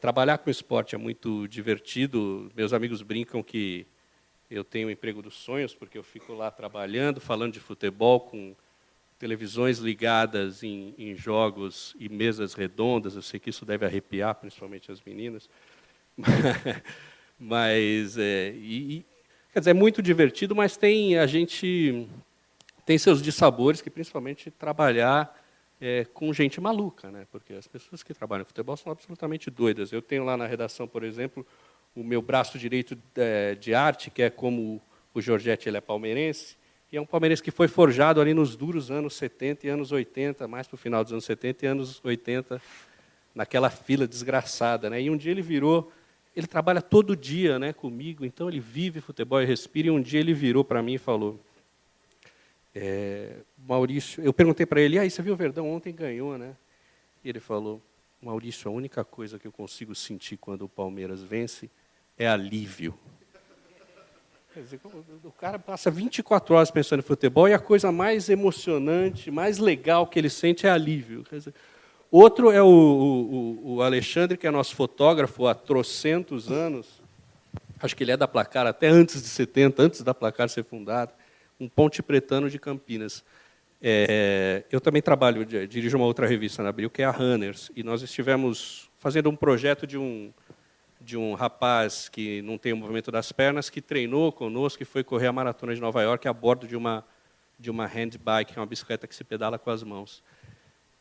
trabalhar com esporte é muito divertido. Meus amigos brincam que eu tenho o emprego dos sonhos, porque eu fico lá trabalhando, falando de futebol, com televisões ligadas em jogos e mesas redondas. Eu sei que isso deve arrepiar, principalmente as meninas. Mas, quer dizer, é muito divertido, mas a gente tem seus dissabores, que principalmente trabalhar com gente maluca, né? Porque as pessoas que trabalham em futebol são absolutamente doidas. Eu tenho lá na redação, por exemplo, o meu braço direito de arte, que é como o Giorgetti, ele é palmeirense, e é um palmeirense que foi forjado ali nos duros anos 70 e anos 80, mais para o final dos anos 70 e anos 80, naquela fila desgraçada, né? E um dia ele trabalha todo dia, né, comigo, então ele vive futebol e respira, e um dia ele virou para mim e falou, Maurício, eu perguntei para ele, você viu o Verdão ontem ganhou, né? E ele falou, Maurício, a única coisa que eu consigo sentir quando o Palmeiras vence é alívio. Quer dizer, o cara passa 24 horas pensando em futebol e a coisa mais emocionante, mais legal que ele sente é alívio. Quer dizer, outro é o Alexandre, que é nosso fotógrafo há trocentos anos, acho que ele é da Placar até antes de 70, antes da Placar ser fundada, um ponte pretano de Campinas. Eu também dirijo uma outra revista na Abril, que é a Runners, e nós estivemos fazendo um projeto de um rapaz que não tem o movimento das pernas, que treinou conosco e foi correr a maratona de Nova York a bordo de uma handbike, que é uma bicicleta que se pedala com as mãos.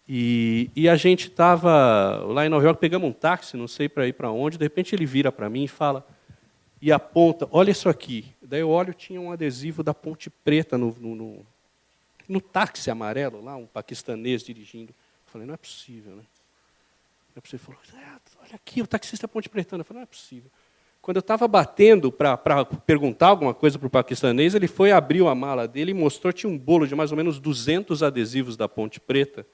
E a gente estava lá em Nova York, pegamos um táxi, não sei para ir para onde, de repente ele vira para mim e fala, e aponta, olha isso aqui. Daí eu olho, tinha um adesivo da Ponte Preta no táxi amarelo, lá, um paquistanês dirigindo. Eu falei, não é possível, né? Não é possível. Ele falou, olha aqui, o taxista Ponte Pretana. Eu falei, não é possível. Quando eu estava batendo para perguntar alguma coisa para o paquistanês, ele foi, abriu a mala dele e mostrou, tinha um bolo de mais ou menos 200 adesivos da Ponte Preta,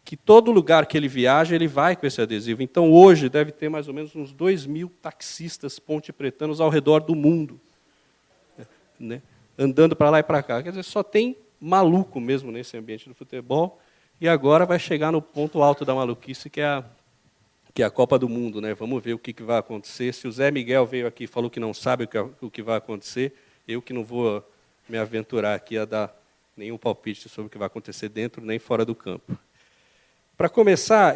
que todo lugar que ele viaja, ele vai com esse adesivo. Então, hoje, deve ter mais ou menos uns 2.000 taxistas ponte-pretanos ao redor do mundo, né? Andando para lá e para cá. Quer dizer, só tem maluco mesmo nesse ambiente do futebol, e agora vai chegar no ponto alto da maluquice, que é a Copa do Mundo, né? Vamos ver o que vai acontecer. Se o Zé Miguel veio aqui e falou que não sabe o que vai acontecer, eu que não vou me aventurar aqui a dar nenhum palpite sobre o que vai acontecer dentro nem fora do campo. Para começar,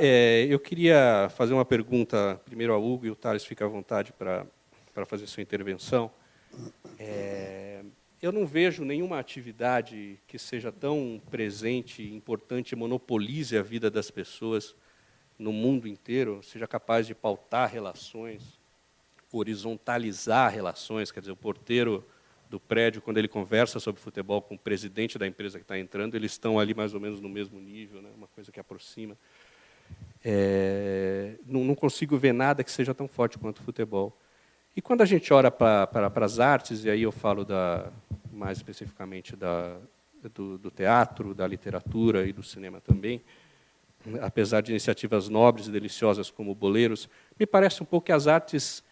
eu queria fazer uma pergunta primeiro ao Hugo, e o Thales fica à vontade para fazer sua intervenção. Eu não vejo nenhuma atividade que seja tão presente, importante, monopolize a vida das pessoas no mundo inteiro, seja capaz de pautar relações, horizontalizar relações, quer dizer, o porteiro do prédio, quando ele conversa sobre futebol com o presidente da empresa que está entrando, eles estão ali mais ou menos no mesmo nível, né? Uma coisa que aproxima. Não consigo ver nada que seja tão forte quanto o futebol. E quando a gente olha para as artes, e aí eu falo mais especificamente do teatro, da literatura e do cinema também, apesar de iniciativas nobres e deliciosas como Boleiros, me parece um pouco que as artes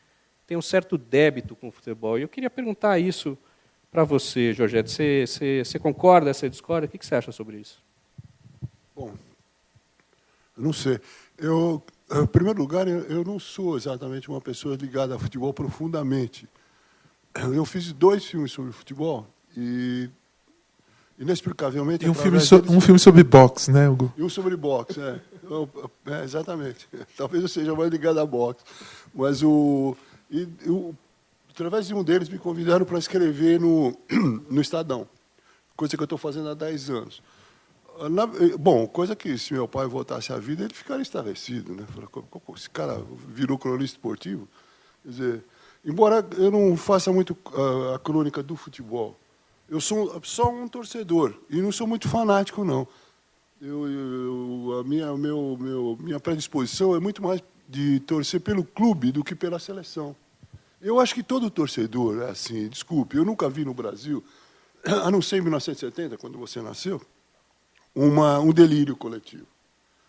têm um certo débito com o futebol. E eu queria perguntar isso para você, Giorgetti. Você concorda, você discorda? O que você acha sobre isso? Bom, eu não sei. Em primeiro lugar, eu não sou exatamente uma pessoa ligada a futebol profundamente. Eu fiz 2 filmes sobre futebol e, inexplicavelmente... E um filme sobre boxe, né, Hugo? E um sobre boxe, exatamente. Talvez eu seja mais ligado a boxe. Mas através de um deles, me convidaram para escrever no Estadão, coisa que eu estou fazendo há 10 anos. Bom, coisa que, se meu pai voltasse à vida, ele ficaria estarrecido, né? Esse cara virou cronista esportivo. Quer dizer, embora eu não faça muito a crônica do futebol, eu sou só um torcedor, e não sou muito fanático, não. Minha predisposição é muito mais de torcer pelo clube do que pela seleção. Eu acho que todo torcedor é assim, desculpe, eu nunca vi no Brasil, a não ser em 1970, quando você nasceu, um delírio coletivo.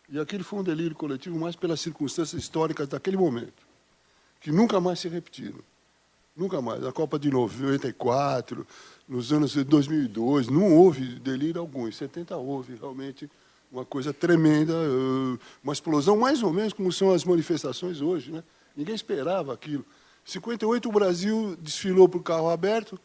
E aquele foi um delírio coletivo mais pelas circunstâncias históricas daquele momento, que nunca mais se repetiram. Nunca mais. A Copa de 94, nos anos de 2002, não houve delírio algum. Em 70 houve realmente uma coisa tremenda, uma explosão, mais ou menos como são as manifestações hoje, né? Ninguém esperava aquilo. Em 58, o Brasil desfilou para o carro aberto,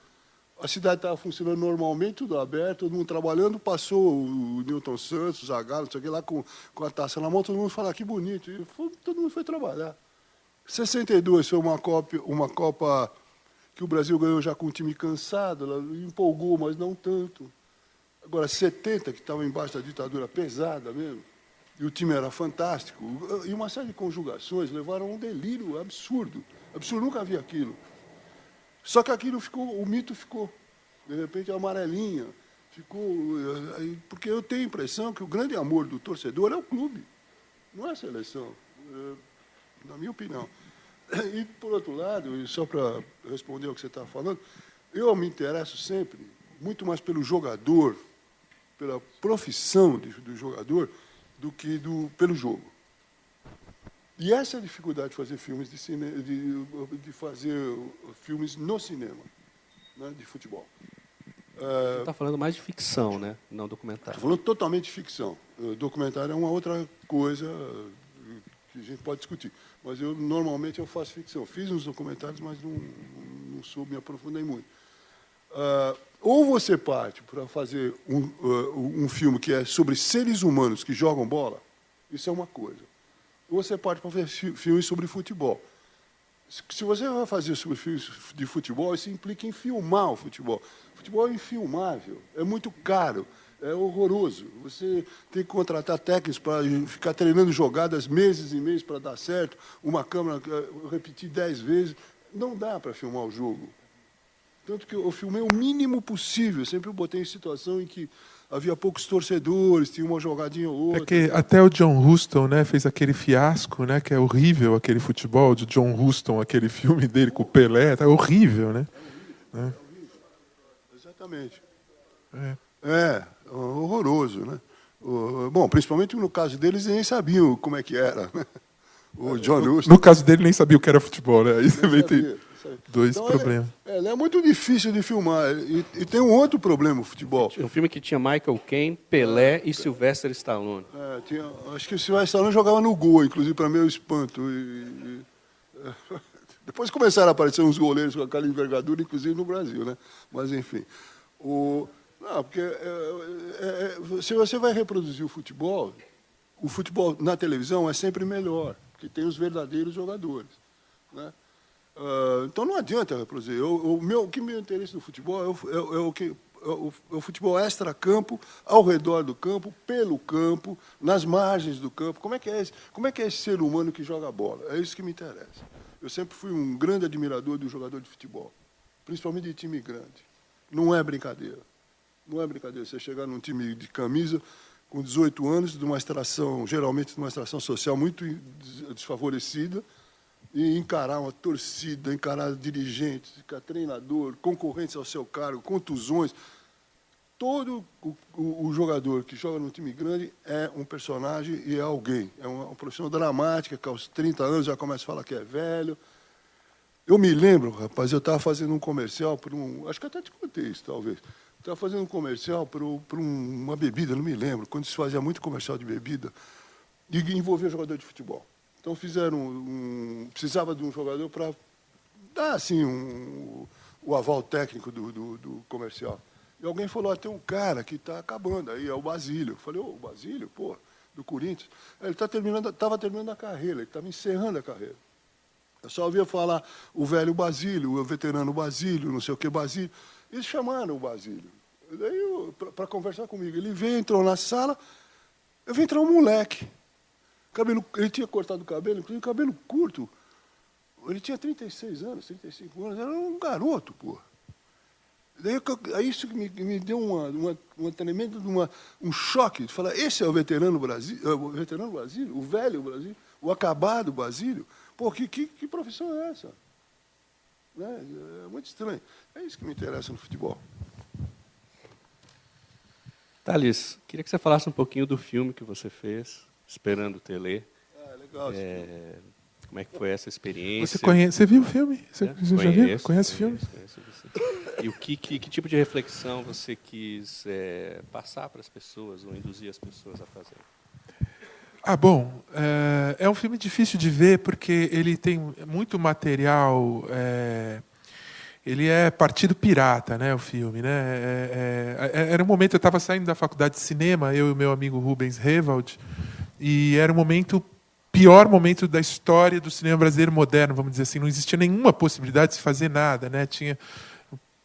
a cidade estava funcionando normalmente, tudo aberto, todo mundo trabalhando, passou o Newton Santos, o Zagallo, não sei o que lá, com a taça na mão, todo mundo falou, que bonito. E todo mundo foi trabalhar. 62 foi uma Copa que o Brasil ganhou já com um time cansado, ela empolgou, mas não tanto. Agora, 70, que estava embaixo da ditadura pesada mesmo, e o time era fantástico, e uma série de conjugações levaram a um delírio absurdo. Absurdo, nunca vi aquilo. Só que aquilo ficou, o mito ficou. De repente, a amarelinha ficou... Porque eu tenho a impressão que o grande amor do torcedor é o clube, não é a seleção, na minha opinião. E, por outro lado, e só para responder ao que você estava falando, eu me interesso sempre muito mais pelo jogador, pela profissão do jogador, do que pelo jogo. E essa é a dificuldade de fazer filmes de fazer filmes no cinema, né, de futebol. Você está falando mais de ficção, né? Não documentário. Estou falando totalmente de ficção. Documentário é uma outra coisa que a gente pode discutir. Mas normalmente eu faço ficção. Fiz uns documentários, mas não me aprofundei muito. Ou você parte para fazer um filme que é sobre seres humanos que jogam bola, isso é uma coisa. Ou você parte para fazer filmes sobre futebol. Se você vai fazer sobre filmes de futebol, isso implica em filmar o futebol. O futebol é infilmável, é muito caro, é horroroso. Você tem que contratar técnicos para ficar treinando jogadas meses e meses para dar certo, uma câmera repetir 10 vezes. Não dá para filmar o jogo. Tanto que eu filmei o mínimo possível. Sempre eu botei em situação em que havia poucos torcedores, tinha uma jogadinha ou outra. É que até o John Huston, né, fez aquele fiasco, né, que é horrível aquele futebol de John Huston, aquele filme dele com o Pelé, tá horrível, né? É horrível. Exatamente. É. Horroroso, né? Bom, principalmente no caso deles, eles nem sabiam como é que era, né? O John Huston. No caso dele, nem sabia o que era futebol, né? Aí também tem dois então, problemas. É muito difícil de filmar. E tem um outro problema, o futebol. Um filme que tinha Michael Caine, Pelé e Sylvester Stallone. Acho que o Sylvester Stallone jogava no gol, inclusive, para meu espanto. Depois começaram a aparecer uns goleiros com aquela envergadura, inclusive no Brasil, né? Mas, enfim. Não, porque se você vai reproduzir o futebol na televisão é sempre melhor, porque tem os verdadeiros jogadores, né? Então não adianta reproduzir. O que me interessa no futebol é o futebol extra-campo, ao redor do campo, pelo campo, nas margens do campo. Como é que é esse ser humano que joga bola? É isso que me interessa. Eu sempre fui um grande admirador do jogador de futebol, principalmente de time grande. Não é brincadeira. Não é brincadeira você chegar num time de camisa com 18 anos, geralmente de uma extração social muito desfavorecida, e encarar uma torcida, encarar dirigentes, treinador, concorrentes ao seu cargo, contusões. Todo o jogador que joga no time grande é um personagem e é alguém. É uma profissão dramática, que aos 30 anos já começa a falar que é velho. Eu me lembro, rapaz, eu estava fazendo um comercial acho que até te contei isso, talvez. Estava fazendo um comercial para uma bebida, não me lembro, quando se fazia muito comercial de bebida, e envolvia jogador de futebol. Então precisava de um jogador para dar assim o aval técnico do comercial. E alguém falou, tem um cara que está acabando aí, é o Basílio. Eu falei, o Basílio, pô, do Corinthians. Ele estava terminando a carreira, ele estava encerrando a carreira. Eu só ouvia falar o velho Basílio, o veterano Basílio, não sei o que Basílio. Eles chamaram o Basílio. Daí, para conversar comigo, ele veio, entrou na sala, eu vi entrar um moleque. Ele tinha cortado o cabelo, inclusive cabelo curto. Ele tinha 36 anos, 35 anos, era um garoto, pô. Daí, isso que me deu uma tremenda um choque de falar, esse é o veterano Basílio, o velho Basílio, o acabado Basílio. Pô, que profissão é essa? É muito estranho. É isso que me interessa no futebol. Thales, queria que você falasse um pouquinho do filme que você fez, Esperando o Telê. Legal. Como é que foi essa experiência? Você viu o filme? Você já viu? Conhece o filme? Conheço. E que tipo de reflexão você quis passar para as pessoas, ou induzir as pessoas a fazer? Bom, é um filme difícil de ver porque ele tem muito material. Ele é partido pirata, né? O filme, né? Era um momento, eu estava saindo da faculdade de cinema, eu e o meu amigo Rubens Revald, e era o pior momento da história do cinema brasileiro moderno, vamos dizer assim. Não existia nenhuma possibilidade de se fazer nada, né?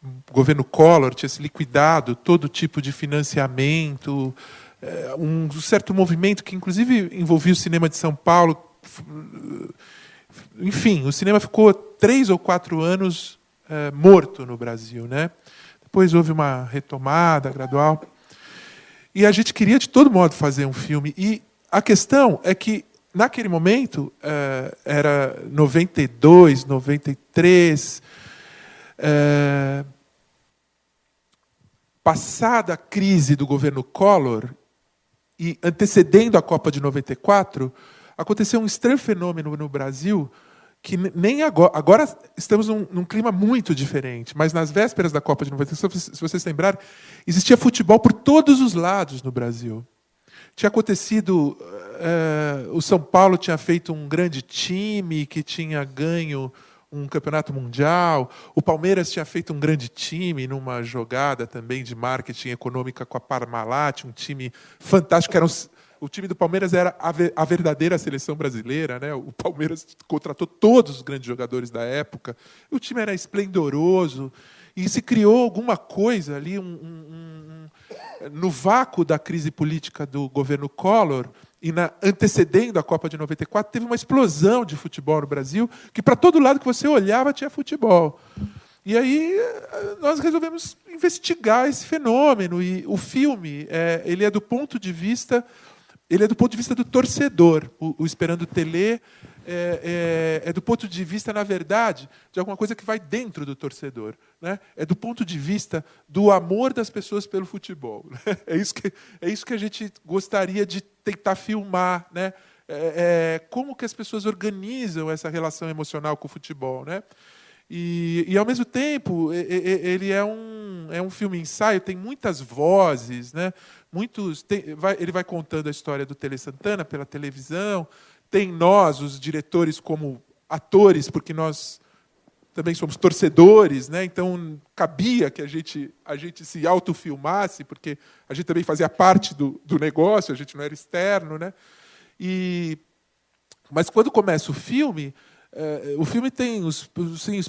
O governo Collor tinha se liquidado todo tipo de financiamento, um certo movimento que, inclusive, envolvia o cinema de São Paulo. Enfim, o cinema ficou 3 ou 4 anos morto no Brasil, né? Depois houve uma retomada gradual. E a gente queria, de todo modo, fazer um filme. E a questão é que, naquele momento, era 92, 93... passada a crise do governo Collor e antecedendo a Copa de 94, aconteceu um estranho fenômeno no Brasil que nem agora estamos num clima muito diferente, mas nas vésperas da Copa de 94, se vocês lembrarem, existia futebol por todos os lados no Brasil. Tinha acontecido, o São Paulo tinha feito um grande time que tinha ganho um campeonato mundial. O Palmeiras tinha feito um grande time numa jogada também de marketing econômica com a Parmalat, um time fantástico. O time do Palmeiras era a verdadeira seleção brasileira, né? O Palmeiras contratou todos os grandes jogadores da época. O time era esplendoroso e se criou alguma coisa ali no vácuo da crise política do governo Collor. E antecedendo a Copa de 94, teve uma explosão de futebol no Brasil, que para todo lado que você olhava tinha futebol. E aí nós resolvemos investigar esse fenômeno. E o filme ele é do ponto de vista do torcedor. O Esperando Telê é do ponto de vista, na verdade, de alguma coisa que vai dentro do torcedor, né? É do ponto de vista do amor das pessoas pelo futebol. É isso que a gente gostaria de tentar filmar, né? Como que as pessoas organizam essa relação emocional com o futebol, né? E ao mesmo tempo, ele é um filme ensaio, tem muitas vozes, né? Ele vai contando a história do Tele Santana pela televisão. Tem nós, os diretores, como atores, porque nós também somos torcedores, né? Então cabia que a gente se autofilmasse, porque a gente também fazia parte do negócio, a gente não era externo, né? Mas quando começa o filme tem os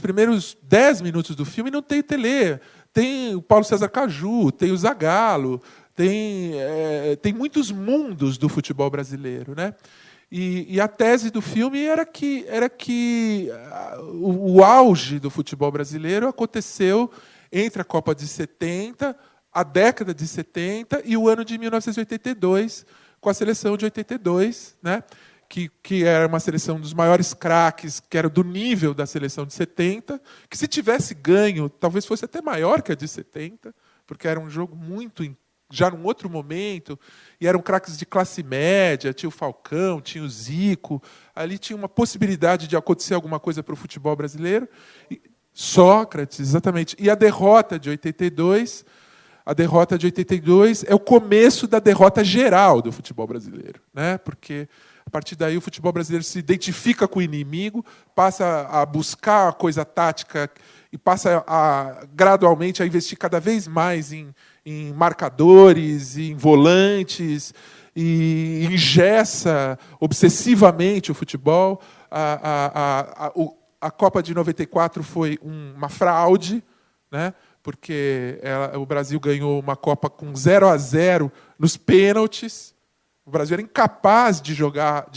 primeiros 10 minutos do filme não tem Telê, tem o Paulo César Caju, tem o Zagallo, tem muitos mundos do futebol brasileiro, né? E a tese do filme era que o auge do futebol brasileiro aconteceu entre a Copa de 70, a década de 70 e o ano de 1982, com a seleção de 82, né? Que era uma seleção dos maiores craques, que era do nível da seleção de 70, que se tivesse ganho, talvez fosse até maior que a de 70, porque era um jogo já num outro momento, e eram craques de classe média, tinha o Falcão, tinha o Zico, ali tinha uma possibilidade de acontecer alguma coisa para o futebol brasileiro. Sócrates, exatamente. E a derrota de 82 é o começo da derrota geral do futebol brasileiro, né? Porque a partir daí o futebol brasileiro se identifica com o inimigo, passa a buscar a coisa tática e passa gradualmente a investir cada vez mais em marcadores, em volantes, e engessa obsessivamente o futebol. A Copa de 94 foi uma fraude, né? Porque o Brasil ganhou uma Copa com 0-0 nos pênaltis. O Brasil era incapaz de jogar.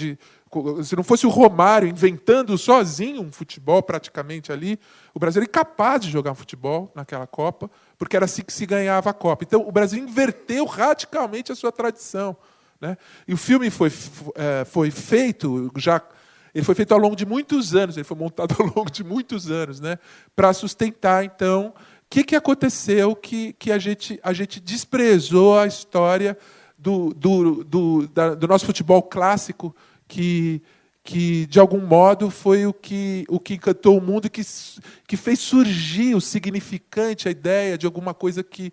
Se não fosse o Romário inventando sozinho um futebol praticamente ali, o Brasil era incapaz de jogar futebol naquela Copa, porque era assim que se ganhava a Copa. Então, o Brasil inverteu radicalmente a sua tradição, né? E o filme foi feito ele foi feito ao longo de muitos anos, ele foi montado ao longo de muitos anos, né? Para sustentar, então, o que aconteceu que a gente desprezou a história do nosso futebol clássico, que que de algum modo foi o que encantou o mundo, que fez surgir o significante, a ideia de alguma coisa que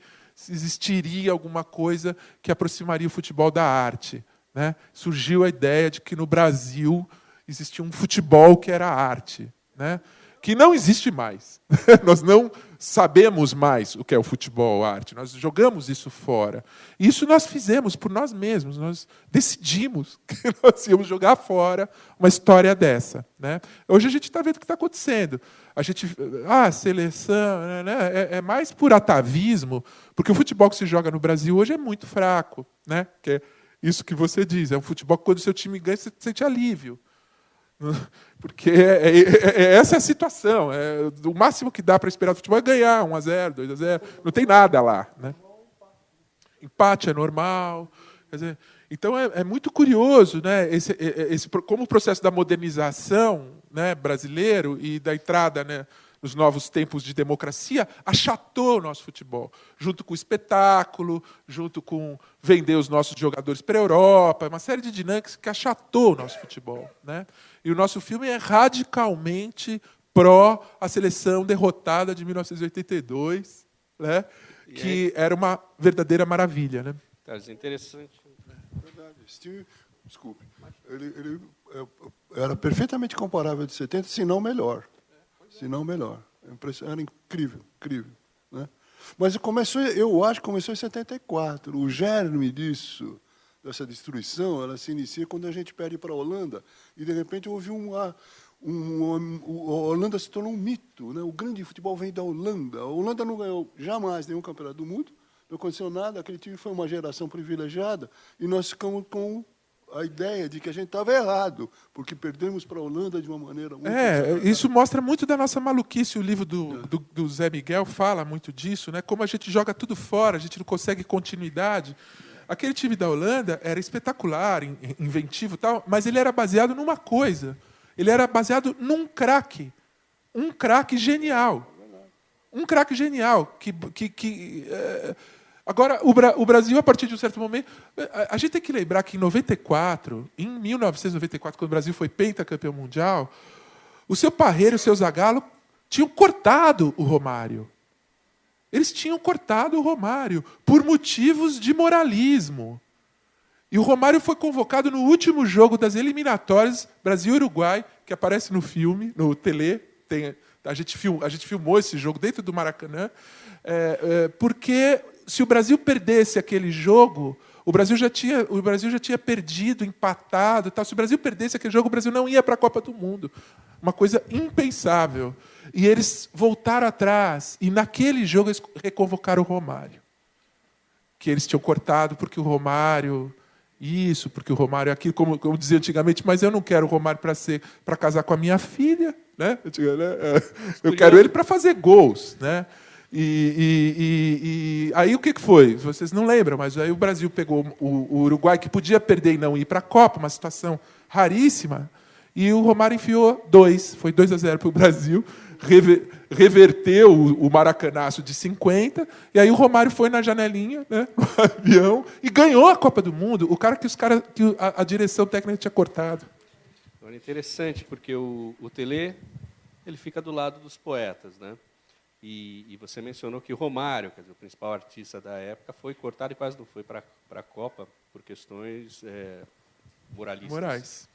existiria, alguma coisa que aproximaria o futebol da arte, né? Surgiu a ideia de que no Brasil existia um futebol que era arte, né? Que não existe mais. Nós não sabemos mais o que é o futebol, a arte. Nós jogamos isso fora. Isso nós fizemos por nós mesmos. Nós decidimos que nós íamos jogar fora uma história dessa, né? Hoje a gente está vendo o que está acontecendo. A seleção, né, é mais por atavismo, porque o futebol que se joga no Brasil hoje é muito fraco, né? Que é isso que você diz. É um futebol que, quando o seu time ganha, você sente alívio. Porque essa é a situação. O máximo que dá para esperar do futebol é ganhar 1-0, 2-0. Não tem nada lá, né? Empate é normal. Quer dizer, então é muito curioso, né, como o processo da modernização, né, brasileiro e da entrada, né, nos novos tempos de democracia achatou o nosso futebol, junto com o espetáculo, junto com vender os nossos jogadores para a Europa, uma série de dinâmicas que achatou o nosso futebol, né? E o nosso filme é radicalmente pró a seleção derrotada de 1982, né? Que era uma verdadeira maravilha, né? Interessante. Verdade. Steve, desculpe. Ele era perfeitamente comparável de 70, se não melhor. Se não melhor. Era incrível, incrível, né? Mas eu acho que começou em 74. O germe disso, dessa destruição, ela se inicia quando a gente perde para a Holanda e, de repente, houve a Holanda se tornou um mito, né? O grande futebol vem da Holanda. A Holanda não ganhou jamais nenhum campeonato do mundo, não aconteceu nada, aquele time foi uma geração privilegiada e nós ficamos com a ideia de que a gente estava errado, porque perdemos para a Holanda de uma maneira muito... Isso mostra muito da nossa maluquice. O livro do Zé Miguel fala muito disso, né? Como a gente joga tudo fora, a gente não consegue continuidade. Aquele time da Holanda era espetacular, inventivo e tal, mas ele era baseado numa coisa. Ele era baseado num craque. Um craque genial. Um craque genial. Agora, o Brasil, a partir de um certo momento... A gente tem que lembrar que em 1994, quando o Brasil foi pentacampeão mundial, o seu Parreira e o seu Zagallo tinham cortado o Romário. Eles tinham cortado o Romário por motivos de moralismo. E o Romário foi convocado no último jogo das eliminatórias Brasil-Uruguai, que aparece no filme, no Tele. A gente filmou esse jogo dentro do Maracanã, porque se o Brasil perdesse aquele jogo, o Brasil já tinha perdido, empatado, tal. Se o Brasil perdesse aquele jogo, o Brasil não ia para a Copa do Mundo. Uma coisa impensável. E eles voltaram atrás, e naquele jogo eles reconvocaram o Romário. Que eles tinham cortado porque o Romário... Isso, porque o Romário é aquilo, como dizia antigamente, mas eu não quero o Romário para casar com a minha filha, né? Eu quero ele para fazer gols, né? E aí o que foi? Vocês não lembram, mas aí o Brasil pegou o Uruguai, que podia perder e não ir para a Copa, uma situação raríssima, e o Romário enfiou 2, foi 2-0 para o Brasil, reverteu o maracanaço de 50, e aí o Romário foi na janelinha, né, no avião, e ganhou a Copa do Mundo, o cara que a direção técnica tinha cortado. É interessante, porque o Tele, ele fica do lado dos poetas, né? E você mencionou que o Romário, quer dizer, o principal artista da época, foi cortado e quase não foi para a Copa por questões moralistas. Morais.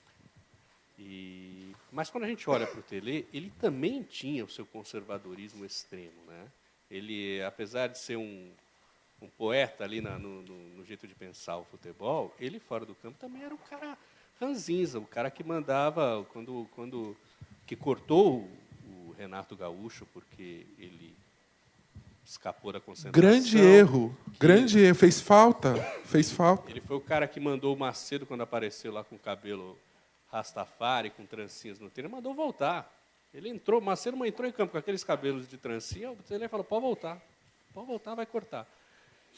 Mas quando a gente olha para o Tele, ele também tinha o seu conservadorismo extremo, né? Ele, apesar de ser um poeta ali no jeito de pensar o futebol, ele fora do campo também era um cara ranzinza, o cara que mandava, que cortou o Renato Gaúcho porque ele escapou da concentração. Grande erro, fez falta. Ele foi o cara que mandou o Macedo, quando apareceu lá com o cabelo Rastafari, com trancinhas no tênis, mandou voltar. O Macedo entrou em campo com aqueles cabelos de trancinha, o Tele falou, pode voltar, vai cortar.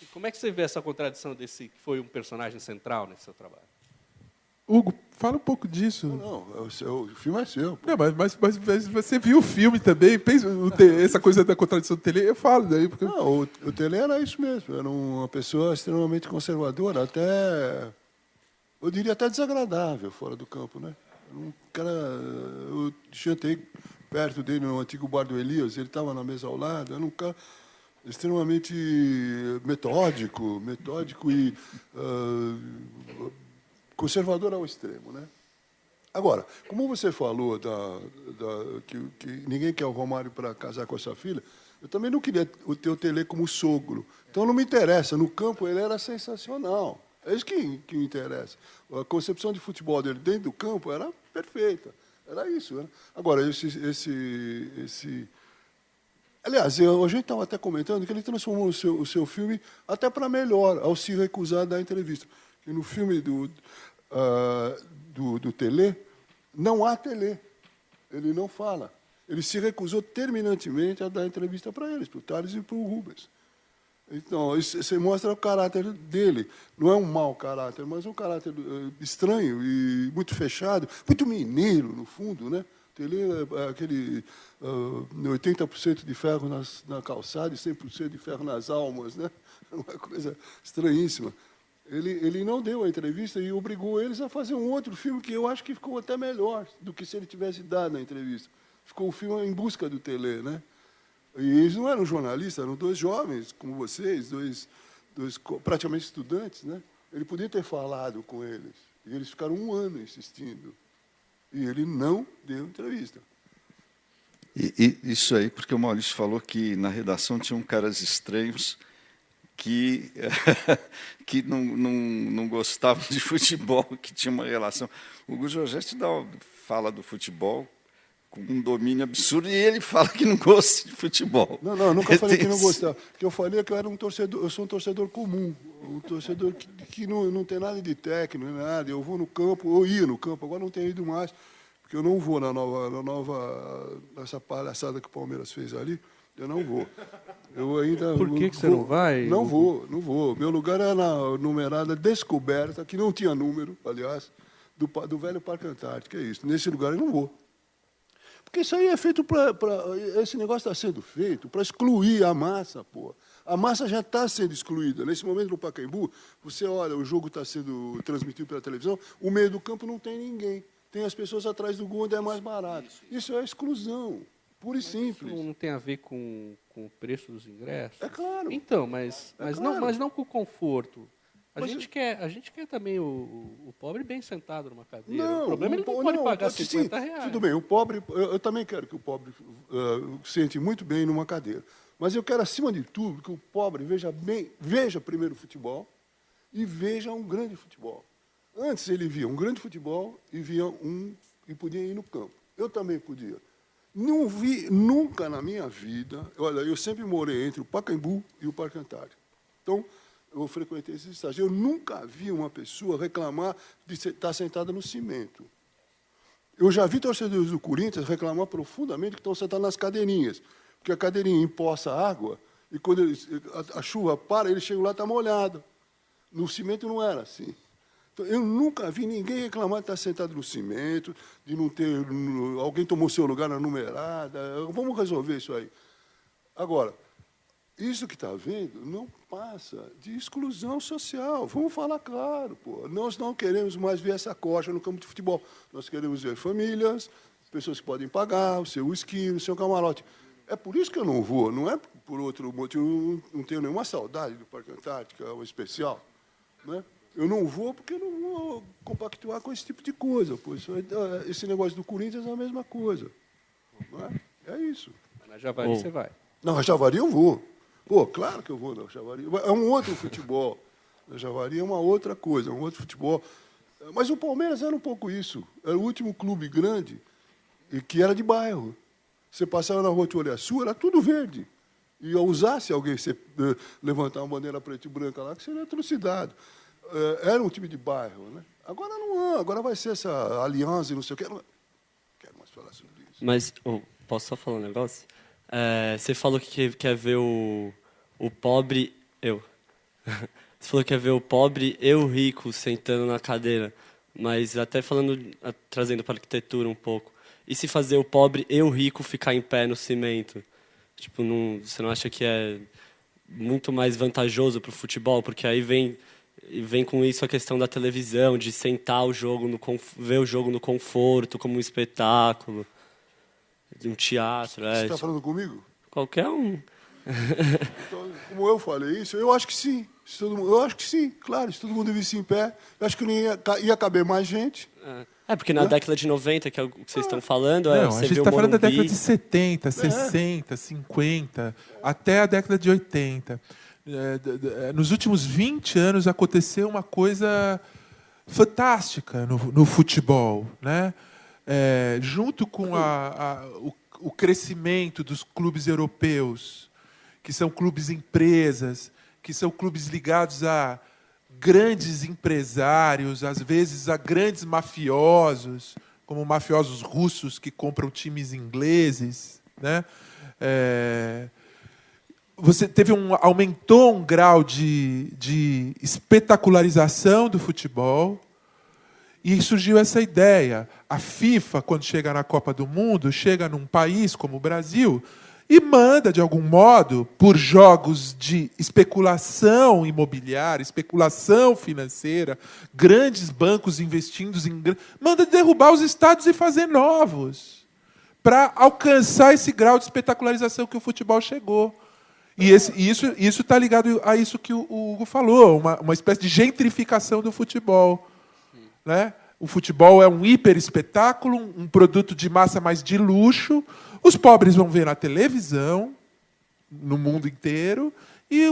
E como é que você vê essa contradição desse que foi um personagem central nesse seu trabalho? Hugo, fala um pouco disso. O filme é seu. Não, mas você viu o filme também, pensa, essa coisa da contradição do Tele, eu falo daí. Porque... Não, o Tele era isso mesmo, era uma pessoa extremamente conservadora, eu diria até desagradável fora do campo, né? Um cara, eu jantei perto dele no antigo bar do Elias, ele estava na mesa ao lado, era um cara extremamente metódico e conservador ao extremo, né? Agora, como você falou que ninguém quer o Romário para casar com a sua filha, eu também não queria ter o Tele como sogro. Então não me interessa. No campo ele era sensacional. É isso que me interessa. A concepção de futebol dele dentro do campo era perfeita. Era isso. Né? Agora, aliás, a gente estava até comentando que ele transformou o seu filme até para melhor, ao se recusar da entrevista. E no filme do Tele, não há Tele. Ele não fala. Ele se recusou terminantemente a dar entrevista para eles, para o Tales e para o Rubens. Então, isso mostra o caráter dele. Não é um mau caráter, mas um caráter estranho e muito fechado, muito mineiro, no fundo, né? Tele é aquele 80% de ferro na calçada e 100% de ferro nas almas, né? Uma coisa estranhíssima. Ele não deu a entrevista e obrigou eles a fazer um outro filme que eu acho que ficou até melhor do que se ele tivesse dado a entrevista. Ficou um filme Em Busca do Tele, né? E eles não eram jornalistas, eram dois jovens, como vocês, dois praticamente estudantes, né? Ele podia ter falado com eles. E eles ficaram 1 ano insistindo. E ele não deu entrevista. E isso aí, porque o Maurício falou que na redação tinham caras estranhos que não gostavam de futebol, que tinha uma relação. O Hugo Giorgetti fala do futebol com um domínio absurdo, e ele fala que não gosta de futebol. Não, eu nunca falei que não gostava. O que eu falei é que eu sou um torcedor comum, um torcedor que não tem nada de técnico, nada. Eu vou no campo, eu ia no campo, agora não tenho ido mais, porque eu não vou nessa palhaçada que o Palmeiras fez ali, eu não vou. Eu ainda Por que você não vai? Não vou. Meu lugar é na numerada Descoberta, que não tinha número, aliás, do velho Parque Antártico, é isso. Nesse lugar eu não vou. Porque isso aí é feito esse negócio está sendo feito para excluir a massa, pô. A massa já está sendo excluída. Nesse momento, no Pacaembu, você olha, o jogo está sendo transmitido pela televisão, o meio do campo não tem ninguém. Tem as pessoas atrás do gol onde é mais barato. Isso é exclusão, pura e simples. Isso não tem a ver com o preço dos ingressos? É claro. Então, mas não com o conforto. A gente quer também o pobre bem sentado numa cadeira. Não, o problema é que ele não pode pagar R$50. Tudo bem, o pobre, eu também quero que o pobre sente muito bem numa cadeira. Mas eu quero, acima de tudo, que o pobre veja primeiro o futebol e veja um grande futebol. Antes ele via um grande futebol e podia ir no campo. Eu também podia. Não vi nunca na minha vida, olha, eu sempre morei entre o Pacaembu e o Parque Antártico. Então, eu frequentei esse estágio. Eu nunca vi uma pessoa reclamar de estar sentada no cimento. Eu já vi torcedores do Corinthians reclamar profundamente que estão sentados nas cadeirinhas, porque a cadeirinha empoça água e quando a chuva para, eles chegam lá e está molhado. No cimento não era assim. Então, eu nunca vi ninguém reclamar de estar sentado no cimento, de não ter... Alguém tomou seu lugar na numerada. Vamos resolver isso aí. Agora, isso que está vendo não passa de exclusão social. Vamos falar claro, pô. Nós não queremos mais ver essa coxa no campo de futebol. Nós queremos ver famílias, pessoas que podem pagar, o seu whisky, o seu camarote. É por isso que eu não vou, não é por outro motivo. Eu não tenho nenhuma saudade do Parque Antártico, é um especial. Né? Eu não vou porque eu não vou compactuar com esse tipo de coisa. Pô. Esse negócio do Corinthians é a mesma coisa. Não é? É isso. Na Javari você vai. Não, na Javari eu vou. Pô, claro que eu vou na Javari. É um outro futebol. Na Javari é uma outra coisa, é um outro futebol. Mas o Palmeiras era um pouco isso. Era o último clube grande e que era de bairro. Você passava na rua de Olhaçu, era tudo verde. E ao usar, se alguém levantar uma bandeira preta e branca lá, que seria atrocidade. Era um time de bairro. Né? Agora não, agora vai ser essa aliança e não sei o quê. Não quero mais falar sobre isso. Mas, posso só falar um negócio? Você falou que quer ver o pobre... Você falou que quer ver o pobre e o rico sentando na cadeira. Mas até trazendo para a arquitetura um pouco. E se fazer o pobre e o rico ficar em pé no cimento? Tipo, você não acha que é muito mais vantajoso para o futebol? Porque aí vem E vem com isso a questão da televisão, de sentar o jogo, ver o jogo no conforto, como um espetáculo, de um teatro. Você está falando comigo? Qualquer um. Então, como eu falei isso, eu acho que sim. Eu acho que sim, claro, se todo mundo visse em pé, eu acho que ia caber mais gente. Porque na década de 90, que é o que vocês estão falando, Não, você a gente vê o está falando da Morumbi. década de 70, 60, 50, até a década de 80. Nos últimos 20 anos aconteceu uma coisa fantástica no futebol, né? Junto com o crescimento dos clubes europeus, que são clubes empresas, que são clubes ligados a grandes empresários, às vezes a grandes mafiosos, como mafiosos russos que compram times ingleses, né? Você aumentou um grau de espetacularização do futebol e surgiu essa ideia. A FIFA, quando chega na Copa do Mundo, chega num país como o Brasil e manda, de algum modo, por jogos de especulação imobiliária, especulação financeira, grandes bancos investindo manda derrubar os estádios e fazer novos, para alcançar esse grau de espetacularização que o futebol chegou. E isso está ligado a isso que o Hugo falou, uma espécie de gentrificação do futebol, né? O futebol é um hiperespetáculo, um produto de massa, mais de luxo. Os pobres vão ver na televisão, no mundo inteiro, e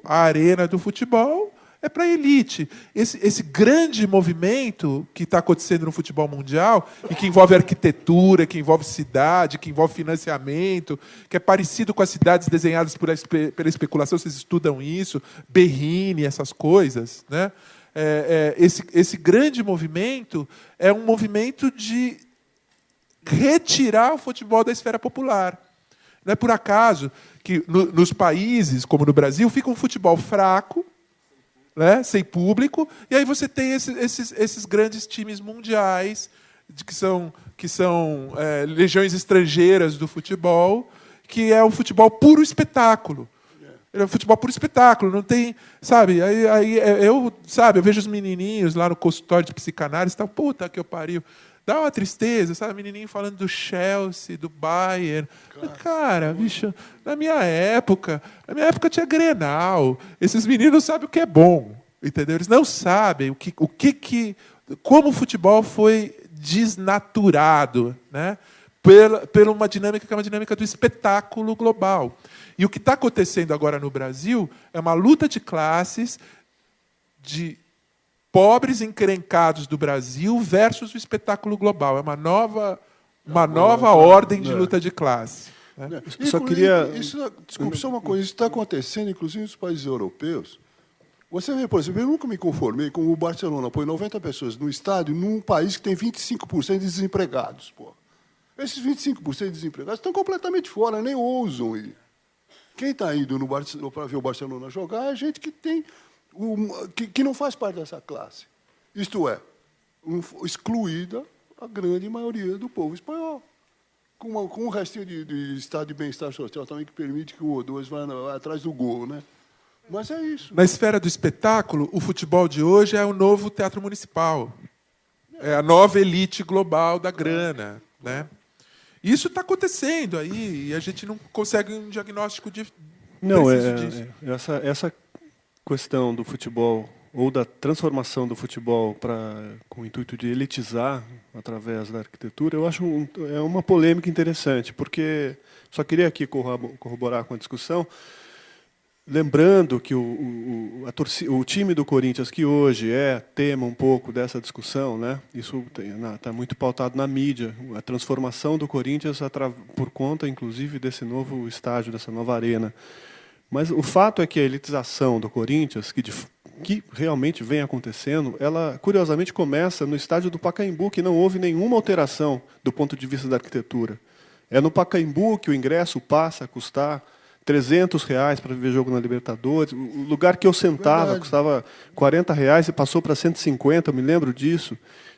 a arena do futebol é para a elite. Esse grande movimento que está acontecendo no futebol mundial, e que envolve arquitetura, que envolve cidade, que envolve financiamento, que é parecido com as cidades desenhadas pela especulação, vocês estudam isso, Berrini, essas coisas, né? Esse grande movimento é um movimento de retirar o futebol da esfera popular. Não é por acaso que nos países, como no Brasil, fica um futebol fraco, né, sem público, e aí você tem esses grandes times mundiais, que são legiões estrangeiras do futebol, que é um futebol puro espetáculo. É um futebol por espetáculo, não tem, sabe? Eu vejo os menininhos lá no consultório de psicanálise, tá, puta que eu pariu. Dá uma tristeza, sabe? Menininho falando do Chelsea, do Bayern. Cara, bicho, na minha época tinha Grenal. Esses meninos sabem o que é bom, entendeu? Eles não sabem como o futebol foi desnaturado, né? Pela uma dinâmica que é uma dinâmica do espetáculo global. E o que está acontecendo agora no Brasil é uma luta de classes de pobres encrencados do Brasil versus o espetáculo global. É uma nova ordem de luta de classe. Né? Desculpa, só uma coisa. Isso está acontecendo, inclusive, nos países europeus. Você vê, por exemplo, eu nunca me conformei com o Barcelona põe 90 pessoas no estádio num país que tem 25% de desempregados. Pô. Esses 25% de desempregados estão completamente fora, nem ousam ir. Quem está indo para ver o Barcelona jogar é gente que que não faz parte dessa classe. Isto é, excluída a grande maioria do povo espanhol. Com um restinho de estado de bem-estar social também que permite que um ou dois vá atrás do gol, né? Mas é isso. Na esfera do espetáculo, o futebol de hoje é o novo teatro municipal. É a nova elite global da grana, né? Isso está acontecendo aí e a gente não consegue um diagnóstico preciso disso. Essa questão do futebol ou da transformação do futebol com o intuito de elitizar através da arquitetura, eu acho é uma polêmica interessante, porque só queria aqui corroborar com a discussão, lembrando que o time do Corinthians, que hoje é tema um pouco dessa discussão, né? Isso está muito pautado na mídia, a transformação do Corinthians por conta, inclusive, desse novo estádio, dessa nova arena. Mas o fato é que a elitização do Corinthians, que realmente vem acontecendo, ela, curiosamente, começa no estádio do Pacaembu, que não houve nenhuma alteração do ponto de vista da arquitetura. É no Pacaembu que o ingresso passa a custar R$300 para ver jogo na Libertadores. O lugar que eu sentava custava R$40 e passou para 150, eu me lembro disso.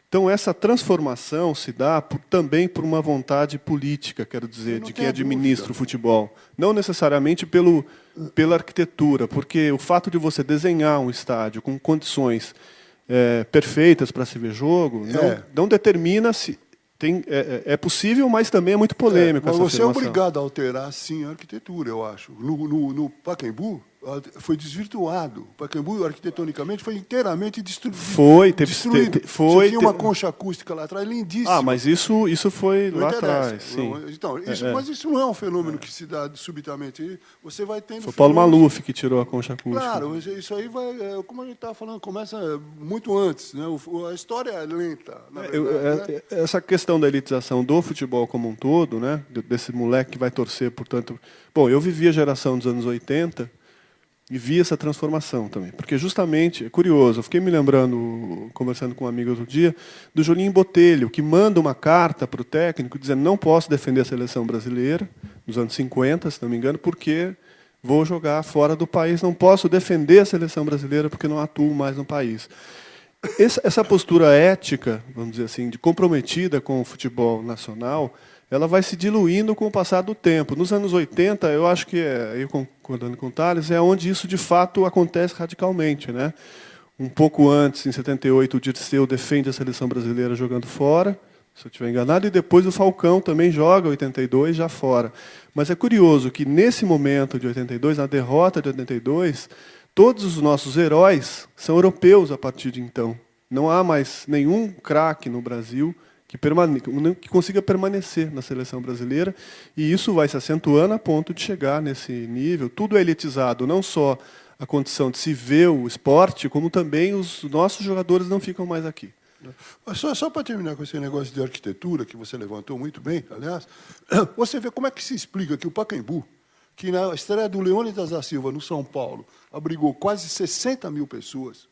Então, essa transformação se dá também por uma vontade política, quero dizer, de quem administra o futebol. Não necessariamente pela arquitetura, porque o fato de você desenhar um estádio com condições perfeitas para se ver jogo não determina se... É possível, mas também é muito polêmico mas essa você afirmação. é obrigado a alterar, sim, a arquitetura, eu acho. No Pacaembu, foi desvirtuado. O Pacaembu, arquitetonicamente, foi inteiramente destruído. Você tinha uma concha acústica lá atrás, lindíssima. Mas isso foi não lá interessa. atrás, sim. Não, então, mas isso não é um fenômeno que se dá subitamente. Você vai tendo... Foi o Paulo Maluf que tirou a concha acústica. Claro, isso aí vai, como a gente estava falando, começa muito antes. Né? A história é lenta, na verdade. Né? Essa questão da elitização do futebol como um todo, né? Desse moleque que vai torcer, portanto... Bom, eu vivi a geração dos anos 80 e vi essa transformação também. Porque justamente, é curioso, eu fiquei me lembrando, conversando com um amigo outro dia, do Julinho Botelho, que manda uma carta para o técnico dizendo: não posso defender a seleção brasileira, nos anos 50, se não me engano, porque vou jogar fora do país, não posso defender a seleção brasileira porque não atuo mais no país. Essa postura ética, vamos dizer assim, de comprometida com o futebol nacional, ela vai se diluindo com o passar do tempo. Nos anos 80, eu acho que, eu concordando com o Thales, é onde isso de fato acontece radicalmente, né? Um pouco antes, em 78, o Dirceu defende a seleção brasileira jogando fora, se eu estiver enganado, e depois o Falcão também joga 82 já fora. Mas é curioso que nesse momento de 82, na derrota de 82, todos os nossos heróis são europeus a partir de então. Não há mais nenhum craque no Brasil que consiga permanecer na seleção brasileira, e isso vai se acentuando a ponto de chegar nesse nível. Tudo é elitizado, não só a condição de se ver o esporte, como também os nossos jogadores não ficam mais aqui. Só para terminar com esse negócio de arquitetura, que você levantou muito bem, aliás, você vê como é que se explica que o Pacaembu, que na estreia do Leônidas da Silva, no São Paulo, abrigou quase 60 mil pessoas.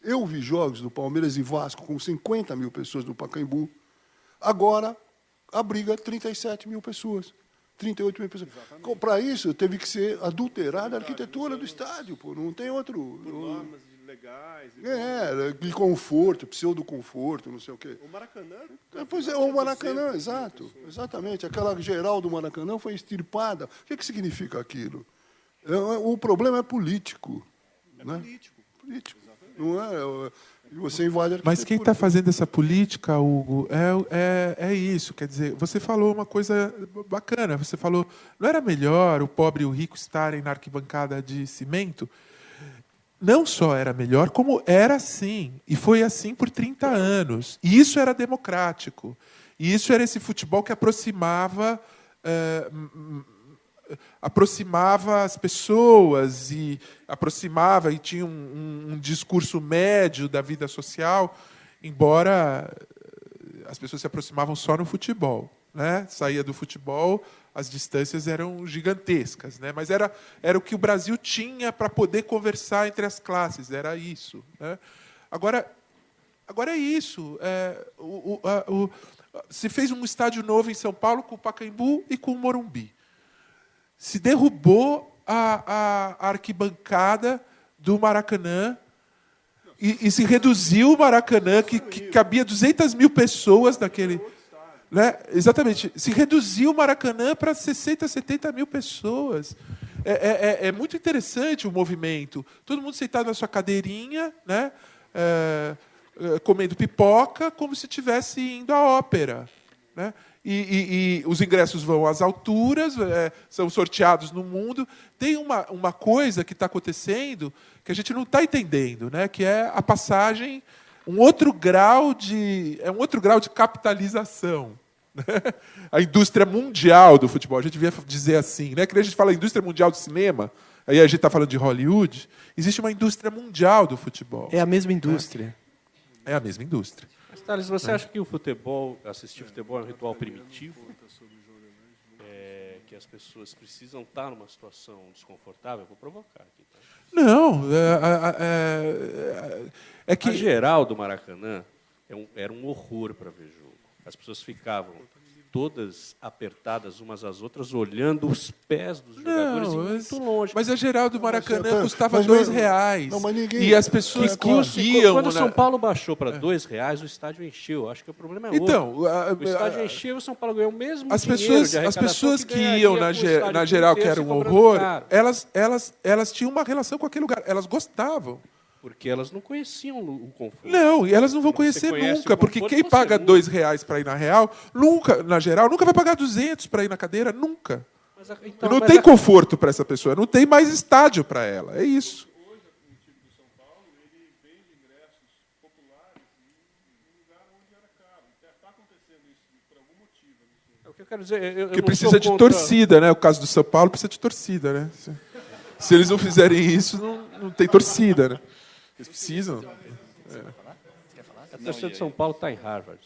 Eu vi jogos do Palmeiras e Vasco com 50 mil pessoas no Pacaembu. Agora, abriga 37 mil pessoas, 38 mil pessoas. Para isso, teve que ser adulterada a arquitetura do estádio. Pô. Não tem outro... Por normas legais. De conforto, pseudo-conforto, não sei o quê. O Maracanã... Pois é, o Maracanã, exato. Exatamente. Aquela geral do Maracanã foi extirpada. O que significa aquilo? O problema é político. Né? Político. Não é... Você invade a arquitetura. Mas quem está fazendo essa política, Hugo, é isso. Quer dizer, você falou uma coisa bacana. Você falou, não era melhor o pobre e o rico estarem na arquibancada de cimento? Não só era melhor, como era assim. E foi assim por 30 anos. E isso era democrático. E isso era esse futebol que aproximava as pessoas e tinha um discurso médio da vida social, embora as pessoas se aproximavam só no futebol, né? Saía do futebol, as distâncias eram gigantescas, né? Mas era o que o Brasil tinha para poder conversar entre as classes, era isso, né? Agora é isso. Se fez um estádio novo em São Paulo com o Pacaembu e com o Morumbi. Se derrubou a arquibancada do Maracanã e se reduziu o Maracanã, que cabia 200 mil pessoas naquele... Né? Exatamente. Se reduziu o Maracanã para 60, 70 mil pessoas. É muito interessante o movimento. Todo mundo sentado na sua cadeirinha, né? Comendo pipoca, como se estivesse indo à ópera. Né? E os ingressos vão às alturas, são sorteados no mundo. Tem uma coisa que está acontecendo que a gente não está entendendo, né? Que é a passagem, um outro grau de capitalização. Né? A indústria mundial do futebol, a gente devia dizer assim, né? Que a gente fala indústria mundial do cinema, aí a gente está falando de Hollywood, existe uma indústria mundial do futebol. É a mesma indústria. É a mesma indústria. Mas, Thales, você acha que o futebol, assistir futebol é um ritual primitivo? Que as pessoas precisam estar numa situação desconfortável? Vou provocar aqui. Tá? Não, é que... A geral do Maracanã era um horror para ver jogo. As pessoas ficavam todas apertadas umas às outras, olhando os pés dos jogadores e muito longe. Mas a geral do Maracanã Mas, custava mas, R$2. não, mas ninguém- E as pessoas corriam. Quando o São Paulo baixou para R$2, o estádio encheu. Acho que o problema é outro. Então, O estádio encheu e o São Paulo ganhou o mesmo as dinheiro pessoas, de as arrecadação pessoas que ganharia iam com o na estádio geral, que inteiro era se um cobrando horror, caro. elas tinham uma relação com aquele lugar. Elas gostavam. Porque elas não conheciam o conforto. Não, e elas não vão Você conhecer conhece nunca, o porque conforto, quem você paga nunca. R$2 para ir na real, nunca, na geral, nunca vai pagar 200 para ir na cadeira, nunca. Mas Não tem conforto para essa pessoa, não tem mais estádio para ela, é isso. O que eu quero dizer, eu Porque não precisa sou de contra- torcida, né? O caso do São Paulo precisa de torcida, né? Se eles não fizerem isso, não tem torcida, né? Eles precisam. A torcida de São Paulo está em Harvard.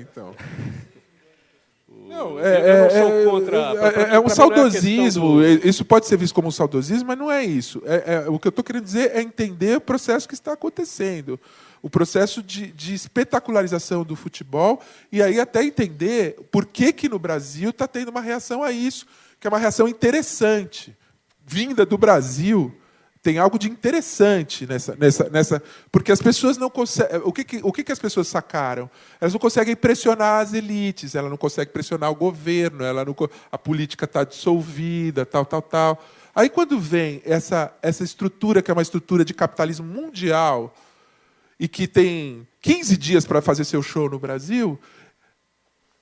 Então. Não, eu não sou contra. é um Pra mim não é saudosismo. questão Isso pode ser visto como um saudosismo, mas não é isso. O que eu estou querendo dizer é entender o processo que está acontecendo. O processo de espetacularização do futebol, e aí até entender por que no Brasil está tendo uma reação a isso, que é uma reação interessante. Vinda do Brasil, tem algo de interessante nessa porque as pessoas não conseguem. O que as pessoas sacaram? Elas não conseguem pressionar as elites, elas não conseguem pressionar o governo, a política está dissolvida, tal. Aí, quando vem essa estrutura, que é uma estrutura de capitalismo mundial, e que tem 15 dias para fazer seu show no Brasil,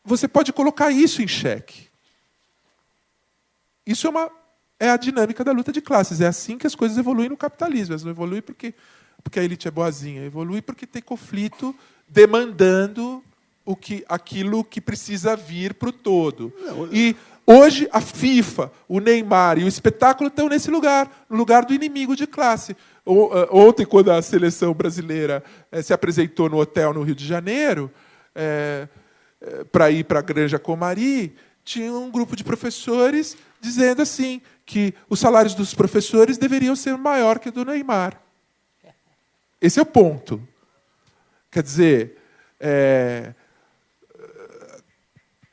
você pode colocar isso em xeque. Isso é a dinâmica da luta de classes. É assim que as coisas evoluem no capitalismo. Elas não evoluem porque a elite é boazinha. Evolui porque tem conflito demandando aquilo que precisa vir para o todo. E hoje a FIFA, o Neymar e o espetáculo estão nesse lugar, no lugar do inimigo de classe. Ontem, quando a seleção brasileira se apresentou no hotel no Rio de Janeiro, para ir para a Granja Comari, tinha um grupo de professores dizendo assim que os salários dos professores deveriam ser maior que o do Neymar. Esse é o ponto. Quer dizer,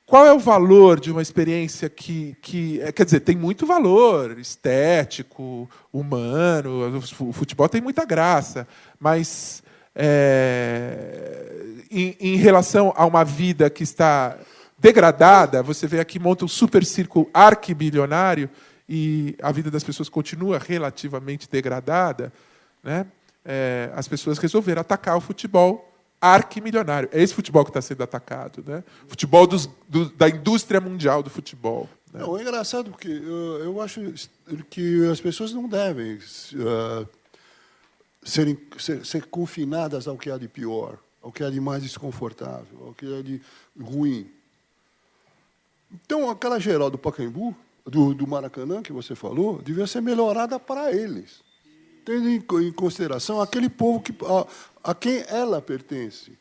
qual é o valor de uma experiência quer dizer, tem muito valor estético, humano, o futebol tem muita graça, mas em relação a uma vida que está degradada, você vê aqui, monta um super círculo arquibilionário e a vida das pessoas continua relativamente degradada, né? As pessoas resolveram atacar o futebol arquimilionário. É esse futebol que está sendo atacado, né? Futebol da indústria mundial do futebol. Né? Não, é engraçado porque eu acho que as pessoas não devem ser confinadas ao que há de pior, ao que há de mais desconfortável, ao que há de ruim. Então, aquela geral do Pacaembu, do Maracanã, que você falou, devia ser melhorada para eles, tendo em consideração aquele povo a quem ela pertence.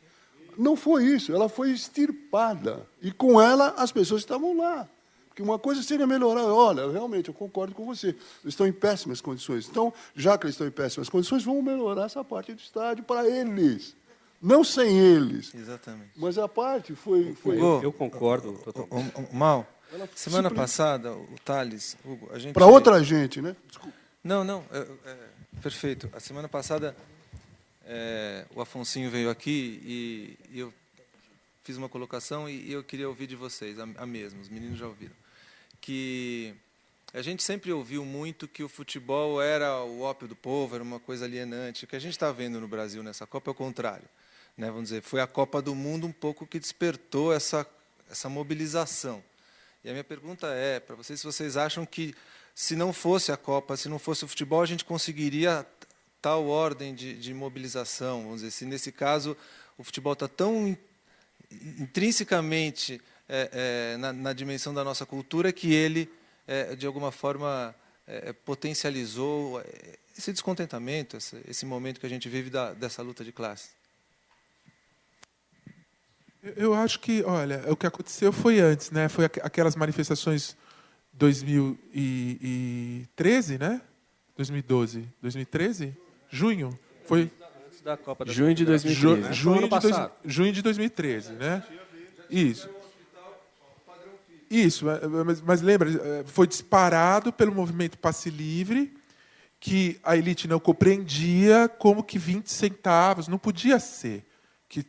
Não foi isso, ela foi extirpada. E com ela as pessoas estavam lá. Porque uma coisa seria melhorar. Olha, realmente, eu concordo com você. Eles estão em péssimas condições. Então, já que eles estão em péssimas condições, vamos melhorar essa parte do estádio para eles. Não sem eles. Exatamente. Mas a parte foi... Eu concordo totalmente. Mal, semana passada, o Thales... Hugo, a gente... Para outra gente, né? Desculpa. Não, perfeito. A semana passada, o Afonsinho veio aqui e eu fiz uma colocação e eu queria ouvir de vocês, a mesma, os meninos já ouviram, que a gente sempre ouviu muito que o futebol era o ópio do povo, era uma coisa alienante. O que a gente está vendo no Brasil nessa Copa é o contrário. Né? Vamos dizer, foi a Copa do Mundo um pouco que despertou essa mobilização. E a minha pergunta é para vocês, se vocês acham que, se não fosse a Copa, se não fosse o futebol, a gente conseguiria tal ordem de mobilização? Vamos dizer, se nesse caso o futebol está tão intrinsecamente na dimensão da nossa cultura que ele, de alguma forma, potencializou esse descontentamento, esse momento que a gente vive dessa luta de classe. Eu acho que, olha, o que aconteceu foi antes, né? Foi aquelas manifestações 2013, né? 2012, 2013? Junho? Foi Antes da Copa da Junho de 2013. junho de 2013, né? Isso. Isso, mas lembra, foi disparado pelo movimento Passe Livre, que a elite não compreendia como que 20 centavos não podia ser que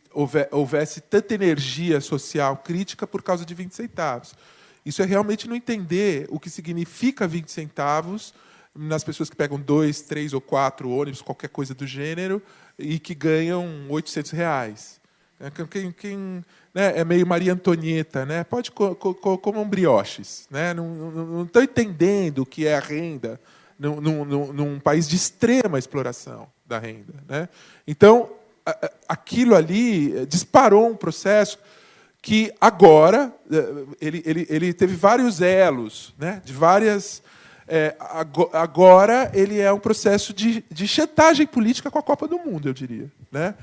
houvesse tanta energia social crítica por causa de 20 centavos. Isso é realmente não entender o que significa 20 centavos nas pessoas que pegam 2, 3 ou 4 ônibus, qualquer coisa do gênero, e que ganham R$800. Quem né, é meio Maria Antonieta, né? Pode comer brioches. Né? Não estão entendendo o que é a renda num país de extrema exploração da renda. Né? Então, aquilo ali disparou um processo que agora ele teve vários elos, né? De várias. Agora ele é um processo de chantagem política com a Copa do Mundo, eu diria. Né?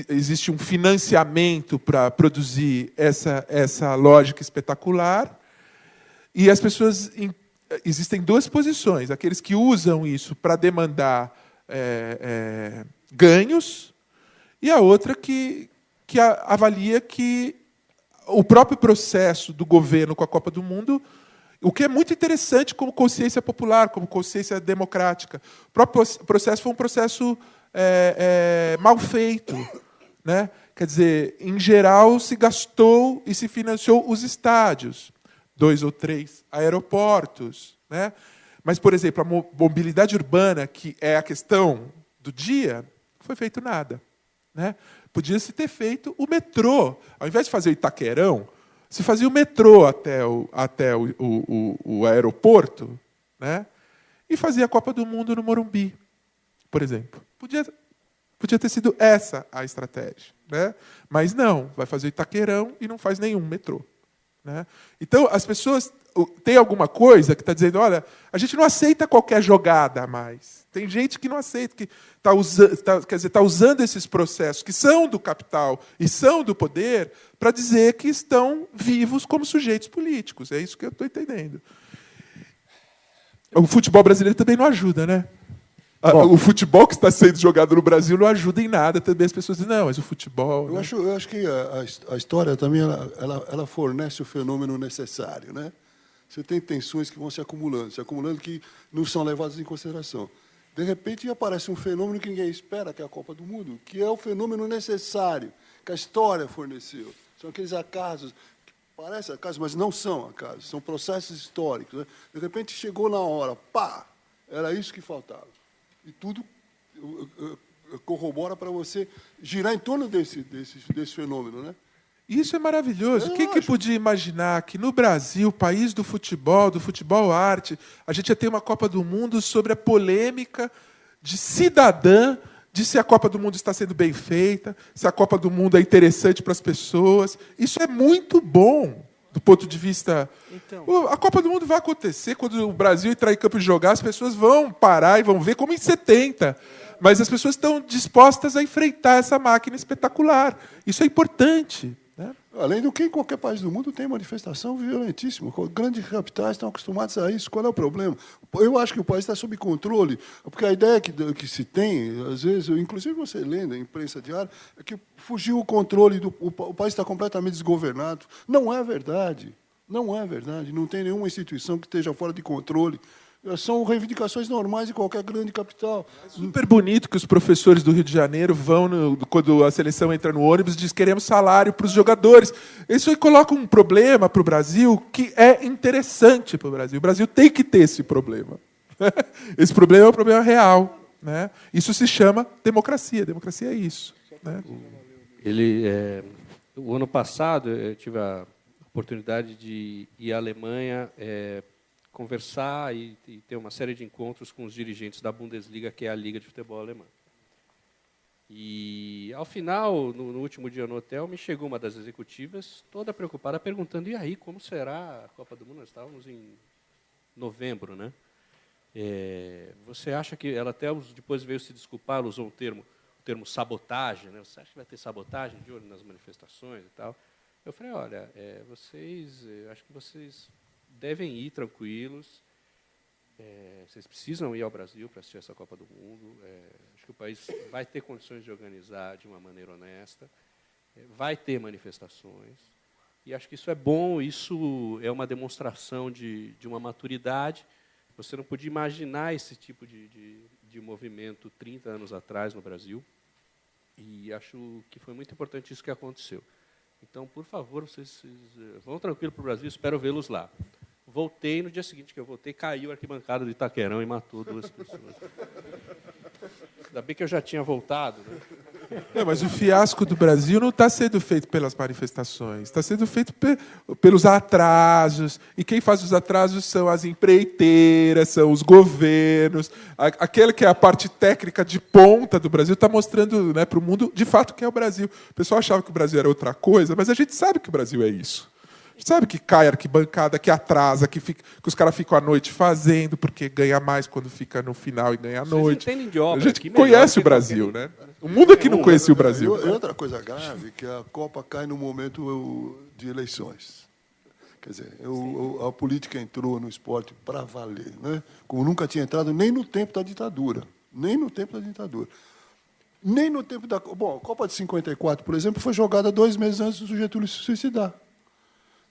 Existe um financiamento para produzir essa lógica espetacular, e as pessoas. Existem duas posições: aqueles que usam isso para demandar ganhos, e a outra que avalia que o próprio processo do governo com a Copa do Mundo, o que é muito interessante como consciência popular, como consciência democrática. O próprio processo foi um processo mal feito. Né? Quer dizer, em geral, se gastou e se financiou os estádios, 2 ou 3 aeroportos. Né? Mas, por exemplo, a mobilidade urbana, que é a questão do dia, não foi feito nada. Né? Podia-se ter feito o metrô. Ao invés de fazer o Itaquerão, se fazia o metrô até o aeroporto, né? E fazia a Copa do Mundo no Morumbi, por exemplo. Podia ter sido essa a estratégia. Né? Mas não, vai fazer o Itaquerão e não faz nenhum metrô. Né? Então, as pessoas... Tem alguma coisa que está dizendo, olha, a gente não aceita qualquer jogada mais. Tem gente que não aceita, que está usando esses processos que são do capital e são do poder para dizer que estão vivos como sujeitos políticos. É isso que eu estou entendendo. O futebol brasileiro também não ajuda, né? O futebol que está sendo jogado no Brasil não ajuda em nada. Também as pessoas dizem, não, mas o futebol... Eu acho que a história também ela fornece o fenômeno necessário, né? Você tem tensões que vão se acumulando que não são levadas em consideração. De repente, aparece um fenômeno que ninguém espera, que é a Copa do Mundo, que é o fenômeno necessário, que a história forneceu. São aqueles acasos, que parecem acasos, mas não são acasos, são processos históricos. Né? De repente, chegou na hora, pá, era isso que faltava. E tudo corrobora para você girar em torno desse fenômeno, né? Isso é maravilhoso. Quem que podia imaginar que no Brasil, país do futebol arte, a gente ia ter uma Copa do Mundo sobre a polêmica de cidadã, de se a Copa do Mundo está sendo bem feita, se a Copa do Mundo é interessante para as pessoas. Isso é muito bom do ponto de vista... Então, a Copa do Mundo vai acontecer quando o Brasil entrar em campo e jogar, as pessoas vão parar e vão ver como em 70. Mas as pessoas estão dispostas a enfrentar essa máquina espetacular. Isso é importante. Né? Além do que, em qualquer país do mundo tem manifestação violentíssima. Grandes capitais estão acostumados a isso. Qual é o problema? Eu acho que o país está sob controle, porque a ideia que se tem, às vezes, inclusive você lendo a imprensa diária, é que fugiu o controle, o país está completamente desgovernado. Não é verdade. Não é verdade. Não tem nenhuma instituição que esteja fora de controle. São reivindicações normais de qualquer grande capital. É super bonito que os professores do Rio de Janeiro vão, quando a seleção entra no ônibus, diz que queremos salário para os jogadores. Isso aí coloca um problema para o Brasil que é interessante para o Brasil. O Brasil tem que ter esse problema. Esse problema é um problema real. Né? Isso se chama democracia. Democracia é isso. Né? O ano passado, eu tive a oportunidade de ir à Alemanha... conversar e ter uma série de encontros com os dirigentes da Bundesliga, que é a Liga de Futebol Alemã. E, ao final, no último dia no hotel, me chegou uma das executivas, toda preocupada, perguntando, e aí, como será a Copa do Mundo? Nós estávamos em novembro, né? Você acha que... Ela até depois veio se desculpar, ela usou o termo sabotagem, né? Você acha que vai ter sabotagem de olho nas manifestações e tal? Eu falei, olha, acho que vocês... devem ir tranquilos. Vocês precisam ir ao Brasil para assistir essa Copa do Mundo. Acho que o país vai ter condições de organizar de uma maneira honesta. vai ter manifestações, e acho que isso é bom, isso é uma demonstração de uma maturidade. Você não podia imaginar esse tipo de movimento 30 anos atrás no Brasil, e acho que foi muito importante isso que aconteceu. Então, por favor, vocês vão tranquilo para o Brasil, espero vê-los lá. Voltei, no dia seguinte que eu voltei, caiu a arquibancada do Itaquerão e matou 2 pessoas. Ainda bem que eu já tinha voltado, né? Não, mas o fiasco do Brasil não está sendo feito pelas manifestações, está sendo feito pelos atrasos. E quem faz os atrasos são as empreiteiras, são os governos. Aquele que é a parte técnica de ponta do Brasil está mostrando, né, para o mundo, de fato, que é o Brasil. O pessoal achava que o Brasil era outra coisa, mas a gente sabe que o Brasil é isso. A gente sabe que cai a arquibancada, que atrasa, que os caras ficam à noite fazendo, porque ganha mais quando fica no final e ganha à noite. Vocês entendem de obra, a gente que conhece o Brasil, né? O mundo aqui não conhecia o Brasil. E outra coisa grave, que a Copa cai no momento de eleições. Quer dizer, a política entrou no esporte para valer, né? Como nunca tinha entrado nem no tempo da ditadura. Nem no tempo da ditadura. Nem no tempo da... Bom, a Copa de 54, por exemplo, foi jogada 2 meses antes do Getúlio se suicidar.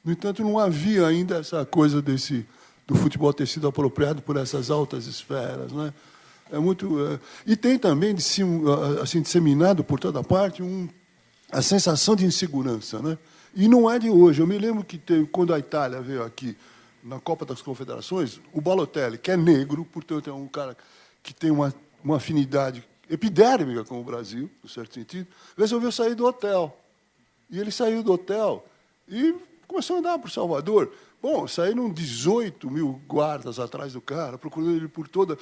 No entanto, não havia ainda essa coisa do futebol ter sido apropriado por essas altas esferas, né? É muito, e tem também assim, disseminado por toda parte a sensação de insegurança, né? E não é de hoje. Eu me lembro que quando a Itália veio aqui na Copa das Confederações, o Balotelli, que é negro, portanto é um cara que tem uma afinidade epidérmica com o Brasil, no certo sentido, resolveu sair do hotel. E ele saiu do hotel e começou a andar por Salvador. Bom, saíram 18 mil guardas atrás do cara, procurando ele por toda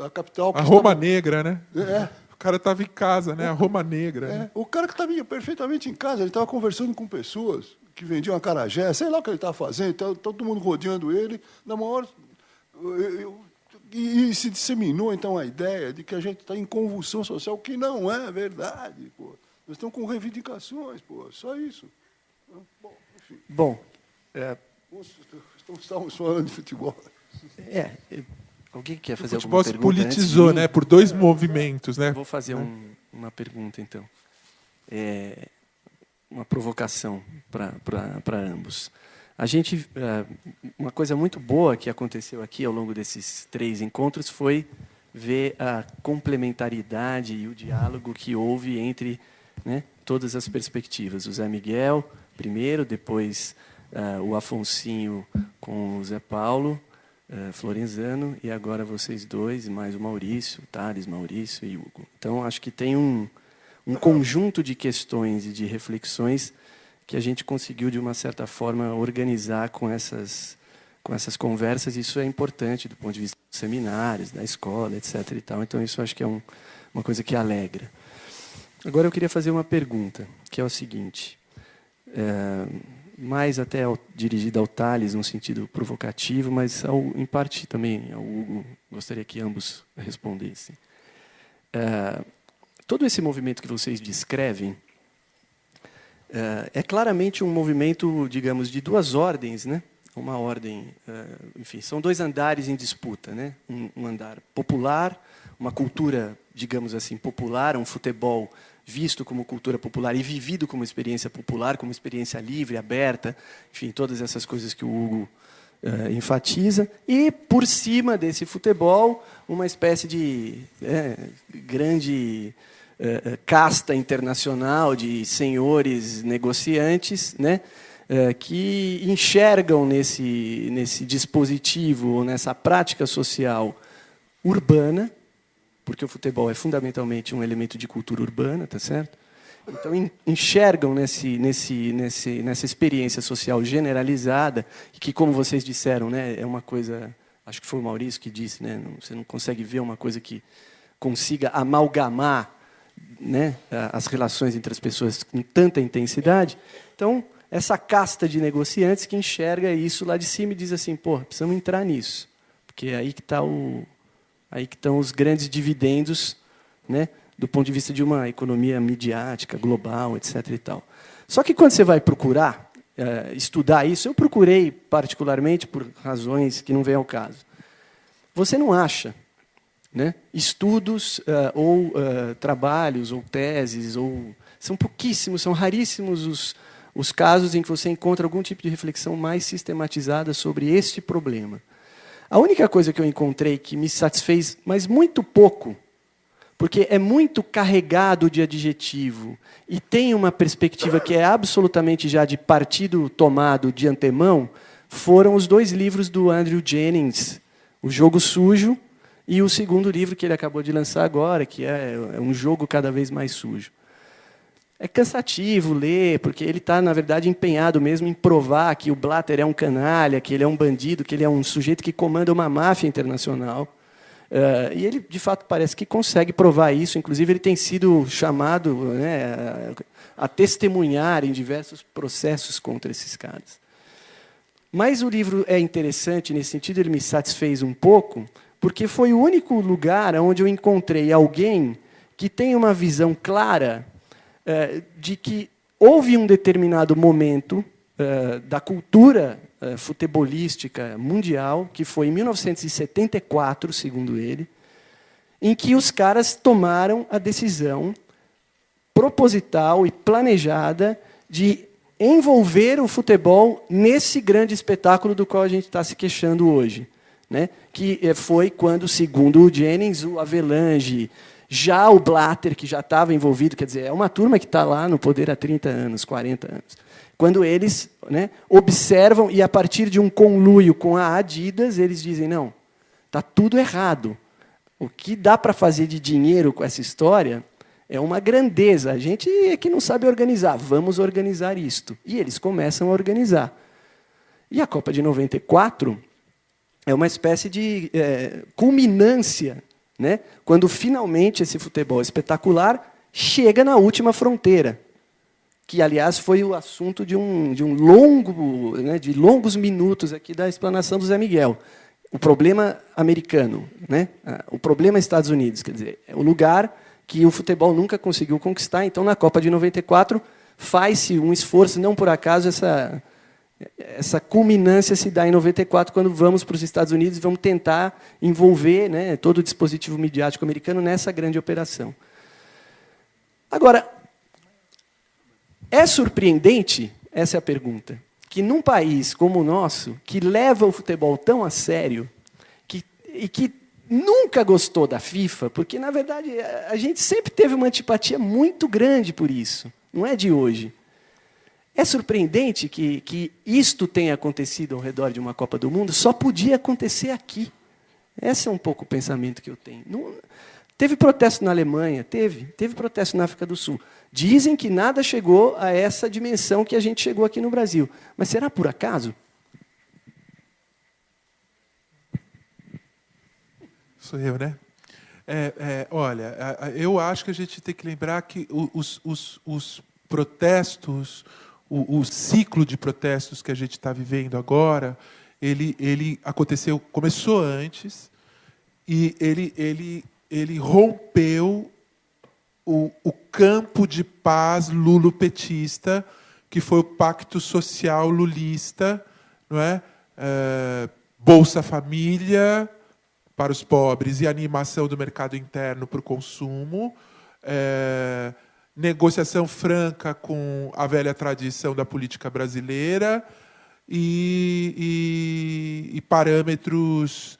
a capital. A Roma Negra, né? É. O cara estava em casa, né? A Roma Negra. É. Né? O cara que estava perfeitamente em casa, ele estava conversando com pessoas que vendiam acarajé, sei lá o que ele estava fazendo, todo mundo rodeando ele, na maior... E se disseminou, então, a ideia de que a gente está em convulsão social, que não é verdade. Pô. Nós estamos com reivindicações, pô, só isso. Bom, estamos falando de futebol. Alguém quer O fazer futebol alguma se pergunta? politizou, né? Por 2 movimentos, né? Vou fazer uma pergunta, então. Uma provocação para ambos. A gente, uma coisa muito boa que aconteceu aqui ao longo desses 3 encontros foi ver a complementaridade e o diálogo que houve entre, né, todas as perspectivas. O Zé Miguel, primeiro, depois o Afonsinho com o Zé Paulo, Florenzano, e agora vocês dois, mais o Maurício, Thales, Maurício e Hugo. Então, acho que tem um conjunto de questões e de reflexões que a gente conseguiu, de uma certa forma, organizar com essas conversas. Isso é importante do ponto de vista dos seminários, da escola, etc. E tal. Então, isso acho que é uma coisa que alegra. Agora, eu queria fazer uma pergunta, que é o seguinte, mais até dirigida ao Thales, num sentido provocativo, mas, em parte, também ao Hugo. Gostaria que ambos respondessem. Todo esse movimento que vocês descrevem é claramente um movimento, digamos, de 2 ordens, né? Uma ordem, enfim, são 2 andares em disputa, né? Um andar popular, uma cultura, digamos assim, popular, um futebol visto como cultura popular e vivido como experiência popular, como experiência livre, aberta, enfim, todas essas coisas que o Hugo enfatiza. E, por cima desse futebol, uma espécie de grande casta internacional de senhores negociantes, né, que enxergam nesse dispositivo, ou nessa prática social urbana, porque o futebol é fundamentalmente um elemento de cultura urbana, tá certo? Então, enxergam nessa experiência social generalizada, e que, como vocês disseram, né, é uma coisa, acho que foi o Maurício que disse, né, você não consegue ver uma coisa que consiga amalgamar, né, as relações entre as pessoas com tanta intensidade. Então, essa casta de negociantes que enxerga isso lá de cima e diz assim, pô, precisamos entrar nisso, porque é aí que estão os grandes dividendos, né, do ponto de vista de uma economia midiática, global, etc. e tal. Só que quando você vai procurar estudar isso, eu procurei particularmente por razões que não vêm ao caso. Você não acha, né, estudos ou trabalhos ou teses ou São pouquíssimos, são raríssimos os casos em que você encontra algum tipo de reflexão mais sistematizada sobre este problema. A única coisa que eu encontrei que me satisfez, mas muito pouco, porque é muito carregado de adjetivo e tem uma perspectiva que é absolutamente já de partido tomado de antemão, foram os 2 livros do Andrew Jennings, O Jogo Sujo e o segundo livro que ele acabou de lançar agora, que é Um Jogo Cada Vez Mais Sujo. É cansativo ler, porque ele está, na verdade, empenhado mesmo em provar que o Blatter é um canalha, que ele é um bandido, que ele é um sujeito que comanda uma máfia internacional. E ele, de fato, parece que consegue provar isso. Inclusive, ele tem sido chamado, né, a testemunhar em diversos processos contra esses caras. Mas o livro é interessante, nesse sentido, ele me satisfez um pouco, porque foi o único lugar onde eu encontrei alguém que tem uma visão clara de que houve um determinado momento da cultura futebolística mundial, que foi em 1974, segundo ele, em que os caras tomaram a decisão proposital e planejada de envolver o futebol nesse grande espetáculo do qual a gente está se queixando hoje, né? Que foi quando, segundo o Jennings, o Avelange, já o Blatter, que já estava envolvido, quer dizer, é uma turma que está lá no poder há 30 anos, 40 anos. Quando eles, né, observam, e a partir de um conluio com a Adidas, eles dizem, não, está tudo errado. O que dá para fazer de dinheiro com essa história é uma grandeza. A gente é que não sabe organizar, vamos organizar isto. E eles começam a organizar. E a Copa de 94 é uma espécie de culminância, né, quando finalmente esse futebol espetacular chega na última fronteira, que, aliás, foi o assunto de longos minutos aqui da explanação do Zé Miguel. O problema americano, né, o problema Estados Unidos, quer dizer, é o lugar que o futebol nunca conseguiu conquistar. Então, na Copa de 94, faz-se um esforço, não por acaso essa culminância se dá em 94, quando vamos para os Estados Unidos e vamos tentar envolver, né, todo o dispositivo midiático americano nessa grande operação. Agora, é surpreendente, essa é a pergunta, que num país como o nosso, que leva o futebol tão a sério, e que nunca gostou da FIFA, porque, na verdade, a gente sempre teve uma antipatia muito grande por isso, não é de hoje. É surpreendente que isto tenha acontecido ao redor de uma Copa do Mundo, só podia acontecer aqui. Esse é um pouco o pensamento que eu tenho. Não, teve protesto na Alemanha, teve protesto na África do Sul. Dizem que nada chegou a essa dimensão que a gente chegou aqui no Brasil. Mas será por acaso? Sou eu, né? Olha, eu acho que a gente tem que lembrar que os protestos, o ciclo de protestos que a gente está vivendo agora, ele começou antes e ele rompeu o campo de paz lulopetista, que foi o Pacto Social lulista, não é? Bolsa Família para os pobres e animação do mercado interno para o consumo, negociação franca com a velha tradição da política brasileira e parâmetros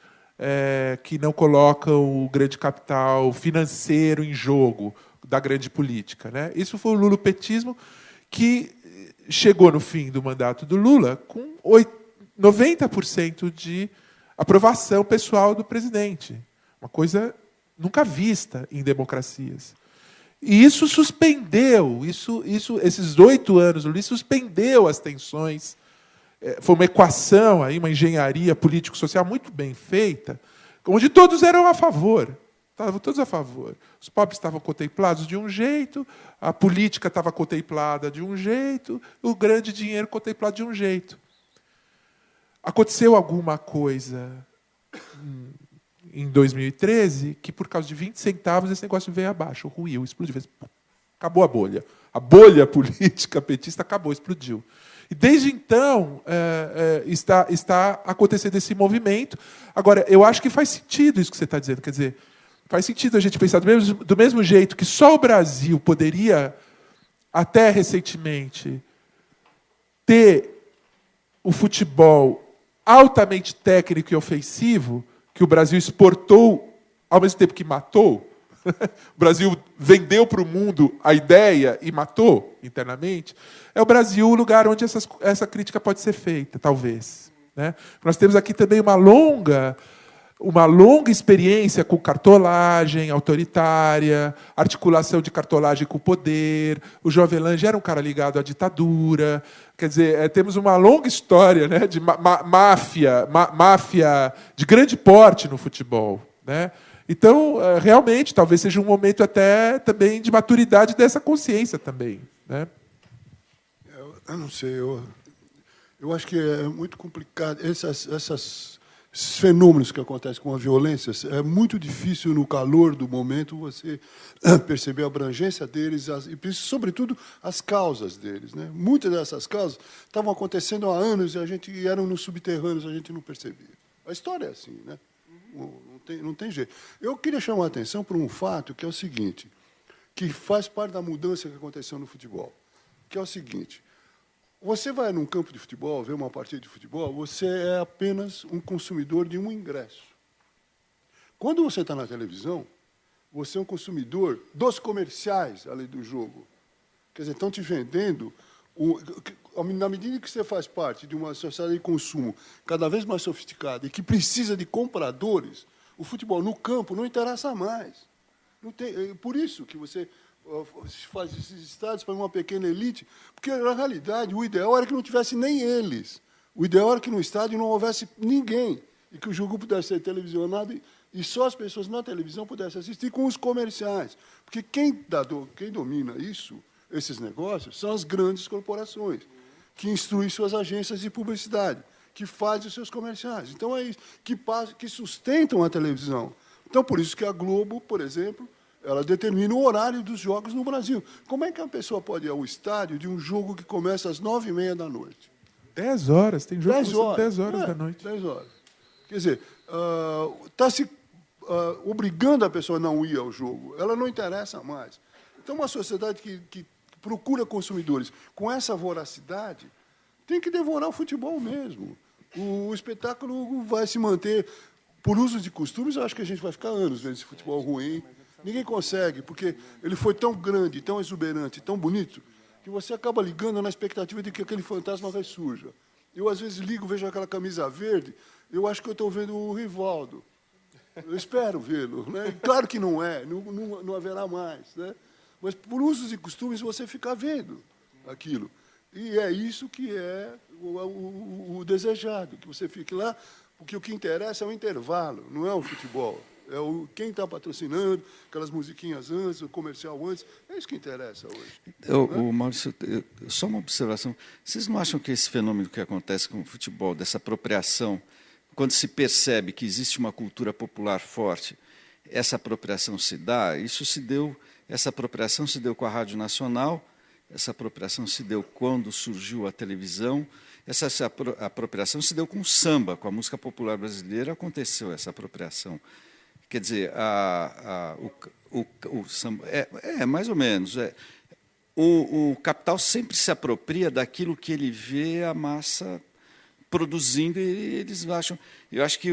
que não colocam o grande capital financeiro em jogo da grande política, né? Isso foi o lulopetismo, que chegou no fim do mandato do Lula com 90% de aprovação pessoal do presidente. Uma coisa nunca vista em democracias. E isso suspendeu, esses 8 anos, o Lula suspendeu as tensões. Foi uma equação, aí, uma engenharia político-social muito bem feita, onde todos eram a favor. Estavam todos a favor. Os pobres estavam contemplados de um jeito, a política estava contemplada de um jeito, o grande dinheiro contemplado de um jeito. Aconteceu alguma coisa em 2013 que, por causa de 20 centavos, esse negócio veio abaixo, ruiu, explodiu. Acabou a bolha. A bolha política petista acabou, explodiu. E, desde então, está acontecendo esse movimento. Agora, eu acho que faz sentido isso que você está dizendo. Quer dizer, faz sentido a gente pensar do mesmo jeito que só o Brasil poderia até recentemente, ter o futebol altamente técnico e ofensivo, que o Brasil exportou ao mesmo tempo que matou. O Brasil vendeu para o mundo a ideia e matou internamente. É o Brasil o lugar onde essa crítica pode ser feita, talvez. Né? Nós temos aqui também uma longa experiência com cartolagem autoritária, articulação de cartolagem com o poder. O Jovelan já era um cara ligado à ditadura. Quer dizer, temos uma longa história, né, de máfia de grande porte no futebol. Né? Então, realmente, talvez seja um momento até também de maturidade dessa consciência também. Né? Eu não sei, eu acho que é muito complicado. Esses fenômenos que acontecem com a violência, é muito difícil, no calor do momento, você perceber a abrangência deles e, sobretudo, as causas deles. Né? Muitas dessas causas estavam acontecendo há anos e eram nos subterrâneos, a gente não percebia. A história é assim, né? Não tem jeito. Eu queria chamar a atenção para um fato que é o seguinte, que faz parte da mudança que aconteceu no futebol, que é o seguinte: você vai num campo de futebol, ver uma partida de futebol, você é apenas um consumidor de um ingresso. Quando você está na televisão, você é um consumidor dos comerciais, além do jogo. Quer dizer, estão te vendendo. Na medida que você faz parte de uma sociedade de consumo cada vez mais sofisticada e que precisa de compradores, o futebol no campo não interessa mais. Não tem, por isso que você faz esses estádios para uma pequena elite, porque, na realidade, o ideal era que não tivesse nem eles. O ideal era que no estádio não houvesse ninguém e que o jogo pudesse ser televisionado e só as pessoas na televisão pudessem assistir com os comerciais. Porque quem domina esses negócios, são as grandes corporações, que instruem suas agências de publicidade, que fazem os seus comerciais. Então, é isso, que sustentam a televisão. Então, por isso que a Globo, por exemplo, ela determina o horário dos jogos no Brasil. Como é que uma pessoa pode ir ao estádio de um jogo que começa às 9h30 da noite? 10 horas, tem jogo 10 horas, 10 horas da noite. 10 horas. Quer dizer, está se obrigando a pessoa a não ir ao jogo. Ela não interessa mais. Então, uma sociedade que procura consumidores com essa voracidade tem que devorar o futebol mesmo. O espetáculo vai se manter. Por uso de costumes, eu acho que a gente vai ficar anos vendo esse futebol ruim. Ninguém consegue, porque ele foi tão grande, tão exuberante, tão bonito, que você acaba ligando na expectativa de que aquele fantasma ressurja. Eu, às vezes, vejo aquela camisa verde, eu acho que eu estou vendo o Rivaldo. Eu espero vê-lo. Né? Claro que não é, não haverá mais. Né? Mas, por usos e costumes, você fica vendo aquilo. E é isso que é o desejado, que você fique lá, porque o que interessa é o intervalo, não é o futebol. É quem está patrocinando, aquelas musiquinhas antes, o comercial antes. É isso que interessa hoje. O Maurício, só uma observação. Vocês não acham que esse fenômeno que acontece com o futebol, dessa apropriação, quando se percebe que existe uma cultura popular forte, essa apropriação se dá? Essa apropriação se deu com a Rádio Nacional, essa apropriação se deu quando surgiu a televisão, essa apropriação se deu com o samba, com a música popular brasileira, aconteceu essa apropriação. Quer dizer, o samba, mais ou menos. O capital sempre se apropria daquilo que ele vê a massa produzindo e eles acham. Eu acho que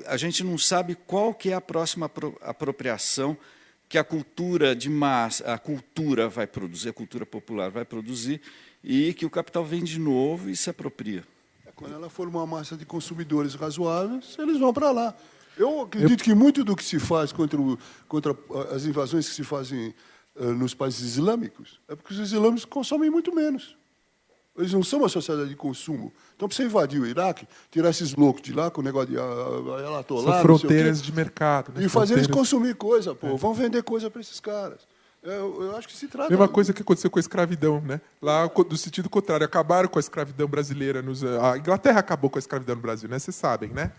a gente não sabe qual que é a próxima apropriação que a cultura de massa, a cultura vai produzir, a cultura popular vai produzir, e que o capital vem de novo e se apropria. Quando ela for uma massa de consumidores razoáveis, eles vão para lá. Eu acredito que muito do que se faz contra as invasões que se fazem nos países islâmicos é porque os islâmicos consomem muito menos. Eles não são uma sociedade de consumo. Então, para você invadir o Iraque, tirar esses loucos de lá com o negócio de Ayatollah... São fronteiras de mercado. Né? E fazer eles consumir coisa, pô. Vão vender coisa para esses caras. Eu acho que se trata... Mesma coisa que aconteceu com a escravidão, né? Lá, do sentido contrário, acabaram com a escravidão brasileira. A Inglaterra acabou com a escravidão no Brasil, né? Vocês sabem, né?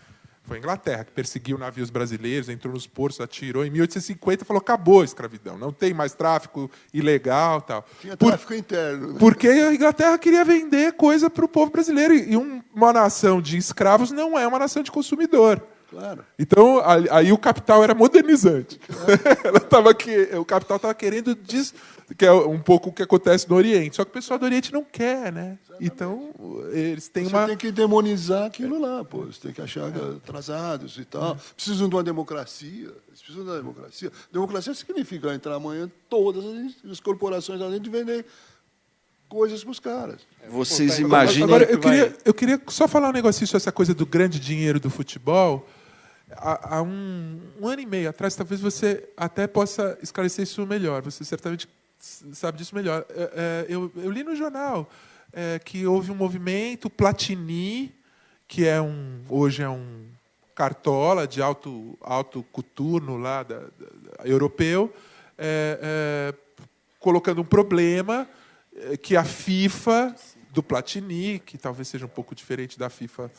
Foi a Inglaterra que perseguiu navios brasileiros, entrou nos portos, atirou. Em 1850 falou, acabou a escravidão, não tem mais tráfico ilegal. Tal. Tinha tráfico interno. Né? Porque a Inglaterra queria vender coisa para o povo brasileiro. E uma nação de escravos não é uma nação de consumidor. Claro. Então, aí o capital era modernizante. Ela tava o capital estava querendo que é um pouco o que acontece no Oriente. Só que o pessoal do Oriente não quer, né? Então, eles têm Você tem que demonizar aquilo lá, pô. Você tem que achar atrasados e tal. Precisam de uma democracia. Eles precisam da democracia. Democracia significa entrar amanhã todas as corporações lá dentro e vender coisas para os caras. Vocês imaginam... Agora, eu queria só falar um negocinho sobre essa coisa do grande dinheiro do futebol. Há um ano e meio atrás, talvez você até possa esclarecer isso melhor. Você certamente sabe disso melhor. Eu li no jornal que houve um movimento, Platini, que hoje é um cartola de alto coturno lá europeu, colocando um problema que a FIFA do Platini, que talvez seja um pouco diferente da FIFA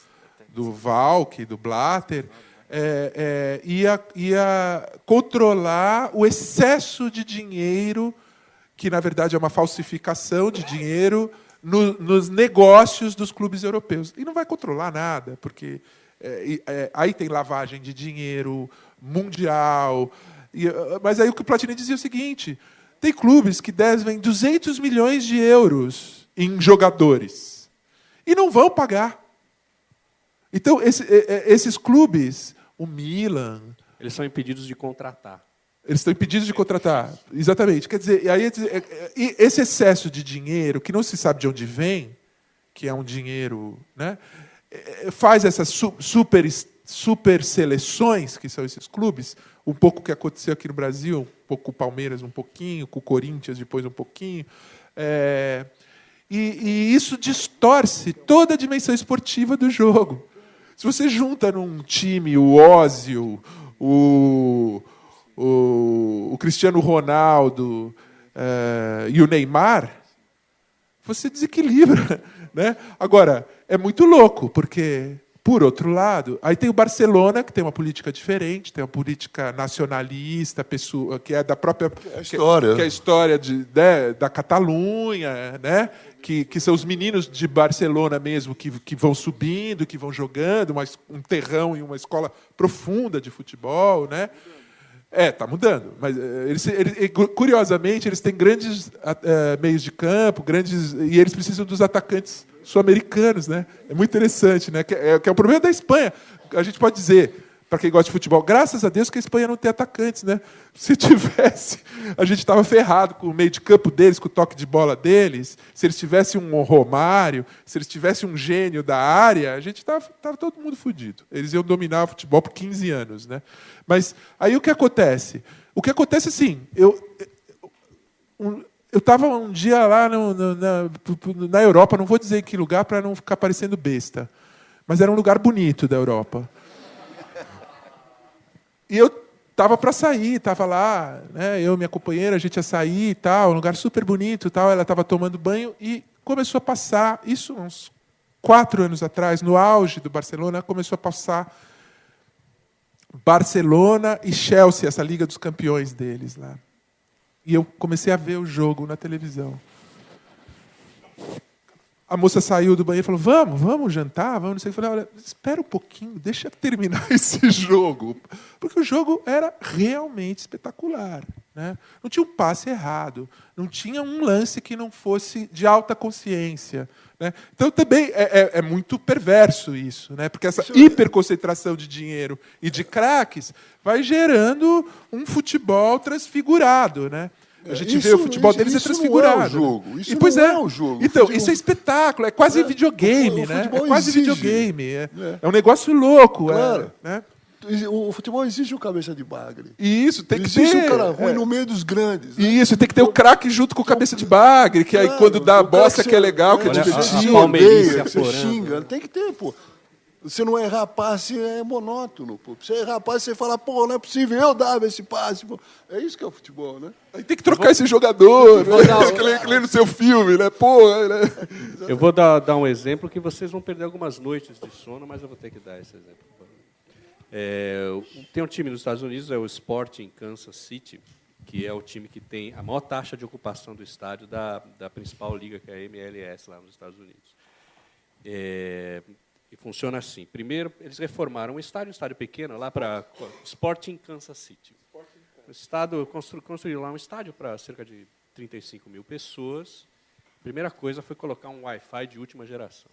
do Valk, do Blatter, ia controlar o excesso de dinheiro, que na verdade é uma falsificação de dinheiro nos negócios dos clubes europeus. E não vai controlar nada, porque aí tem lavagem de dinheiro mundial. Mas aí o que o Platini dizia é o seguinte: tem clubes que devem 200 milhões de euros em jogadores e não vão pagar. Então, esses clubes, o Milan... Eles são impedidos de contratar. Eles estão impedidos de contratar, exatamente. Quer dizer, aí esse excesso de dinheiro, que não se sabe de onde vem, que é um dinheiro, né, faz essas super seleções, que são esses clubes, um pouco o que aconteceu aqui no Brasil, um pouco com o Palmeiras, um pouquinho, com o Corinthians, depois um pouquinho. E isso distorce toda a dimensão esportiva do jogo. Se você junta num time o Ósio, o Cristiano Ronaldo e o Neymar, você desequilibra, né? Agora, é muito louco, porque, por outro lado, aí tem o Barcelona, que tem uma política diferente, tem uma política nacionalista, que é da própria... Que é a história da Catalunha, né? Que são os meninos de Barcelona mesmo que vão subindo, que vão jogando, um terrão e uma escola profunda de futebol, né? Está mudando. Mas, curiosamente, eles têm grandes meios de campo, e eles precisam dos atacantes sul-americanos, né? É muito interessante, né? Que é o problema da Espanha. A gente pode dizer, para quem gosta de futebol, graças a Deus que a Espanha não tem atacantes, né? Se tivesse, a gente estava ferrado com o meio de campo deles, com o toque de bola deles. Se eles tivessem um Romário, se eles tivessem um gênio da área, a gente estava todo mundo fodido. Eles iam dominar o futebol por 15 anos, né? Mas aí o que acontece? O que acontece, assim, eu estava um dia lá na Europa, não vou dizer em que lugar para não ficar parecendo besta, mas era um lugar bonito da Europa. E eu estava para sair, estava lá, né, eu e minha companheira, a gente ia sair e tal, um lugar super bonito e tal, ela estava tomando banho e começou a passar, isso uns 4 anos atrás, no auge do Barcelona, começou a passar Barcelona e Chelsea, essa Liga dos Campeões deles lá. E eu comecei a ver o jogo na televisão. A moça saiu do banheiro e falou, vamos jantar, vamos, não sei o que. Eu falei, olha, espera um pouquinho, deixa eu terminar esse jogo. Porque o jogo era realmente espetacular, né? Não tinha um passe errado, não tinha um lance que não fosse de alta consciência, né? Então também é muito perverso isso, né? Porque essa hiperconcentração de dinheiro e de craques vai gerando um futebol transfigurado, né? A gente vê o futebol deles é transfigurado. Isso não é o jogo. Então, isso é espetáculo, é quase videogame, né? É quase exige. videogame. É um negócio louco. Claro. Né? O futebol exige o cabeça de bagre. E isso, tem que ter... Existe um cara ruim no meio dos grandes. Né? Isso, tem que ter o craque junto com o cabeça de bagre, que aí quando dá a bosta que é legal, que é divertido. Você xinga. Tem que ter, pô. Você não errar passe é monótono, pô. Você errar passe, você fala, pô, não é possível, eu dava esse passe, pô. É isso que é o futebol, né? Aí tem que trocar esse jogador, que lê no seu filme, né? Porra, né? Eu vou dar um exemplo que vocês vão perder algumas noites de sono, mas eu vou ter que dar esse exemplo. Tem um time nos Estados Unidos, é o Sporting Kansas City, que é o time que tem a maior taxa de ocupação do estádio da principal liga, que é a MLS, lá nos Estados Unidos. E funciona assim. Primeiro, eles reformaram um estádio pequeno, lá para Sporting Kansas City. O estado construiu lá um estádio para cerca de 35 mil pessoas. A primeira coisa foi colocar um Wi-Fi de última geração.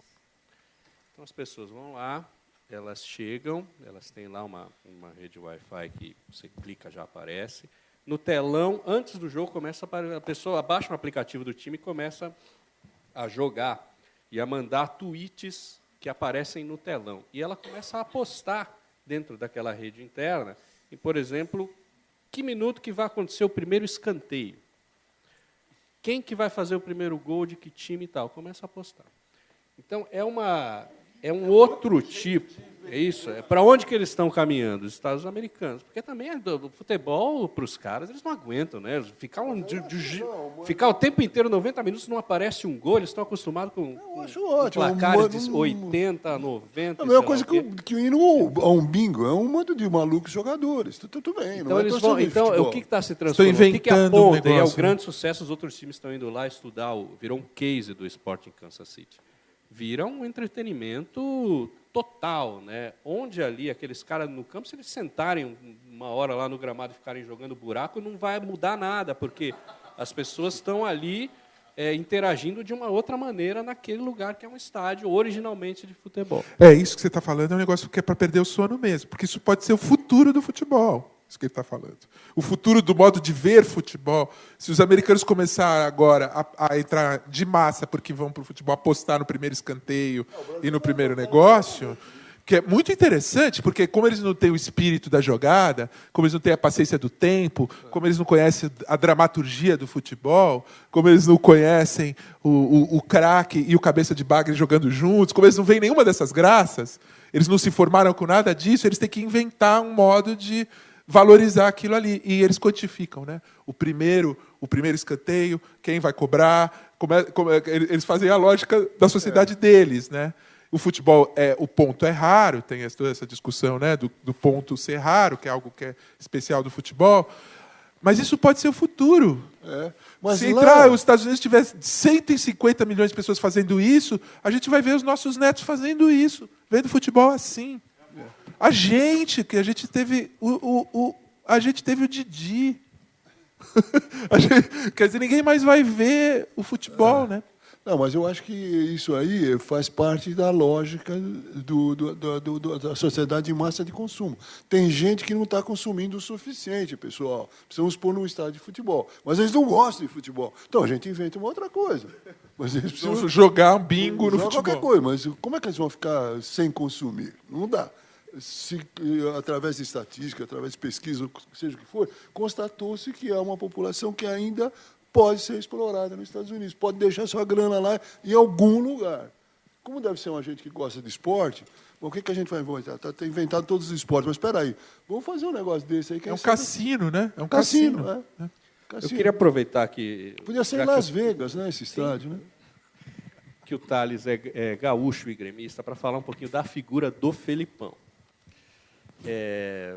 Então, as pessoas vão lá, elas chegam, elas têm lá uma rede Wi-Fi que você clica, já aparece. No telão, antes do jogo, a pessoa abaixa um aplicativo do time e começa a jogar e a mandar tweets que aparecem no telão. E ela começa a apostar dentro daquela rede interna em, por exemplo, que minuto que vai acontecer o primeiro escanteio. Quem que vai fazer o primeiro gol de que time e tal. Começa a apostar. Então, é um outro tipo. É isso. É para onde que eles estão caminhando? Os Estados americanos. Porque também do futebol, para os caras, eles não aguentam. Né? Ficar o tempo inteiro, 90 minutos, não aparece um gol. Eles estão acostumados com placares de 80 a 90. A mesma coisa que ir a um bingo. É um monte de malucos jogadores. Tudo bem. Então, o que está se transformando? O que é a ponta? É o grande sucesso. Os outros times estão indo lá estudar. Virou um case do Sporting Kansas City. Vira um entretenimento total, né? Onde ali aqueles caras no campo, se eles sentarem uma hora lá no gramado e ficarem jogando buraco, não vai mudar nada, porque as pessoas estão ali interagindo de uma outra maneira naquele lugar que é um estádio originalmente de futebol. Isso que você está falando é um negócio que é para perder o sono mesmo, porque isso pode ser o futuro do futebol. Isso que ele está falando. O futuro do modo de ver futebol. Se os americanos começarem agora a entrar de massa porque vão para o futebol apostar no primeiro escanteio e no primeiro negócio, que é muito interessante, porque como eles não têm o espírito da jogada, como eles não têm a paciência do tempo, como eles não conhecem a dramaturgia do futebol, como eles não conhecem o craque e o cabeça de bagre jogando juntos, como eles não veem nenhuma dessas graças, eles não se formaram com nada disso, eles têm que inventar um modo de valorizar aquilo ali. E eles quantificam, né? O primeiro escanteio, quem vai cobrar, eles fazem a lógica da sociedade deles, né? O futebol, o ponto é raro, tem toda essa discussão, né, do ponto ser raro, que é algo que é especial do futebol, mas isso pode ser o futuro. Mas se os Estados Unidos tiver 150 milhões de pessoas fazendo isso, a gente vai ver os nossos netos fazendo isso, vendo futebol assim. A gente teve o Didi. Quer dizer, ninguém mais vai ver o futebol, né? Não, mas eu acho que isso aí faz parte da lógica da sociedade em massa de consumo. Tem gente que não está consumindo o suficiente, pessoal. Precisamos pôr num estádio de futebol. Mas eles não gostam de futebol. Então a gente inventa uma outra coisa. Mas eles precisam jogar um bingo no futebol. Qualquer coisa, mas como é que eles vão ficar sem consumir? Não dá. Se, através de estatística, através de pesquisa, seja o que for, constatou-se que há uma população que ainda pode ser explorada nos Estados Unidos, pode deixar sua grana lá em algum lugar. Como deve ser uma gente que gosta de esporte, o que a gente vai inventar? Está inventado todos os esportes, mas espera aí, vamos fazer um negócio desse aí. É um cassino, né? É um cassino. Eu queria aproveitar que... Podia ser em Las Vegas, né, esse estádio, né? Que o Thales é gaúcho e gremista, para falar um pouquinho da figura do Felipão. É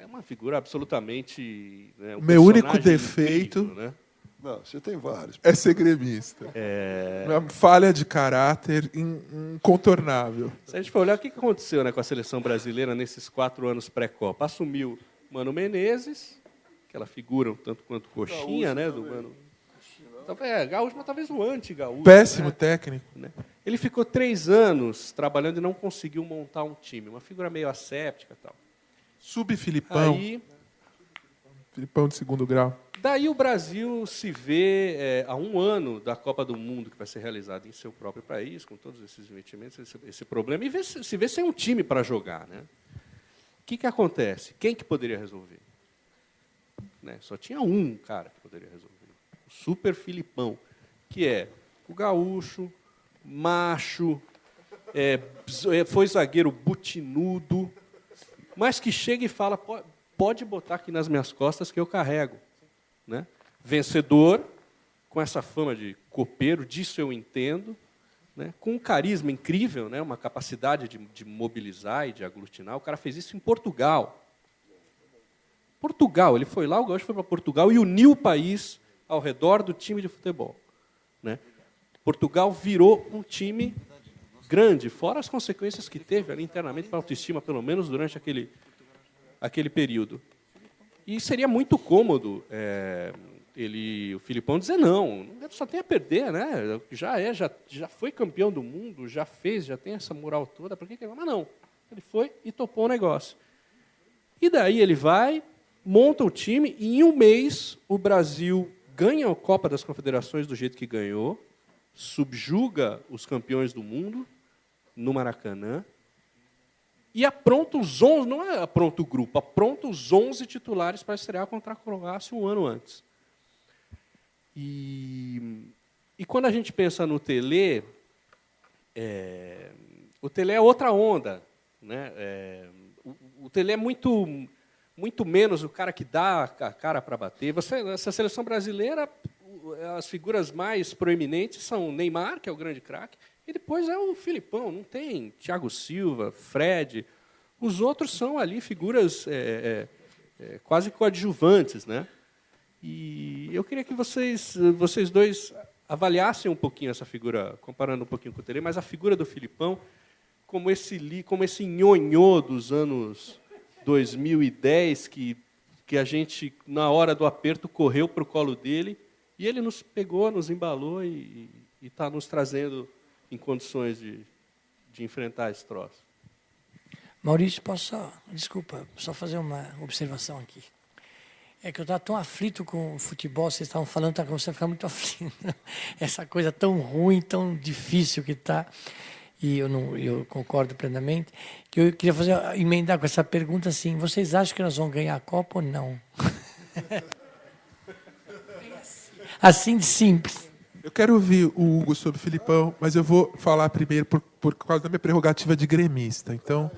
uma figura absolutamente... Né, meu único defeito... Incrível, né? Não, você tem vários. É ser gremista. Uma falha de caráter incontornável. Se a gente for olhar o que aconteceu, né, com a seleção brasileira nesses 4 anos pré-Copa, assumiu Mano Menezes, aquela figura um tanto quanto coxinha, né, do Mano... Gaúcho, mas talvez o anti-gaúcho. Péssimo, né? Técnico. Né? Ele ficou 3 anos trabalhando e não conseguiu montar um time. Uma figura meio asséptica e tal. Sub-Filipão. Filipão de segundo grau. Daí o Brasil se vê há 1 ano da Copa do Mundo, que vai ser realizada em seu próprio país, com todos esses investimentos, esse problema, e se vê sem um time para jogar. Né? O que acontece? Quem que poderia resolver? Né? Só tinha um cara que poderia resolver. O Super Filipão, que é o gaúcho, macho, foi zagueiro butinudo, mas que chega e fala, pode botar aqui nas minhas costas que eu carrego. Né? Vencedor, com essa fama de copeiro, disso eu entendo, né? Com um carisma incrível, né? Uma capacidade de mobilizar e de aglutinar. O cara fez isso em Portugal. Ele foi lá, o gaúcho foi para Portugal e uniu o país ao redor do time de futebol. Né? Portugal virou um time grande, fora as consequências que teve ali internamente para a autoestima, pelo menos durante aquele período. E seria muito cômodo o Filipão dizer não, só tem a perder, né? Já foi campeão do mundo, já tem essa moral toda, para que ele vai? Mas não, ele foi e topou o negócio. E daí ele vai, monta o time, e em um mês o Brasil ganha a Copa das Confederações do jeito que ganhou, subjuga os campeões do mundo no Maracanã, e apronta os 11, não é apronta o grupo, apronta os 11 titulares para estrear contra a Croácia um ano antes. E quando a gente pensa no Tele, o Tele é outra onda, né? O Tele é muito menos o cara que dá a cara para bater. Essa seleção brasileira, as figuras mais proeminentes são o Neymar, que é o grande craque, e depois é o Filipão, não tem Thiago Silva, Fred. Os outros são ali figuras quase coadjuvantes, né? E eu queria que vocês dois avaliassem um pouquinho essa figura, comparando um pouquinho com o Tele, mas a figura do Filipão como esse nhonhô dos anos 2010 que a gente, na hora do aperto, correu para o colo dele, e ele nos pegou, nos embalou e está nos trazendo em condições de enfrentar esse troço. Maurício, desculpa, só fazer uma observação aqui. É que eu estava tão aflito com o futebol, vocês estavam falando, está começando a ficar muito aflito. Essa coisa tão ruim, tão difícil que está, e eu concordo plenamente, que eu queria emendar com essa pergunta assim, vocês acham que nós vamos ganhar a Copa ou não? Assim de simples. Eu quero ouvir o Hugo sobre o Filipão, mas eu vou falar primeiro por causa da minha prerrogativa de gremista. Então,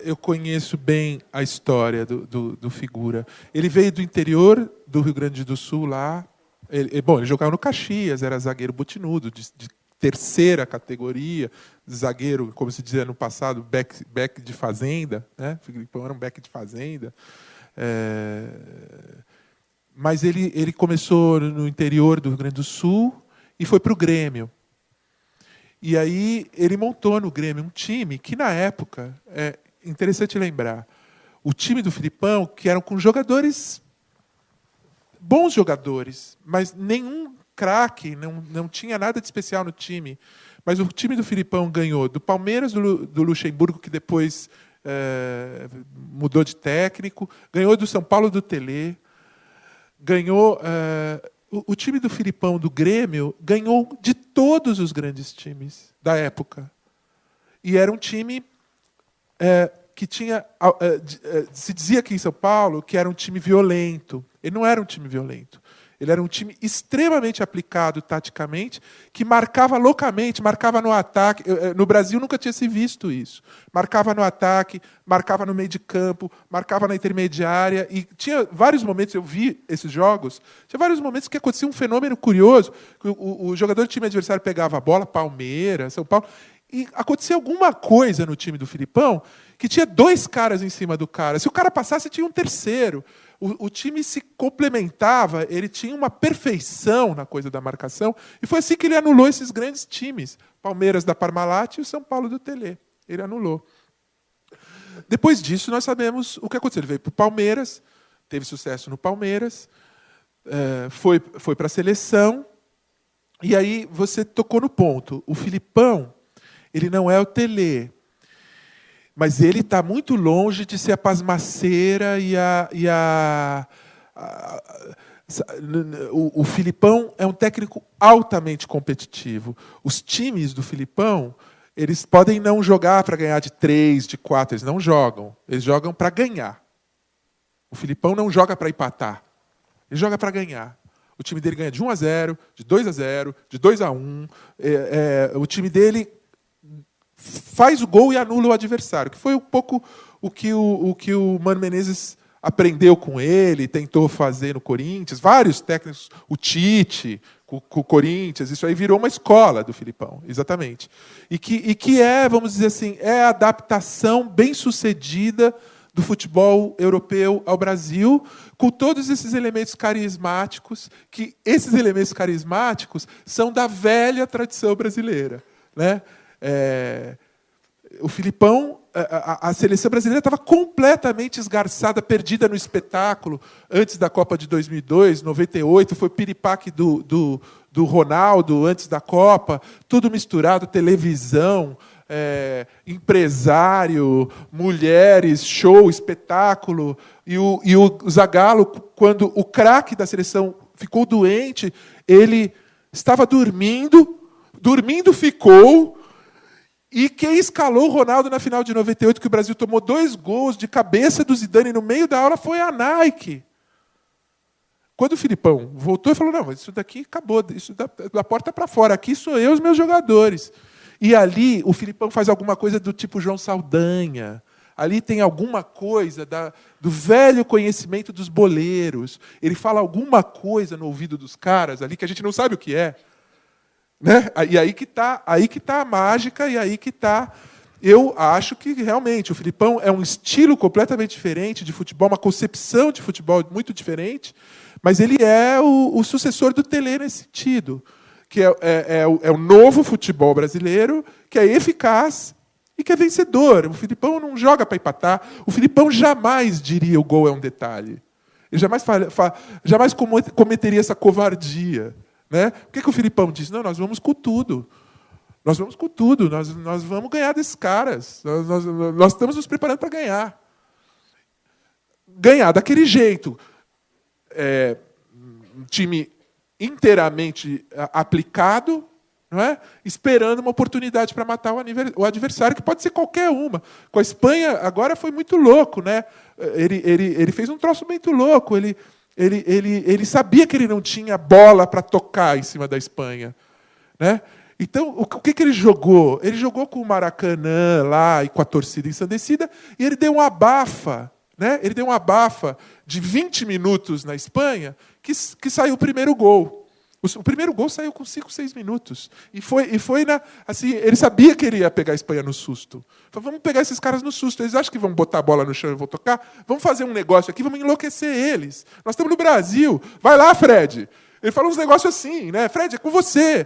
eu conheço bem a história do figura. Ele veio do interior do Rio Grande do Sul, lá. Ele jogava no Caxias, era zagueiro botinudo, de terceira categoria, zagueiro, como se dizia no passado, back de fazenda. Né? O Filipão era um back de fazenda. Mas ele começou no interior do Rio Grande do Sul e foi para o Grêmio. E aí ele montou no Grêmio um time que, na época, é interessante lembrar, o time do Filipão, que eram com jogadores, bons jogadores, mas nenhum craque, não tinha nada de especial no time. Mas o time do Filipão ganhou do Palmeiras, do Luxemburgo, que depois mudou de técnico, ganhou do São Paulo do Tele, ganhou... o time do Filipão, do Grêmio, ganhou de todos os grandes times da época. E era um time que tinha... se dizia aqui em São Paulo que era um time violento. Ele não era um time violento. Ele era um time extremamente aplicado taticamente, que marcava loucamente, marcava no ataque. No Brasil nunca tinha se visto isso. Marcava no ataque, marcava no meio de campo, marcava na intermediária. E tinha vários momentos, eu vi esses jogos, tinha vários momentos que acontecia um fenômeno curioso. O jogador do time adversário pegava a bola, Palmeiras, São Paulo, e acontecia alguma coisa no time do Filipão que tinha 2 caras em cima do cara. Se o cara passasse, tinha um terceiro. O time se complementava, ele tinha uma perfeição na coisa da marcação, e foi assim que ele anulou esses grandes times. Palmeiras da Parmalat e o São Paulo do Tele. Ele anulou. Depois disso, nós sabemos o que aconteceu. Ele veio para o Palmeiras, teve sucesso no Palmeiras, foi para a seleção, e aí você tocou no ponto. O Filipão, ele não é o Tele, mas ele está muito longe de ser a pasmaceira o Filipão é um técnico altamente competitivo. Os times do Filipão, eles podem não jogar para ganhar de 3, de 4, eles não jogam. Eles jogam para ganhar. O Filipão não joga para empatar. Ele joga para ganhar. O time dele ganha de 1-0, de 2-0, de 2-1. O time dele faz o gol e anula o adversário, que foi um pouco o que o Mano Menezes aprendeu com ele, tentou fazer no Corinthians, vários técnicos, o Tite, com o Corinthians, isso aí virou uma escola do Filipão, exatamente. E que vamos dizer assim, é a adaptação bem-sucedida do futebol europeu ao Brasil, com todos esses elementos carismáticos, que esses elementos carismáticos são da velha tradição brasileira, né? O Filipão, a seleção brasileira estava completamente esgarçada, perdida no espetáculo. Antes da Copa de 2002, 98, foi o piripaque do Ronaldo antes da Copa, tudo misturado, televisão, empresário, mulheres, show, espetáculo. E o Zagallo, quando o craque da seleção ficou doente, ele estava dormindo ficou. E quem escalou o Ronaldo na final de 98, que o Brasil tomou 2 gols de cabeça do Zidane no meio da aula, foi a Nike. Quando o Filipão voltou, ele falou, não, isso daqui acabou, isso da porta para fora, aqui sou eu e os meus jogadores. E ali o Filipão faz alguma coisa do tipo João Saldanha. Ali tem alguma coisa do velho conhecimento dos boleiros. Ele fala alguma coisa no ouvido dos caras ali que a gente não sabe o que é. Né? E aí que está a mágica, e aí que está. Eu acho que realmente o Filipão é um estilo completamente diferente de futebol, uma concepção de futebol muito diferente, mas ele é o sucessor do Tele nesse sentido, que é o novo futebol brasileiro, que é eficaz e que é vencedor. O Filipão não joga para empatar. O Filipão jamais diria o gol é um detalhe. Ele jamais cometeria essa covardia. Né? O que o Filipão diz? Não, nós vamos com tudo. Nós vamos com tudo. Nós vamos ganhar desses caras. Nós estamos nos preparando para ganhar. Ganhar daquele jeito. Um time inteiramente aplicado, não é? Esperando uma oportunidade para matar o adversário, que pode ser qualquer uma. Com a Espanha, agora foi muito louco. Né? Ele fez um troço muito louco. Ele sabia que ele não tinha bola para tocar em cima da Espanha. Né? Então, o que ele jogou? Ele jogou com o Maracanã lá e com a torcida ensandecida, e ele deu um abafa. Né? Ele deu um abafa de 20 minutos na Espanha, que saiu o primeiro gol. O primeiro gol saiu com 5, 6 minutos. E foi assim, ele sabia que ele ia pegar a Espanha no susto. Falou, vamos pegar esses caras no susto. Eles acham que vão botar a bola no chão e vão tocar? Vamos fazer um negócio aqui, vamos enlouquecer eles. Nós estamos no Brasil. Vai lá, Fred. Ele falou uns negócios assim, né? Fred, é com você.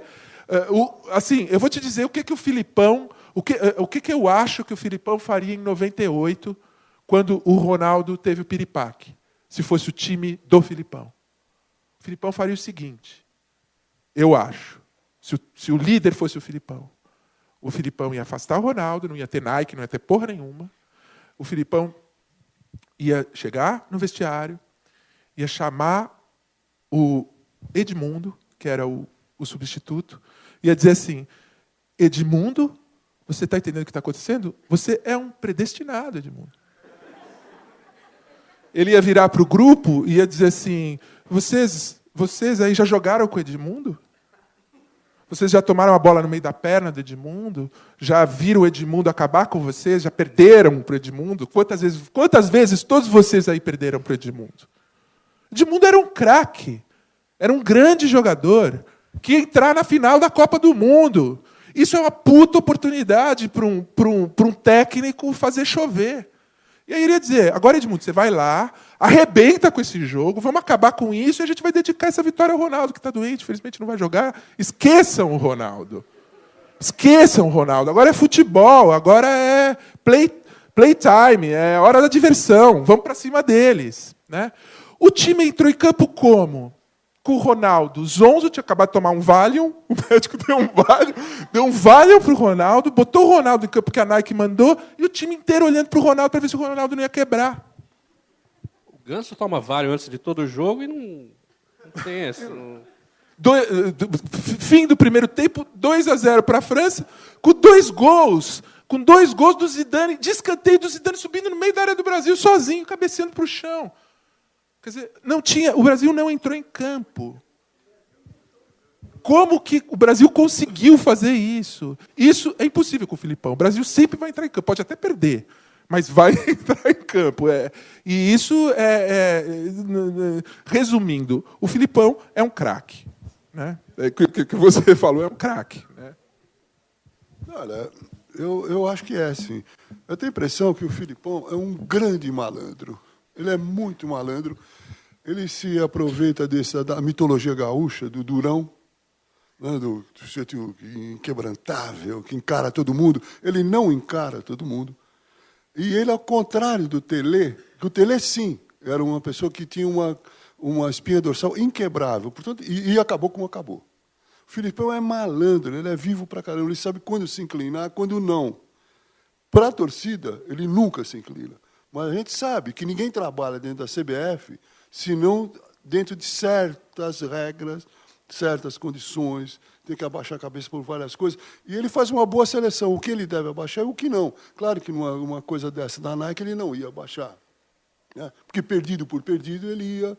Assim, eu vou te dizer o que o Filipão... O que eu acho que o Filipão faria em 98, quando o Ronaldo teve o piripaque, se fosse o time do Filipão. O Filipão faria o seguinte... Eu acho. Se o líder fosse o Filipão ia afastar o Ronaldo, não ia ter Nike, não ia ter porra nenhuma. O Filipão ia chegar no vestiário, ia chamar o Edmundo, que era o substituto, ia dizer assim, Edmundo, você está entendendo o que está acontecendo? Você é um predestinado, Edmundo. Ele ia virar para o grupo e ia dizer assim, vocês aí já jogaram com o Edmundo? Vocês já tomaram a bola no meio da perna do Edmundo? Já viram o Edmundo acabar com vocês? Já perderam para o Edmundo? Quantas vezes todos vocês aí perderam para o Edmundo? Edmundo era um craque. Era um grande jogador que ia entrar na final da Copa do Mundo. Isso é uma puta oportunidade para um técnico fazer chover. E aí ele ia dizer, agora, Edmundo, você vai lá, arrebenta com esse jogo, vamos acabar com isso e a gente vai dedicar essa vitória ao Ronaldo, que está doente, infelizmente não vai jogar. Esqueçam o Ronaldo. Esqueçam o Ronaldo. Agora é futebol, agora é playtime, é hora da diversão, vamos para cima deles. Né? O time entrou em campo como? Com o Ronaldo. Zonzo tinha acabado de tomar um Valium, o médico deu um Valium para o Ronaldo, botou o Ronaldo em campo que a Nike mandou, e o time inteiro olhando para o Ronaldo para ver se o Ronaldo não ia quebrar. O Ganso toma Valium antes de todo jogo e não tem essa. Fim do primeiro tempo, 2-0 para a França, com 2 gols. Com 2 gols do Zidane, de escanteio do Zidane subindo no meio da área do Brasil, sozinho, cabeceando para o chão. Quer dizer, o Brasil não entrou em campo. Como que o Brasil conseguiu fazer isso? Isso é impossível com o Filipão. O Brasil sempre vai entrar em campo, pode até perder, mas vai entrar em campo. E isso resumindo, o Filipão é um craque. Né? O que você falou é um craque. Né? Olha, eu acho que é, sim. Eu tenho a impressão que o Filipão é um grande malandro. Ele é muito malandro. Ele se aproveita da mitologia gaúcha, do Durão, né, do sujeito inquebrantável, que encara todo mundo. Ele não encara todo mundo. E ele, ao contrário do Tele, que o Tele, sim, era uma pessoa que tinha uma espinha dorsal inquebrável, portanto, e acabou como acabou. O Filipão é malandro, ele é vivo pra caramba, ele sabe quando se inclinar, quando não. Para a torcida, ele nunca se inclina. Mas a gente sabe que ninguém trabalha dentro da CBF senão dentro de certas regras, certas condições, tem que abaixar a cabeça por várias coisas. E ele faz uma boa seleção, o que ele deve abaixar e o que não. Claro que numa coisa dessa da Nike ele não ia abaixar, né? Porque perdido por perdido ele ia.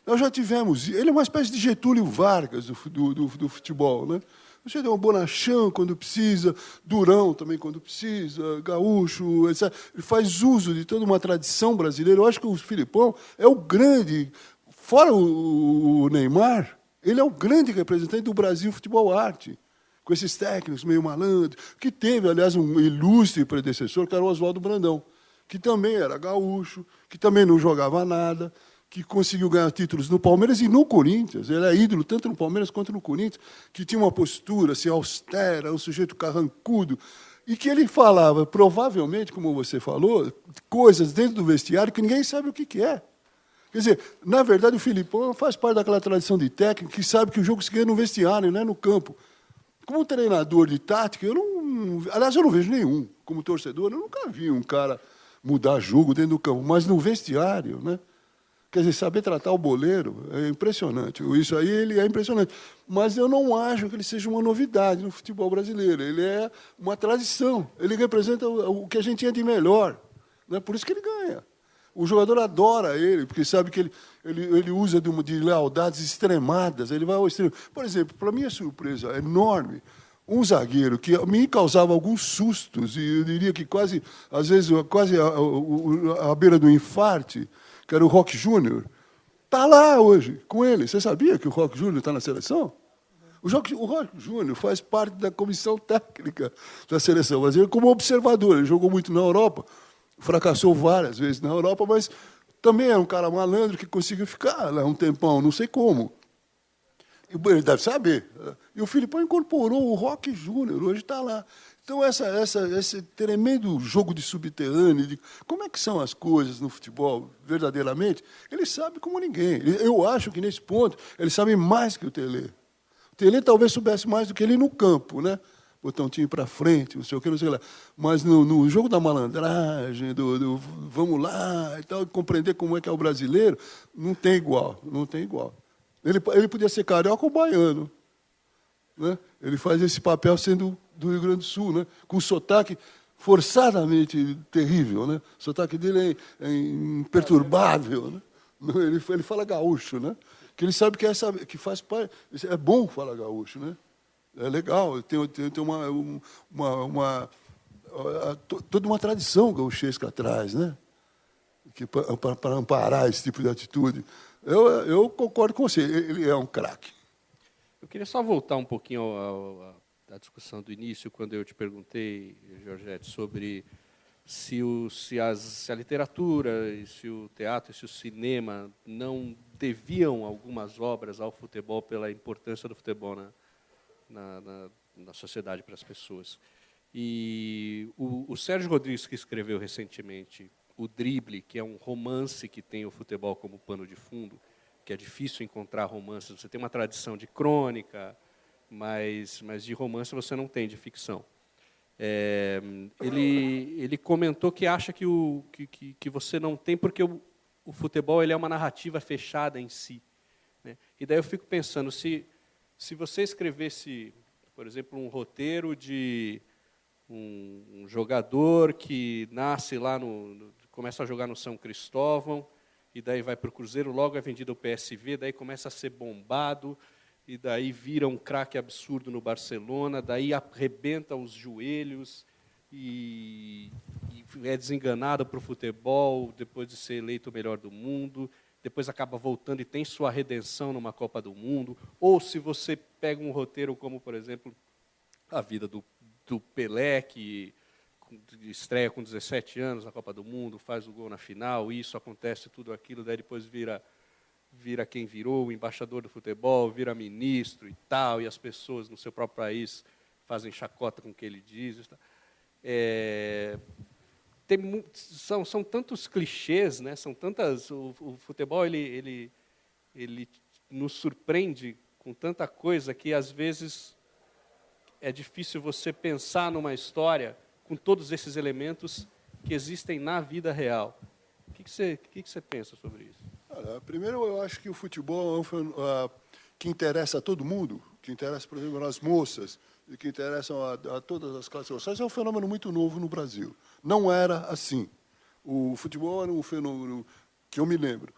Nós já tivemos. Ele é uma espécie de Getúlio Vargas do futebol, né? Você tem um bonachão quando precisa, Durão também quando precisa, Gaúcho, etc. Ele faz uso de toda uma tradição brasileira. Eu acho que o Filipão é o grande, fora o Neymar, ele é o grande representante do Brasil futebol arte, com esses técnicos meio malandros, que teve, aliás, um ilustre predecessor, que era o Oswaldo Brandão, que também era gaúcho, que também não jogava nada, que conseguiu ganhar títulos no Palmeiras e no Corinthians. Ele é ídolo tanto no Palmeiras quanto no Corinthians, que tinha uma postura assim, austera, um sujeito carrancudo, e que ele falava, provavelmente, como você falou, coisas dentro do vestiário que ninguém sabe o que é. Quer dizer, na verdade, o Filipão faz parte daquela tradição de técnico que sabe que o jogo se ganha no vestiário, não é no campo. Como treinador de tática, aliás, eu não vejo nenhum. Como torcedor, eu nunca vi um cara mudar jogo dentro do campo, mas no vestiário, né? Quer dizer, saber tratar o boleiro é impressionante. Isso aí ele é impressionante. Mas eu não acho que ele seja uma novidade no futebol brasileiro. Ele é uma tradição. Ele representa o que a gente tinha de melhor. Né? Por isso que ele ganha. O jogador adora ele, porque sabe que ele usa de lealdades extremadas. Ele vai ao extremo. Por exemplo, para minha surpresa enorme, um zagueiro que me causava alguns sustos, e eu diria que quase, às vezes, quase à beira do infarte, que era o Roque Júnior, está lá hoje com ele. Você sabia que o Roque Júnior está na seleção? O Roque Júnior faz parte da comissão técnica da seleção brasileira como observador. Ele jogou muito na Europa, fracassou várias vezes na Europa, mas também era um cara malandro que conseguiu ficar lá um tempão, não sei como. Ele deve saber. E o Filipão incorporou o Roque Júnior, hoje está lá. Então, esse tremendo jogo de subterrâneo, de como é que são as coisas no futebol, verdadeiramente, ele sabe como ninguém. Eu acho que, nesse ponto, ele sabe mais que o Tele. O Tele talvez soubesse mais do que ele no campo, né? Botar um time para frente, não sei o que, não sei o que lá. Mas no jogo da malandragem, do vamos lá, e tal, compreender como é que é o brasileiro, não tem igual, não tem igual. Ele podia ser carioca ou baiano, né? Ele faz esse papel sendo do Rio Grande do Sul, né? Com um sotaque forçadamente terrível, né? O sotaque dele é imperturbável, né? Ele fala gaúcho, né? Que ele sabe que faz parte. É bom falar gaúcho, né? É legal. Tem toda uma tradição gauchesca atrás, né? Para amparar esse tipo de atitude. Eu concordo com você. Ele é um craque. Eu queria só voltar um pouquinho à discussão do início, quando eu te perguntei, Georgette, sobre se a literatura, e se o teatro, e se o cinema não deviam algumas obras ao futebol pela importância do futebol na sociedade para as pessoas. E o Sérgio Rodrigues, que escreveu recentemente O Drible, que é um romance que tem o futebol como pano de fundo, que é difícil encontrar romances. Você tem uma tradição de crônica, mas de romance você não tem, de ficção. Ele comentou que acha que você não tem, porque o futebol ele é uma narrativa fechada em si, né? E daí eu fico pensando, se você escrevesse, por exemplo, um roteiro de um jogador que nasce lá, começa a jogar no São Cristóvão, e daí vai para o Cruzeiro, logo é vendido ao PSV, daí começa a ser bombado, e daí vira um craque absurdo no Barcelona, daí arrebenta os joelhos e é desenganado para o futebol, depois de ser eleito o melhor do mundo, depois acaba voltando e tem sua redenção numa Copa do Mundo. Ou se você pega um roteiro como, por exemplo, a vida do Pelé, que estreia com 17 anos na Copa do Mundo, faz o gol na final, isso acontece, tudo aquilo, daí depois vira vira quem virou, o embaixador do futebol, vira ministro e tal, e as pessoas no seu próprio país fazem chacota com o que ele diz. São tantos clichês, né? São tantas. O futebol ele nos surpreende com tanta coisa que às vezes é difícil você pensar numa história com todos esses elementos que existem na vida real. O que você pensa sobre isso? Primeiro, eu acho que o futebol é um fenômeno que interessa a todo mundo, que interessa, por exemplo, às moças, e que interessa a todas as classes sociais. É um fenômeno muito novo no Brasil. Não era assim. O futebol era um fenômeno que eu me lembro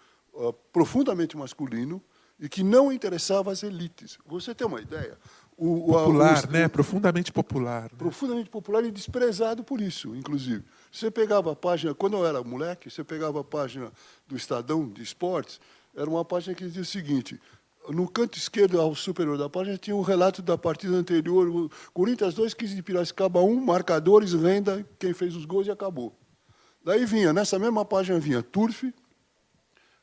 profundamente masculino e que não interessava às elites. Você tem uma ideia? Popular, né? Profundamente popular. Né? Profundamente popular e desprezado por isso, inclusive. Você pegava a página, quando eu era moleque, você pegava a página do Estadão de Esportes, era uma página que dizia o seguinte: no canto esquerdo, ao superior da página, tinha um relato da partida anterior, Corinthians 2, 15 de Piracicaba 1, marcadores, renda, quem fez os gols e acabou. Daí vinha, nessa mesma página vinha turf,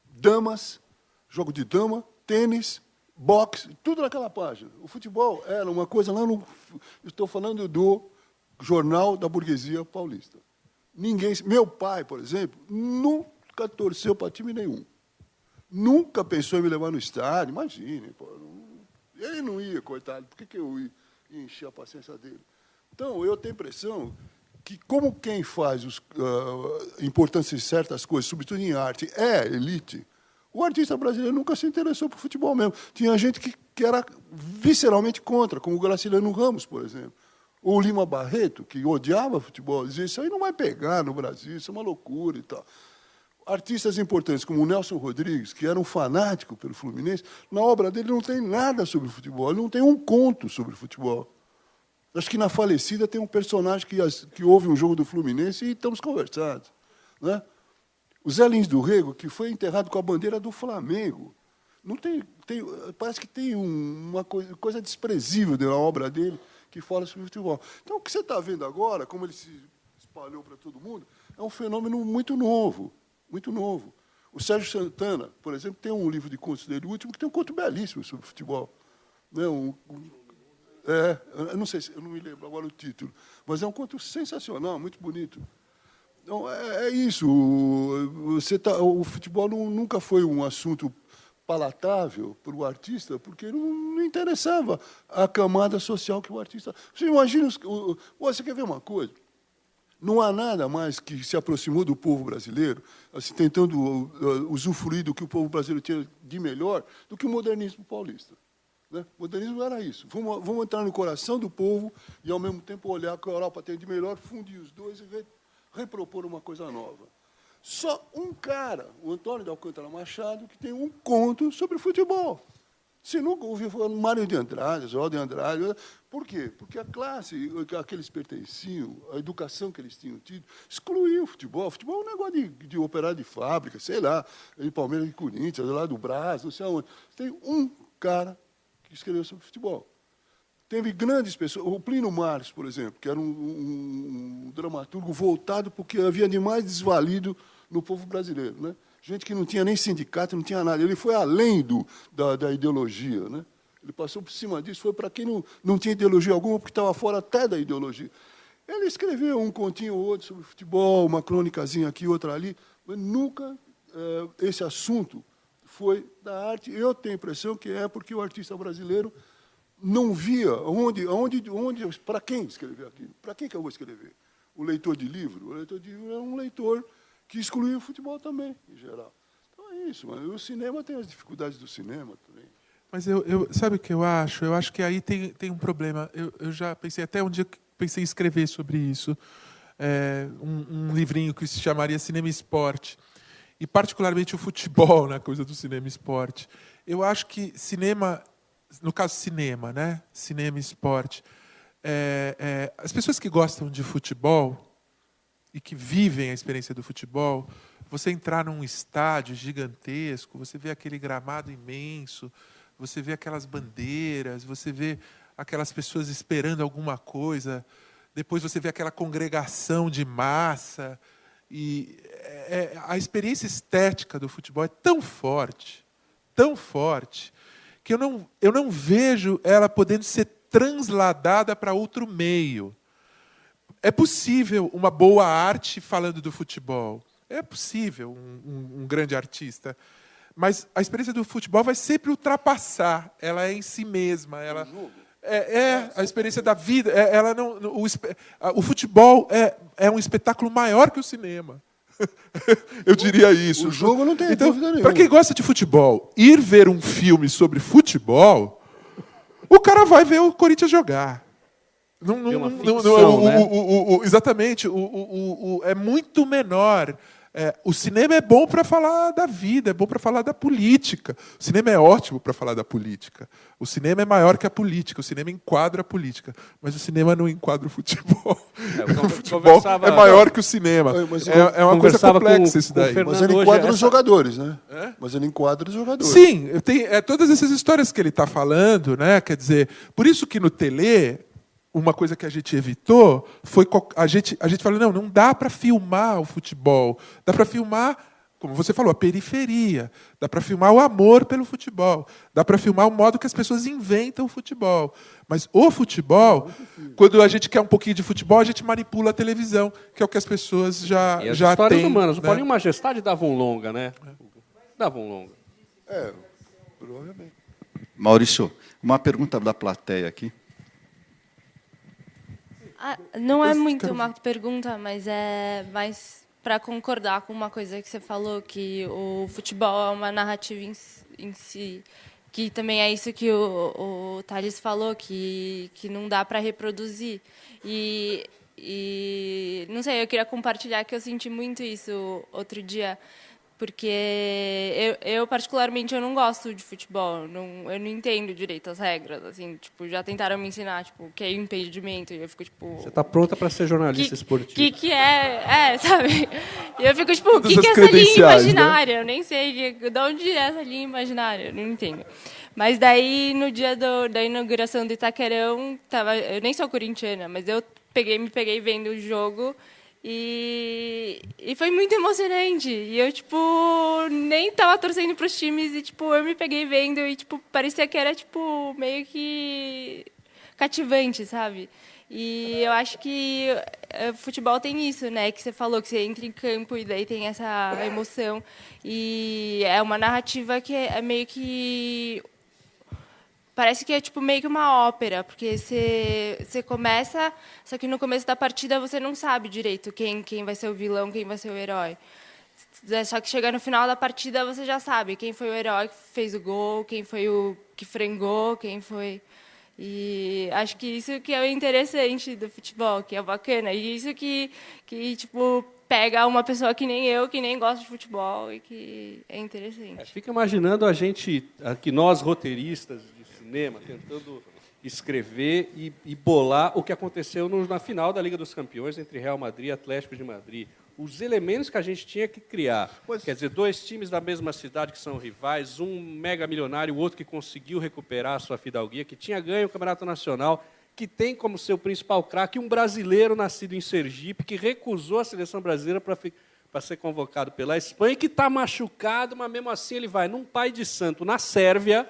damas, jogo de dama, tênis, boxe, tudo naquela página. O futebol era uma coisa lá no... Estou falando do Jornal da Burguesia Paulista. Meu pai, por exemplo, nunca torceu para time nenhum. Nunca pensou em me levar no estádio, imagine. Ele não ia, coitado, por que eu ia encher a paciência dele? Então, eu tenho a impressão que, como quem faz a importância de certas coisas, sobretudo em arte, é elite, o artista brasileiro nunca se interessou por futebol mesmo. Tinha gente que era visceralmente contra, como o Graciliano Ramos, por exemplo. Ou o Lima Barreto, que odiava futebol, dizia: isso aí não vai pegar no Brasil, isso é uma loucura e tal. Artistas importantes, como o Nelson Rodrigues, que era um fanático pelo Fluminense, na obra dele não tem nada sobre futebol, ele não tem um conto sobre futebol. Acho que na Falecida tem um personagem que ouve um jogo do Fluminense e estamos conversados. Né? O Zé Lins do Rego, que foi enterrado com a bandeira do Flamengo. Não parece que tem uma coisa desprezível na obra dele que fala sobre futebol. Então, o que você está vendo agora, como ele se espalhou para todo mundo, é um fenômeno muito novo. Muito novo. O Sérgio Santana, por exemplo, tem um livro de contos dele, o último, que tem um conto belíssimo sobre futebol. Né? Eu não sei, eu não me lembro agora o título, mas é um conto sensacional, muito bonito. Então, é isso. O futebol nunca foi um assunto palatável para o artista, porque não interessava a camada social que o artista... Você imagina... Você quer ver uma coisa? Não há nada mais que se aproximou do povo brasileiro, assim, tentando usufruir do que o povo brasileiro tinha de melhor, do que o modernismo paulista. Né? O modernismo era isso. Vamos entrar no coração do povo e, ao mesmo tempo, olhar o que a Europa tem de melhor, fundir os dois e repropor uma coisa nova. Só um cara, o Antônio de Alcântara Machado, que tem um conto sobre futebol. Você nunca ouviu falar no Mário de Andrade, Oswaldo de Andrade. Por quê? Porque a classe a que eles pertenciam, a educação que eles tinham tido, excluía o futebol. O futebol é um negócio de operário de fábrica, sei lá, de Palmeiras e Corinthians, lá do Brás, não sei aonde. Tem um cara que escreveu sobre futebol. Teve grandes pessoas, o Plínio Marques, por exemplo, que era um dramaturgo voltado para o que havia de mais desvalido no povo brasileiro, né? Gente que não tinha nem sindicato, não tinha nada. Ele foi além da ideologia. Né? Ele passou por cima disso, foi para quem não tinha ideologia alguma, porque estava fora até da ideologia. Ele escreveu um continho ou outro sobre futebol, uma crônicazinha aqui, outra ali, mas nunca esse assunto foi da arte. Eu tenho a impressão que é porque o artista brasileiro não via para quem escrever aquilo. Para quem que eu vou escrever? O leitor de livro? O leitor de livro é um leitor que excluía o futebol também, em geral. Então é isso, mas o cinema tem as dificuldades do cinema também. Mas sabe o que eu acho? Eu acho que aí tem um problema. Eu já pensei, até um dia pensei em escrever sobre isso, um livrinho que se chamaria Cinema e Esporte, e particularmente o futebol na coisa do cinema e esporte. Eu acho que cinema, no caso cinema, né? Cinema e esporte, as pessoas que gostam de futebol e que vivem a experiência do futebol, você entrar num estádio gigantesco, você vê aquele gramado imenso, você vê aquelas bandeiras, você vê aquelas pessoas esperando alguma coisa, depois você vê aquela congregação de massa, e a experiência estética do futebol é tão forte, tão forte que eu não vejo ela podendo ser transladada para outro meio. É possível uma boa arte falando do futebol. É possível um grande artista. Mas a experiência do futebol vai sempre ultrapassar. Ela é em si mesma. Ela é a experiência da vida. Ela não, o futebol é um espetáculo maior que o cinema. Eu diria isso. O jogo não tem dúvida nenhuma. Para quem gosta de futebol, ir ver um filme sobre futebol, o cara vai ver o Corinthians jogar. Exatamente. É muito menor. O cinema é bom para falar da vida, é bom para falar da política. O cinema é ótimo para falar da política. O cinema é maior que a política. O cinema enquadra a política. Mas o cinema não enquadra o futebol. O futebol é maior que o cinema. É uma coisa complexa isso daí. Mas ele enquadra os jogadores, né? Mas ele enquadra os jogadores. Sim, todas essas histórias que ele está falando, né? Quer dizer, por isso que no Tele, uma coisa que a gente evitou foi a gente falou, não dá para filmar o futebol, dá para filmar, como você falou, a periferia, dá para filmar o amor pelo futebol, dá para filmar o modo que as pessoas inventam o futebol. Mas o futebol, quando a gente quer um pouquinho de futebol, a gente manipula a televisão, que é o que as pessoas já têm. Histórias humanas. O Paulinho Majestade dava um longa, né? Dava um longa. Provavelmente. Maurício, uma pergunta da plateia aqui. Não é muito uma pergunta, mas é mais para concordar com uma coisa que você falou, que o futebol é uma narrativa em si, que também é isso que o Thales falou, que não dá para reproduzir. E não sei, eu queria compartilhar que eu senti muito isso outro dia, porque eu particularmente, eu não gosto de futebol, eu não entendo direito as regras, assim, tipo, já tentaram me ensinar, tipo, o que é impedimento, e eu fico, tipo... Você está pronta para ser jornalista esportivo. Que sabe? E eu fico, tipo, o que é essa linha imaginária? Né? Eu nem sei de onde é essa linha imaginária, eu não entendo. Mas daí, no dia da inauguração do Itaquerão, eu nem sou corintiana, mas eu me peguei vendo o jogo. E foi muito emocionante. E eu, tipo, nem tava torcendo pros times. E, tipo, eu me peguei vendo. E, tipo, parecia que era, tipo, meio que cativante, sabe? E eu acho que futebol tem isso, né? Que você falou, que você entra em campo e daí tem essa emoção. E é uma narrativa que é meio que... Parece que é tipo meio que uma ópera, porque você começa, só que no começo da partida você não sabe direito quem vai ser o vilão, quem vai ser o herói. Só que chega no final da partida você já sabe quem foi o herói que fez o gol, quem foi o que frangou, quem foi... E acho que isso que é o interessante do futebol, que é bacana. E isso que tipo, pega uma pessoa que nem eu, que nem gosta de futebol, e que é interessante. Fica imaginando a gente, aqui nós roteiristas de cinema, tentando escrever e bolar o que aconteceu na final da Liga dos Campeões entre Real Madrid e Atlético de Madrid. Os elementos que a gente tinha que criar. Quer dizer, dois times da mesma cidade que são rivais, um mega milionário, o outro que conseguiu recuperar a sua fidalguia, que tinha ganho o Campeonato Nacional, que tem como seu principal craque um brasileiro nascido em Sergipe, que recusou a seleção brasileira para ser convocado pela Espanha, e que está machucado, mas mesmo assim ele vai num pai de santo na Sérvia,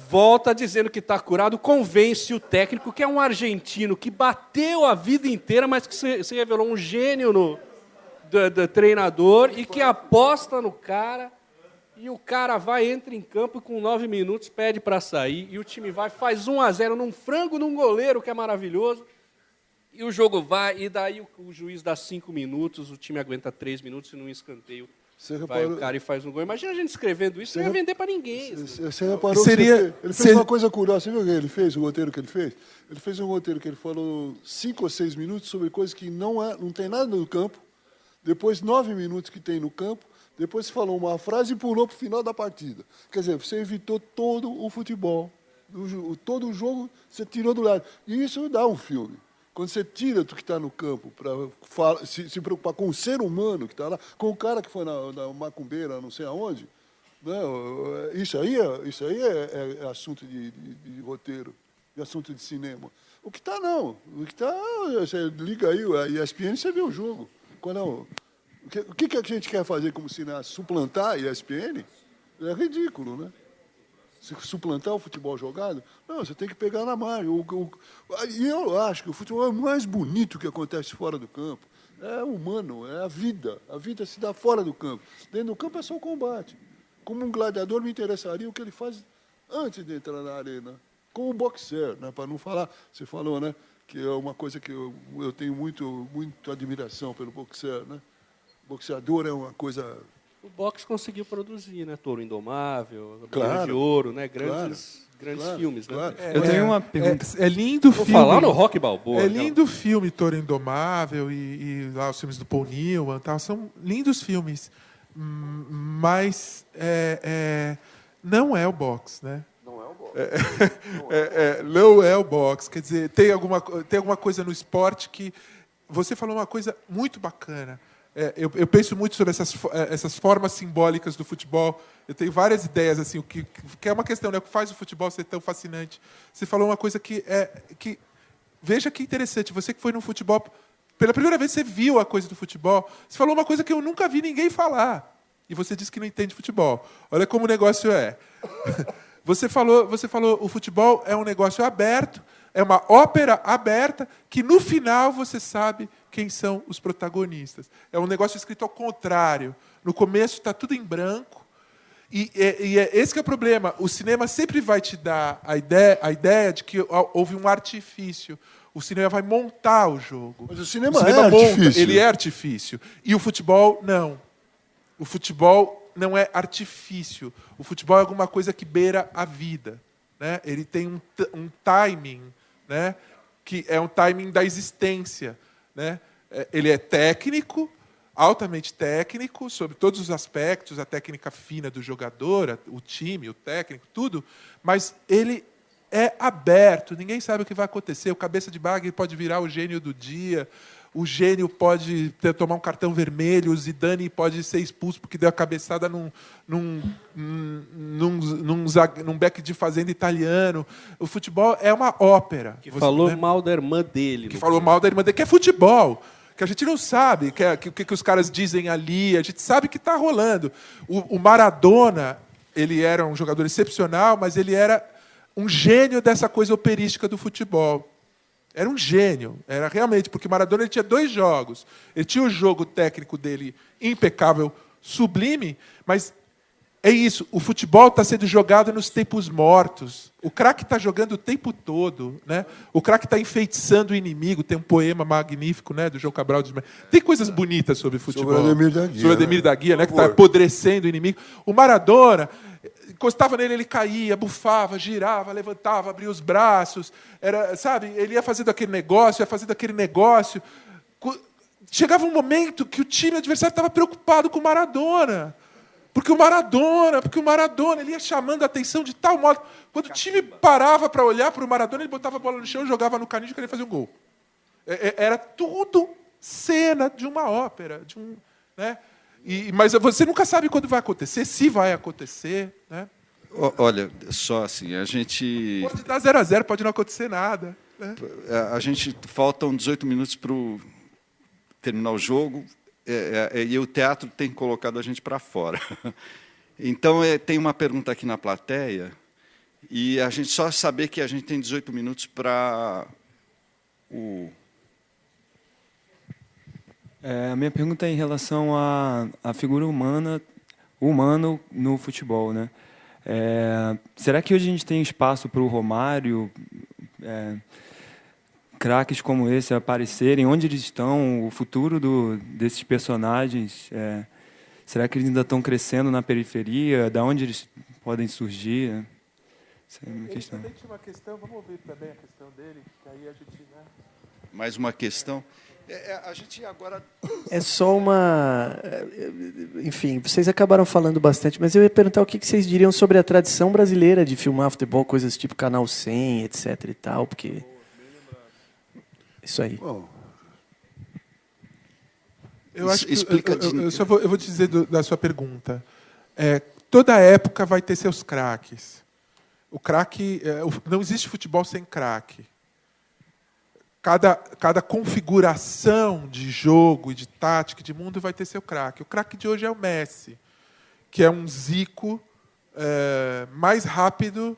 volta dizendo que está curado, convence o técnico, que é um argentino que bateu a vida inteira, mas que se revelou um gênio do treinador e que aposta no cara, e o cara entra em campo e com 9 minutos pede para sair, e o time faz 1-0 num frango num goleiro, que é maravilhoso, e o jogo vai, e daí o juiz dá 5 minutos, o time aguenta 3 minutos e num escanteio vai o cara e faz um gol. Imagina a gente escrevendo isso, não ia vender para ninguém. Você reparou que ele fez uma coisa curiosa. Você viu o que ele fez, o roteiro que ele fez? Ele fez um roteiro que ele falou 5 ou 6 minutos sobre coisas que não tem nada no campo, depois 9 minutos que tem no campo, depois você falou uma frase e pulou para o final da partida. Quer dizer, você evitou todo o futebol. Todo o jogo você tirou do lado. E isso dá um filme. Quando você tira do que está no campo para se preocupar com o ser humano que está lá, com o cara que foi na macumbeira, não sei aonde, né? Isso aí é assunto de roteiro, de assunto de cinema. O que está, não. O que está, você liga aí a ESPN e você vê o jogo. O que a gente quer fazer como cineasta? Suplantar a ESPN? É ridículo, né? Suplantar o futebol jogado? Não, você tem que pegar na margem. E eu acho que o futebol é o mais bonito que acontece fora do campo. É humano, é a vida. A vida se dá fora do campo. Dentro do campo é só o combate. Como um gladiador, me interessaria o que ele faz antes de entrar na arena. Como um boxer, né? Para não falar, você falou, né? Que é uma coisa que eu tenho muito admiração pelo boxer, né? Boxeador é uma coisa... O boxe conseguiu produzir, né? Touro Indomável, Claro, Guerra de Ouro, né? claro, Grandes filmes, claro. né? Eu tenho uma pergunta. É lindo o Vou filme. falar no Rock Balboa. É lindo o filme Touro Indomável e lá os filmes do Paul Newman, tal, são lindos filmes, mas não é o boxe, né? Não é o boxe. Não é o boxe. Quer dizer, tem alguma coisa no esporte que... Você falou uma coisa muito bacana. Eu penso muito sobre essas formas simbólicas do futebol. Eu tenho várias ideias, assim, que é uma questão, né? O que faz o futebol ser tão fascinante. Você falou uma coisa que veja que interessante. Você que foi no futebol, pela primeira vez você viu a coisa do futebol. Você falou uma coisa que eu nunca vi ninguém falar. E você disse que não entende futebol. Olha como o negócio é. Você falou, o futebol é um negócio aberto, é uma ópera aberta, que no final você sabe quem são os protagonistas. É um negócio escrito ao contrário. No começo está tudo em branco. E esse que é o problema. O cinema sempre vai te dar a ideia de que houve um artifício. O cinema vai montar o jogo. Mas o cinema monta, artifício. ele é artifício. E o futebol, não. O futebol não é artifício. O futebol é alguma coisa que beira a vida, né? Ele tem um timing, né? Que é um timing da existência, né? Ele é técnico, altamente técnico, sobre todos os aspectos, a técnica fina do jogador, o time, o técnico, tudo, mas ele é aberto, ninguém sabe o que vai acontecer. O cabeça de bagre pode virar o gênio do dia, o gênio pode tomar um cartão vermelho, o Zidane pode ser expulso porque deu a cabeçada num beck de fazenda italiano. O futebol é uma ópera. Que falou mal da irmã dele. Que falou mal da irmã dele, que é futebol. Que a gente não sabe o que os caras dizem ali, a gente sabe que está rolando. O Maradona, ele era um jogador excepcional, mas ele era um gênio dessa coisa operística do futebol. Era um gênio, era realmente, porque o Maradona ele tinha 2 jogos. Ele tinha o jogo técnico dele impecável, sublime, mas é isso, o futebol está sendo jogado nos tempos mortos. O craque está jogando o tempo todo, né? O craque está enfeitiçando o inimigo. Tem um poema magnífico, né, do João Cabral. Tem coisas bonitas sobre futebol. Sobre Ademir da Guia. Sobre Ademir da Guia, né, que está apodrecendo o inimigo. O Maradona, encostava nele, ele caía, bufava, girava, levantava, abria os braços. Sabe, ele ia fazendo aquele negócio, Chegava um momento que o time adversário estava preocupado com o Maradona. Porque o Maradona, ele ia chamando a atenção de tal modo. Quando o time parava para olhar para o Maradona, ele botava a bola no chão, jogava no canil e queria fazer um gol. Era tudo cena de uma ópera. Né? Mas você nunca sabe quando vai acontecer, se vai acontecer. Né? Olha, só assim, a gente... Pode dar 0-0, pode não acontecer nada. Né? Faltam 18 minutos para terminar o jogo. E o teatro tem colocado a gente para fora. Então, tem uma pergunta aqui na plateia, e a gente só saber que a gente tem 18 minutos para o... A minha pergunta é em relação à figura humano no futebol, né? Será que hoje a gente tem espaço para o Romário, craques como esse aparecerem? Onde eles estão? O futuro desses personagens? Será que eles ainda estão crescendo na periferia? Da onde eles podem surgir? Essa é a minha questão. Também tinha uma questão, vamos ouvir também a questão dele, que aí a gente... Né? Mais uma questão. A gente agora... É só uma... Enfim, vocês acabaram falando bastante, mas eu ia perguntar o que vocês diriam sobre a tradição brasileira de filmar futebol, coisas tipo Canal 100, etc. e tal, porque... Isso aí. Bom, eu acho que eu vou te dizer da sua pergunta. Toda época vai ter seus craques. O craque... não existe futebol sem craque. cada configuração de jogo e de tática, de mundo, vai ter seu craque. O craque de hoje é o Messi, que é um Zico mais rápido,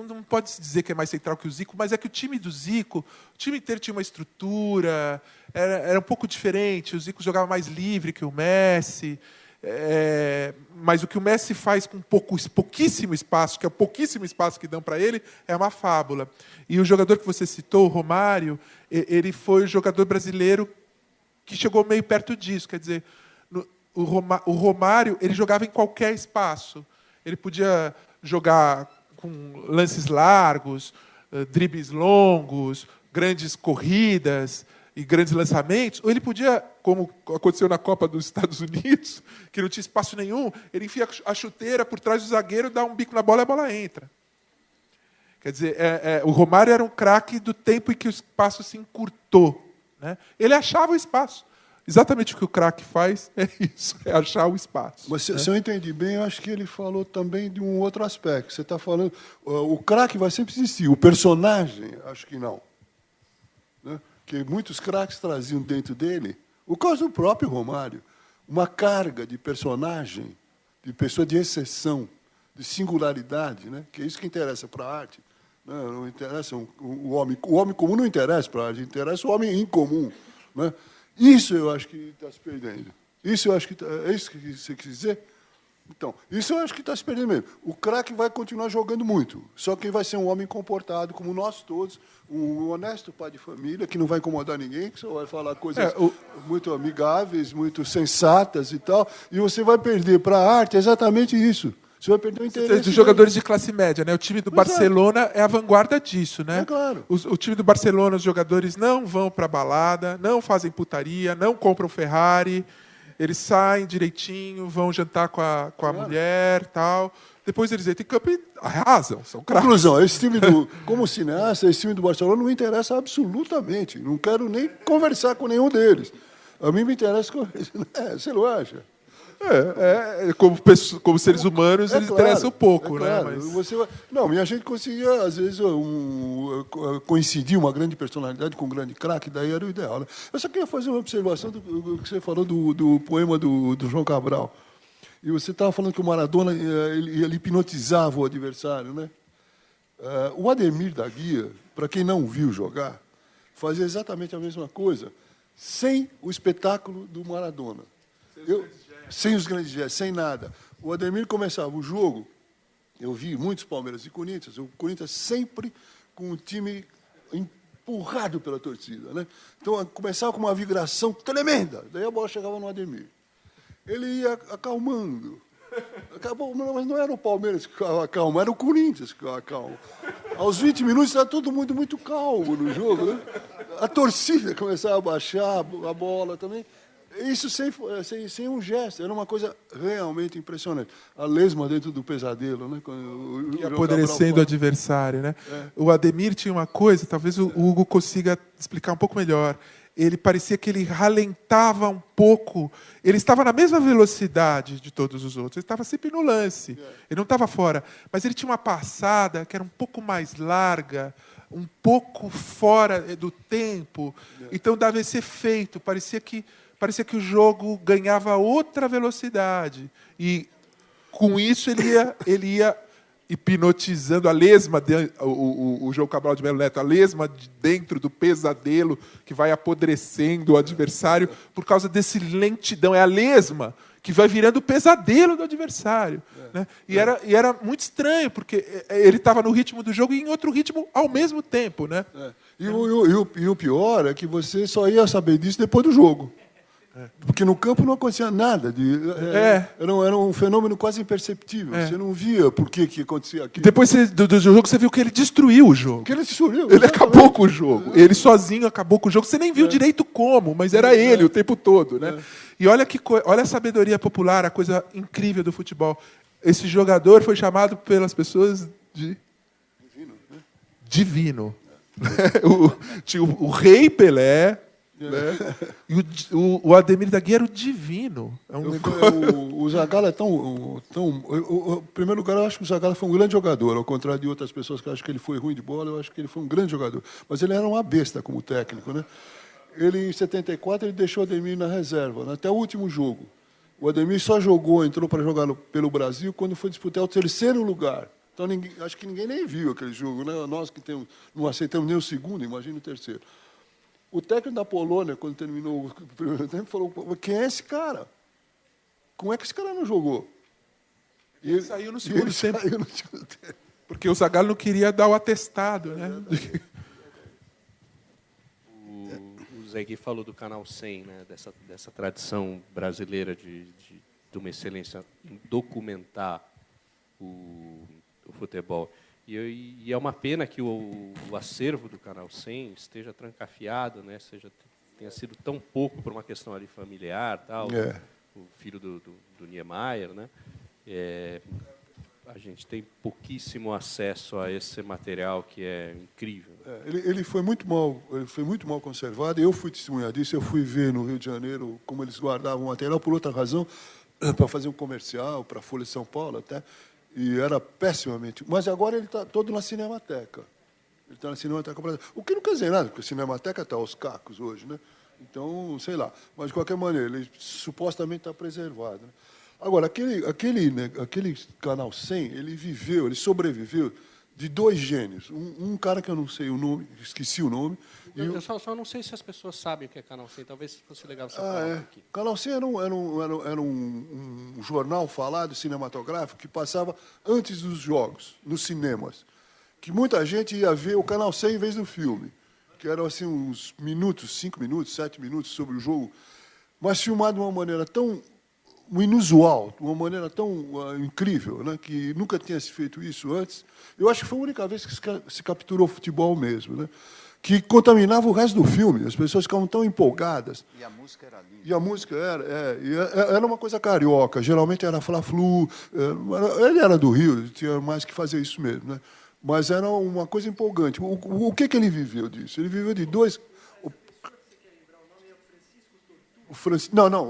não pode se dizer que é mais central que o Zico, mas é que o time do Zico, o time inteiro tinha uma estrutura, era um pouco diferente. O Zico jogava mais livre que o Messi. Mas o que o Messi faz com pouquíssimo espaço, que é o pouquíssimo espaço que dão para ele, é uma fábula. E o jogador que você citou, o Romário, ele foi o jogador brasileiro que chegou meio perto disso. Quer dizer, o Romário ele jogava em qualquer espaço. Ele podia jogar com lances largos, dribles longos, grandes corridas e grandes lançamentos, ou ele podia, como aconteceu na Copa dos Estados Unidos, que não tinha espaço nenhum, ele enfia a chuteira por trás do zagueiro, dá um bico na bola e a bola entra. Quer dizer, o Romário era um craque do tempo em que o espaço se encurtou, né? Ele achava o espaço. Exatamente o que o craque faz é isso, é achar o espaço. Mas se eu entendi bem, eu acho que ele falou também de um outro aspecto. Você está falando, o craque vai sempre existir, o personagem, acho que não. Né? Que muitos craques traziam dentro dele, o caso do próprio Romário, uma carga de personagem, de pessoa de exceção, de singularidade, né? Que é isso que interessa para a arte. Né? Não interessa o homem comum não interessa para a arte, interessa o homem incomum. Né? Isso eu acho que está se perdendo. Isso eu acho que é isso que você quis dizer? Então, isso eu acho que está se perdendo mesmo. O craque vai continuar jogando muito, só que vai ser um homem comportado, como nós todos, um honesto pai de família, que não vai incomodar ninguém, que só vai falar coisas muito amigáveis, muito sensatas e tal, e você vai perder para a arte exatamente isso. Você vai perder o interesse. Dos jogadores de classe média, né? O time do Barcelona é a vanguarda disso, né? É claro. O time do Barcelona, os jogadores não vão para a balada, não fazem putaria, não compram Ferrari, eles saem direitinho, vão jantar com a mulher, tal. Depois eles entram em campo e arrasam, são craques. Conclusão, como cineasta, esse time do Barcelona não me interessa absolutamente. Não quero nem conversar com nenhum deles. A mim me interessa... Você não acha? Como seres humanos, eles interessam um pouco, né? Mas... Não, e a gente conseguia, às vezes, coincidir uma grande personalidade com um grande craque, daí era o ideal. Né? Eu só queria fazer uma observação do que você falou do poema do João Cabral. E você estava falando que o Maradona ele hipnotizava o adversário, né? O Ademir da Guia, para quem não viu jogar, fazia exatamente a mesma coisa, sem o espetáculo do Maradona. Sem os grandes gestos, sem nada. O Ademir começava o jogo, eu vi muitos Palmeiras e Corinthians, o Corinthians sempre com o time empurrado pela torcida, né? Então, começava com uma vibração tremenda, daí a bola chegava no Ademir. Ele ia acalmando. Mas não era o Palmeiras que ficava calmo, era o Corinthians que ficava calmo. Aos 20 minutos estava todo mundo muito calmo no jogo, né? A torcida começava a baixar a bola também. Isso sem um gesto, era uma coisa realmente impressionante. A lesma dentro do pesadelo, né? E apodrecendo o adversário, né? O Ademir tinha uma coisa, talvez o Hugo consiga explicar um pouco melhor. Ele parecia que ele ralentava um pouco. Ele estava na mesma velocidade de todos os outros. Ele estava sempre no lance. Ele não estava fora. Mas ele tinha uma passada que era um pouco mais larga, um pouco fora do tempo. Então dava esse efeito. Parecia que o jogo ganhava outra velocidade. E, com isso, ele ia hipnotizando a lesma, o João Cabral de Melo Neto, a lesma de dentro do pesadelo que vai apodrecendo o adversário por causa desse lentidão. É a lesma que vai virando o pesadelo do adversário. Né? E era muito estranho, porque ele estava no ritmo do jogo e em outro ritmo ao mesmo tempo. Né? E o pior é que você só ia saber disso depois do jogo. Porque no campo não acontecia nada. Era um fenômeno quase imperceptível. Você não via por que acontecia aquilo. Depois do jogo você viu que ele destruiu o jogo. Que ele destruiu. Ele acabou com o jogo. Ele sozinho acabou com o jogo. Você nem viu direito como, mas era ele o tempo todo. Né? E olha a sabedoria popular, a coisa incrível do futebol. Esse jogador foi chamado pelas pessoas de... Divino. Tinha o rei Pelé... E o Ademir da Guia era o divino. O Zagallo é tão... Em primeiro lugar, eu acho que o Zagallo foi um grande jogador, ao contrário de outras pessoas que acham que ele foi ruim de bola, eu acho que ele foi um grande jogador. Mas ele era uma besta como técnico, né? Ele, em 74, ele deixou o Ademir na reserva, né, até o último jogo. O Ademir só entrou para jogar pelo Brasil quando foi disputar o terceiro lugar. Então, acho que ninguém nem viu aquele jogo, né? Nós que não aceitamos nem o segundo, imagina o terceiro. O técnico da Polônia, quando terminou o primeiro tempo, falou: quem é esse cara? Como é que esse cara não jogou? E ele saiu no segundo tempo. Porque o Zagallo não queria dar o atestado, né? O Zé Gui falou do Canal 100, né? dessa tradição brasileira de uma excelência em documentar o futebol. E é uma pena que o acervo do Canal 100 esteja trancafiado, né? Tenha sido tão pouco por uma questão ali familiar, tal. O filho do Niemeyer, né? A gente tem pouquíssimo acesso a esse material que é incrível. Ele foi muito mal conservado. Eu fui testemunhar disso. Eu fui ver no Rio de Janeiro como eles guardavam o material por outra razão, para fazer um comercial, para a Folha de São Paulo até. E era pessimamente. Mas agora ele está todo na Cinemateca. Ele está na Cinemateca Brasileira. O que não quer dizer nada, porque a Cinemateca está aos cacos hoje, né? Então, sei lá. Mas, de qualquer maneira, ele supostamente está preservado, né? Agora, aquele Canal 100, ele sobreviveu de dois gênios. Um cara que eu não sei o nome, esqueci o nome. Eu só não sei se as pessoas sabem o que é Canal 100. Talvez fosse legal você falar aqui. Canal 100 era um jornal falado cinematográfico que passava antes dos jogos, nos cinemas. Que muita gente ia ver o Canal 100 em vez do filme. Que eram assim, uns minutos, 5 minutos, 7 minutos sobre o jogo, mas filmado de uma maneira tão inusual, de uma maneira tão incrível, né, que nunca tinha se feito isso antes. Eu acho que foi a única vez que se capturou o futebol mesmo, né, que contaminava o resto do filme. As pessoas ficavam tão empolgadas. E a música era linda. E a música era uma coisa carioca. Geralmente era Fla-Flu. Ele era do Rio, tinha mais que fazer isso mesmo, né? Mas era uma coisa empolgante. O que ele viveu disso? Ele viveu de dois... O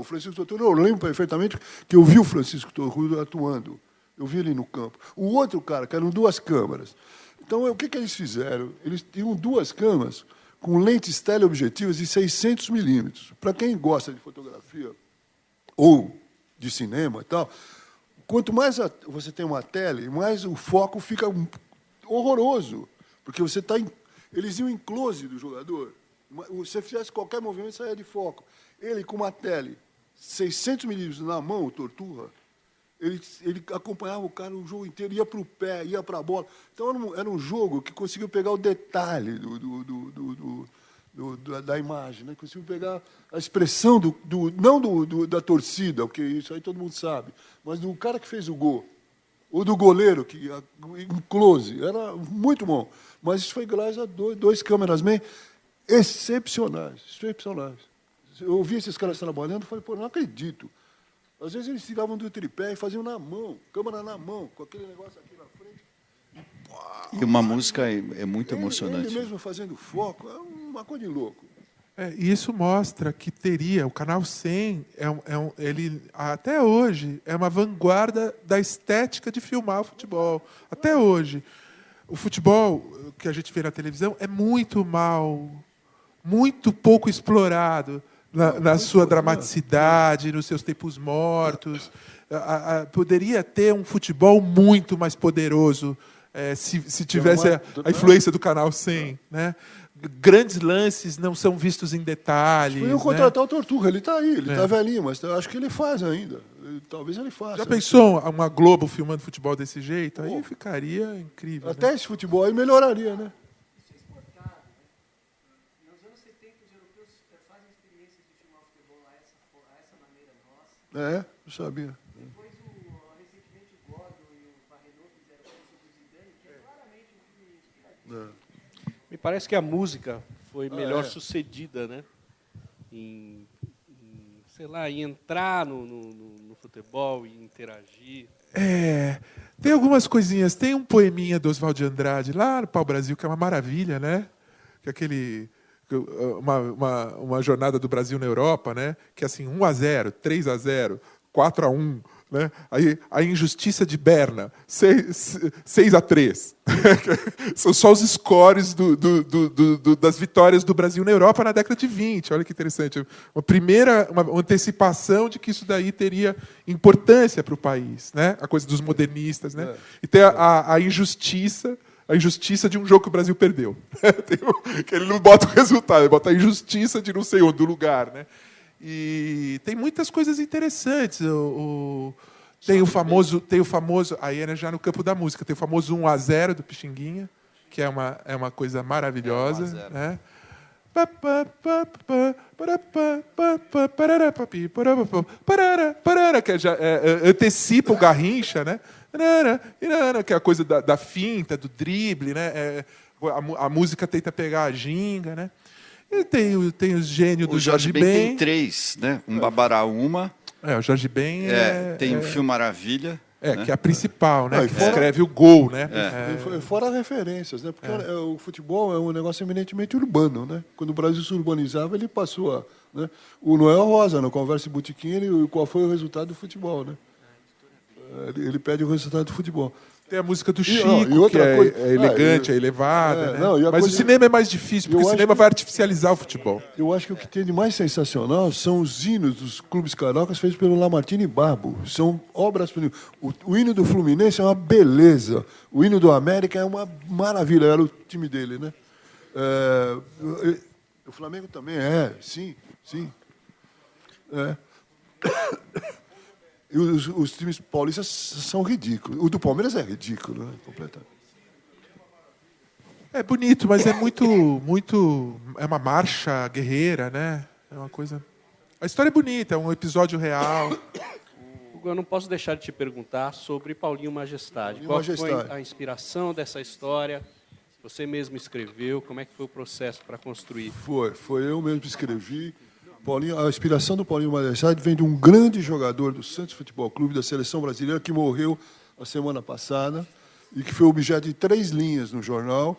Francisco Tortura, eu lembro perfeitamente que eu vi o Francisco Tortura atuando. Eu vi ele no campo. O outro cara, que eram duas câmeras. Então, o que eles fizeram? Eles tinham duas câmeras com lentes teleobjetivas de 600 milímetros. Para quem gosta de fotografia ou de cinema e tal, quanto mais você tem uma tele, mais o foco fica horroroso. Porque você está... Eles iam em close do jogador. Se você fizesse qualquer movimento, saía de foco. Ele, com uma tele, 600 milímetros na mão, o Torturra, ele acompanhava o cara o jogo inteiro, ia para o pé, ia para a bola. Então, era um jogo que conseguiu pegar o detalhe da imagem, né? Conseguiu pegar a expressão não da torcida, porque isso aí todo mundo sabe, mas do cara que fez o gol, ou do goleiro, em close. Era muito bom. Mas isso foi graças a dois cameramen excepcionais. Eu ouvi esses caras trabalhando e falei, não acredito. Às vezes eles tiravam do tripé e faziam na mão, câmera na mão, com aquele negócio aqui na frente. E uma música é muito emocionante. Ele mesmo fazendo foco, é uma coisa de louco. E isso mostra que o Canal 100, ele até hoje, é uma vanguarda da estética de filmar o futebol. Até hoje. O futebol que a gente vê na televisão é muito pouco explorado na sua dramaticidade, nos seus tempos mortos. Poderia ter um futebol muito mais poderoso se tivesse a influência do Canal 100, né? Grandes lances não são vistos em detalhes. Foi eu contratar o Torturra, ele está aí, ele está velhinho, mas acho que ele faz ainda. Talvez ele faça. Já pensou uma Globo filmando futebol desse jeito? Aí ficaria incrível. Até esse futebol aí melhoraria, né? Nos anos 70, os europeus fazem experiências de filmar futebol a essa maneira nossa. Eu sabia. Depois, recentemente, o Gordon e o Barrenou fizeram sobre o Zidane, que é claramente um filme inspirativo. Me parece que a música foi melhor sucedida, né? Em entrar no futebol e interagir. Tem algumas coisinhas. Tem um poeminha do Oswald de Andrade, lá no Pau Brasil, que é uma maravilha, né? Que aquele uma jornada do Brasil na Europa, né? Que é assim, 1-0, 3-0, 4-1, né? Aí a injustiça de Berna, 6-3. São só os scores das vitórias do Brasil na Europa na década de 20. Olha que interessante. Uma antecipação de que isso daí teria importância para o país, né? A coisa dos modernistas, né? E tem a injustiça de um jogo que o Brasil perdeu. Que ele não bota o resultado, ele bota a injustiça de não sei onde, do lugar, né? E tem muitas coisas interessantes. Tem o famoso, aí é já no campo da música, tem o famoso 1-0 do Pixinguinha, que é uma coisa maravilhosa, né? Que já antecipa o Garrincha, né? Que é a coisa da finta, do drible, né? A música tenta pegar a ginga, né? E tem os gênios do Jorge Ben. Tem 3, né? Um Babaraúma. O Jorge Ben tem o Fio Maravilha. né? Que é a principal, né? Que escreve o gol, né? Fora referências, né? Porque o futebol é um negócio eminentemente urbano, né? Quando o Brasil se urbanizava, ele passou a... Né? O Noel Rosa, no Conversa e Botequim, qual foi o resultado do futebol, né? Ele pede o resultado do futebol. Tem a música do Chico, que é elegante, é elevada. Né? Mas o cinema é mais difícil, porque o cinema vai artificializar o futebol. Eu acho que o que tem de mais sensacional são os hinos dos clubes cariocas feitos pelo Lamartine Barbo. São obras-primas. O hino do Fluminense é uma beleza. O hino do América é uma maravilha. Era o time dele, né? O Flamengo também sim. E os times paulistas são ridículos. O do Palmeiras é ridículo, né? Completamente. É bonito, mas é muito... É uma marcha guerreira, né? É uma coisa... A história é bonita, é um episódio real. Hugo, eu não posso deixar de te perguntar sobre Paulinho Majestade. Qual foi a inspiração dessa história? Você mesmo escreveu? Como é que foi o processo para construir? Foi eu mesmo que escrevi. A inspiração do Paulinho Majestade vem de um grande jogador do Santos Futebol Clube, da Seleção Brasileira, que morreu a semana passada e que foi objeto de 3 linhas no jornal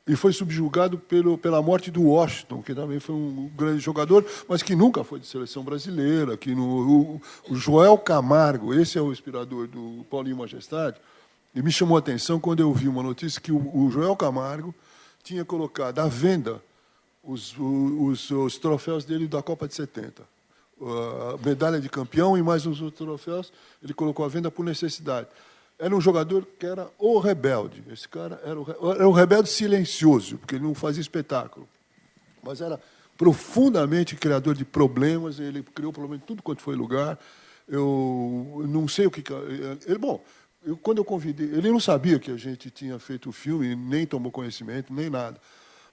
e foi subjugado pela morte do Washington, que também foi um grande jogador, mas que nunca foi de Seleção Brasileira. O Joel Camargo, esse é o inspirador do Paulinho Majestade, e me chamou a atenção quando eu vi uma notícia que o Joel Camargo tinha colocado à venda os troféus dele da Copa de 70. A medalha de campeão e mais uns outros troféus, ele colocou à venda por necessidade. Era um jogador que era o rebelde. Esse cara era um rebelde silencioso, porque ele não fazia espetáculo. Mas era profundamente criador de problemas, ele criou problema em tudo quanto foi lugar. Eu não sei o que... quando eu convidei... Ele não sabia que a gente tinha feito o filme, nem tomou conhecimento, nem nada.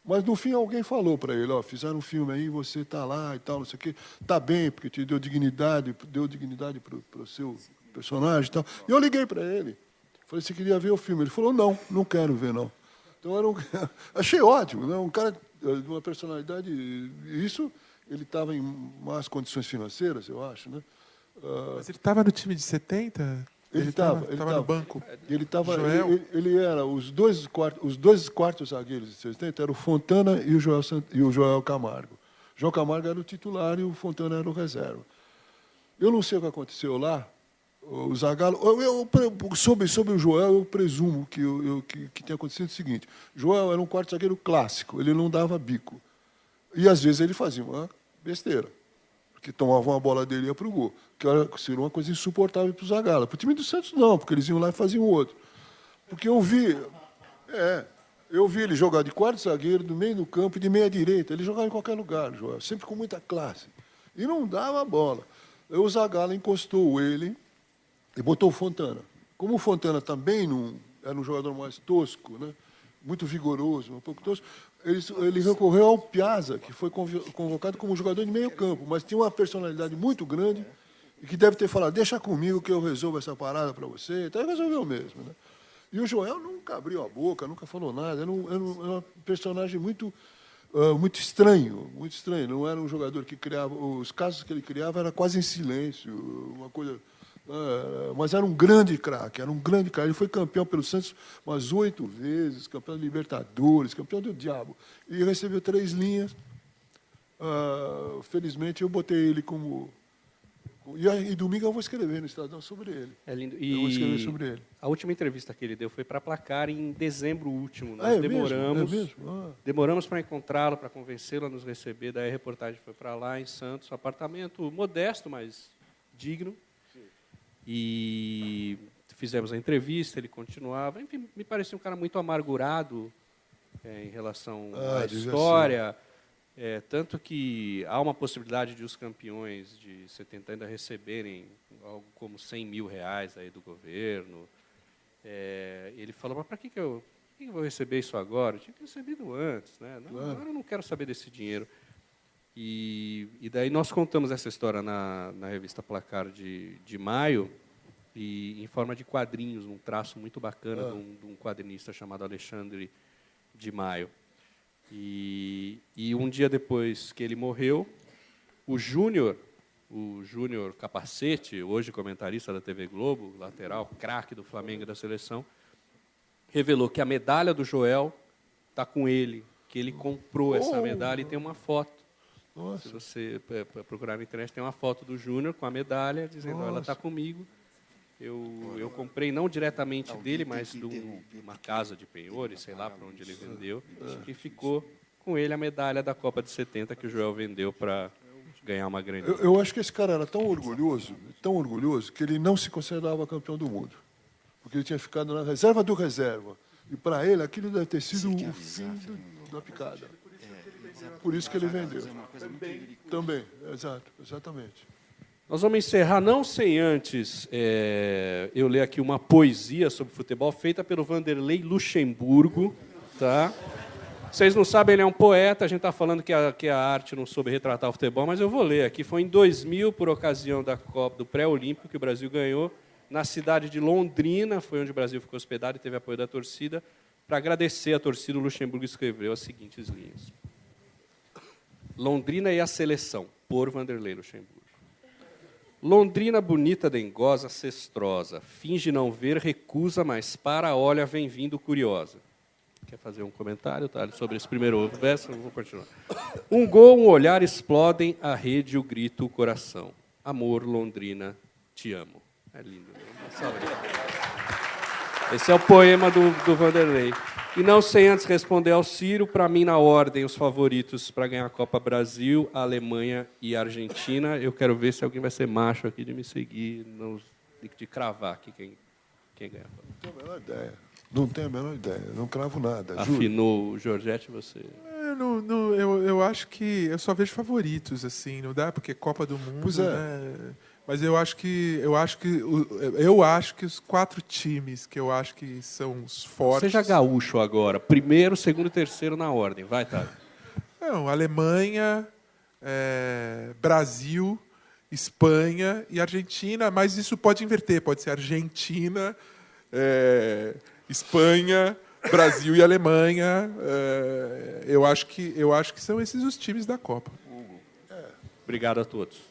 Mas, no fim, alguém falou para ele, fizeram um filme aí, você está lá e tal, não sei o quê. Está bem, porque te deu dignidade para o seu personagem e tal. E eu liguei para ele. Falei, você queria ver o filme? Ele falou, não quero ver, não. Então, achei ótimo, né? Um cara de uma personalidade... Isso, ele estava em más condições financeiras, eu acho, né? Mas ele estava no time de 70? Ele estava no banco. Ele era os dois quartos zagueiros de 70, era o Fontana e o Joel Camargo. O Joel Camargo era o titular e o Fontana era o reserva. Eu não sei o que aconteceu lá. O Zagallo, sobre o Joel, eu presumo que tenha acontecido o seguinte: Joel era um quarto zagueiro clássico, ele não dava bico. E às vezes ele fazia uma besteira, porque tomava uma bola dele e ia para o gol, que seria uma coisa insuportável para o Zagallo. Para o time do Santos, não, porque eles iam lá e faziam outro. Porque eu vi ele jogar de quarto zagueiro, do meio do campo e de meia direita. Ele jogava em qualquer lugar, Joel, sempre com muita classe. E não dava bola. Aí o Zagallo encostou ele e botou o Fontana. Como o Fontana também era um jogador mais tosco, né? Muito vigoroso, um pouco tosco, ele recorreu ao Piazza, que foi convocado como jogador de meio campo, mas tinha uma personalidade muito grande e que deve ter falado, deixa comigo que eu resolvo essa parada para você. Então ele resolveu mesmo, né? E o Joel nunca abriu a boca, nunca falou nada. Era um personagem muito estranho, muito estranho. Não era um jogador que criava... Os casos que ele criava era quase em silêncio, uma coisa... mas era um grande craque, Ele foi campeão pelo Santos umas 8 vezes, campeão de Libertadores, campeão do diabo. E recebeu 3 linhas felizmente, eu botei ele como... E domingo eu vou escrever no Estadão sobre ele. É lindo. Eu vou escrever sobre ele. A última entrevista que ele deu foi para Placar em dezembro último. Nós demoramos para encontrá-lo, para convencê-lo a nos receber. Daí a reportagem foi para lá, em Santos. Apartamento modesto, mas digno. E fizemos a entrevista, ele continuava. Enfim, me parecia um cara muito amargurado em relação à história. Tanto que há uma possibilidade de os campeões de 70 ainda receberem algo como 100 mil reais aí do governo. Ele falou, mas para que eu vou receber isso agora? Eu tinha que recebido antes, né? Agora eu não quero saber desse dinheiro. E daí nós contamos essa história na revista Placar de maio, e em forma de quadrinhos, um traço muito bacana de um quadrinista chamado Alexandre de Maio. E um dia depois que ele morreu, o Júnior Capacete, hoje comentarista da TV Globo, lateral, craque do Flamengo e da seleção, revelou que a medalha do Joel está com ele, que ele comprou essa medalha e tem uma foto. Nossa. Se você procurar na internet, tem uma foto do Júnior com a medalha, dizendo, ela está comigo. Eu comprei não diretamente dele, mas de uma casa de penhores, sei lá para onde ele vendeu, e ficou com ele a medalha da Copa de 70 que o Joel vendeu para ganhar uma grande... Eu acho que esse cara era tão orgulhoso, que ele não se considerava campeão do mundo. Porque ele tinha ficado na reserva do reserva. E para ele, aquilo deve ter sido o fim da picada. Por isso que ele vendeu. Também, exatamente. Nós vamos encerrar, não sem antes eu ler aqui uma poesia sobre futebol, feita pelo Vanderlei Luxemburgo. Tá? Vocês não sabem, ele é um poeta, a gente está falando que a arte não soube retratar o futebol, mas eu vou ler aqui. Foi em 2000, por ocasião da Copa do Pré-Olímpico, que o Brasil ganhou, na cidade de Londrina, foi onde o Brasil ficou hospedado e teve apoio da torcida. Para agradecer a torcida, o Luxemburgo escreveu as seguintes linhas. Londrina e a seleção, por Vanderlei Luxemburgo. Londrina bonita, dengosa, cestrosa, finge não ver, recusa, mas para, olha, vem vindo curiosa. Quer fazer um comentário, Thales, sobre esse primeiro verso? Eu vou continuar. Um gol, um olhar explodem, a rede, o grito, o coração. Amor, Londrina, te amo. É lindo, né? Esse é o poema do Vanderlei. E não sei antes responder ao Ciro, para mim, na ordem, os favoritos para ganhar a Copa: Brasil, Alemanha e Argentina. Eu quero ver se alguém vai ser macho aqui de me seguir, de cravar aqui quem ganha. Não tenho a menor ideia. Não cravo nada. Afinou o Giorgetti, você... Eu acho que eu só vejo favoritos, assim, não dá, porque Copa do Mundo... Pois é. Né? Mas eu acho que os 4 times que eu acho que são os fortes... Seja gaúcho agora. Primeiro, segundo e terceiro na ordem. Vai, Thales. Não, Alemanha, Brasil, Espanha e Argentina, mas isso pode inverter. Pode ser Argentina, Espanha, Brasil e Alemanha. Eu acho que são esses os times da Copa. Obrigado a todos.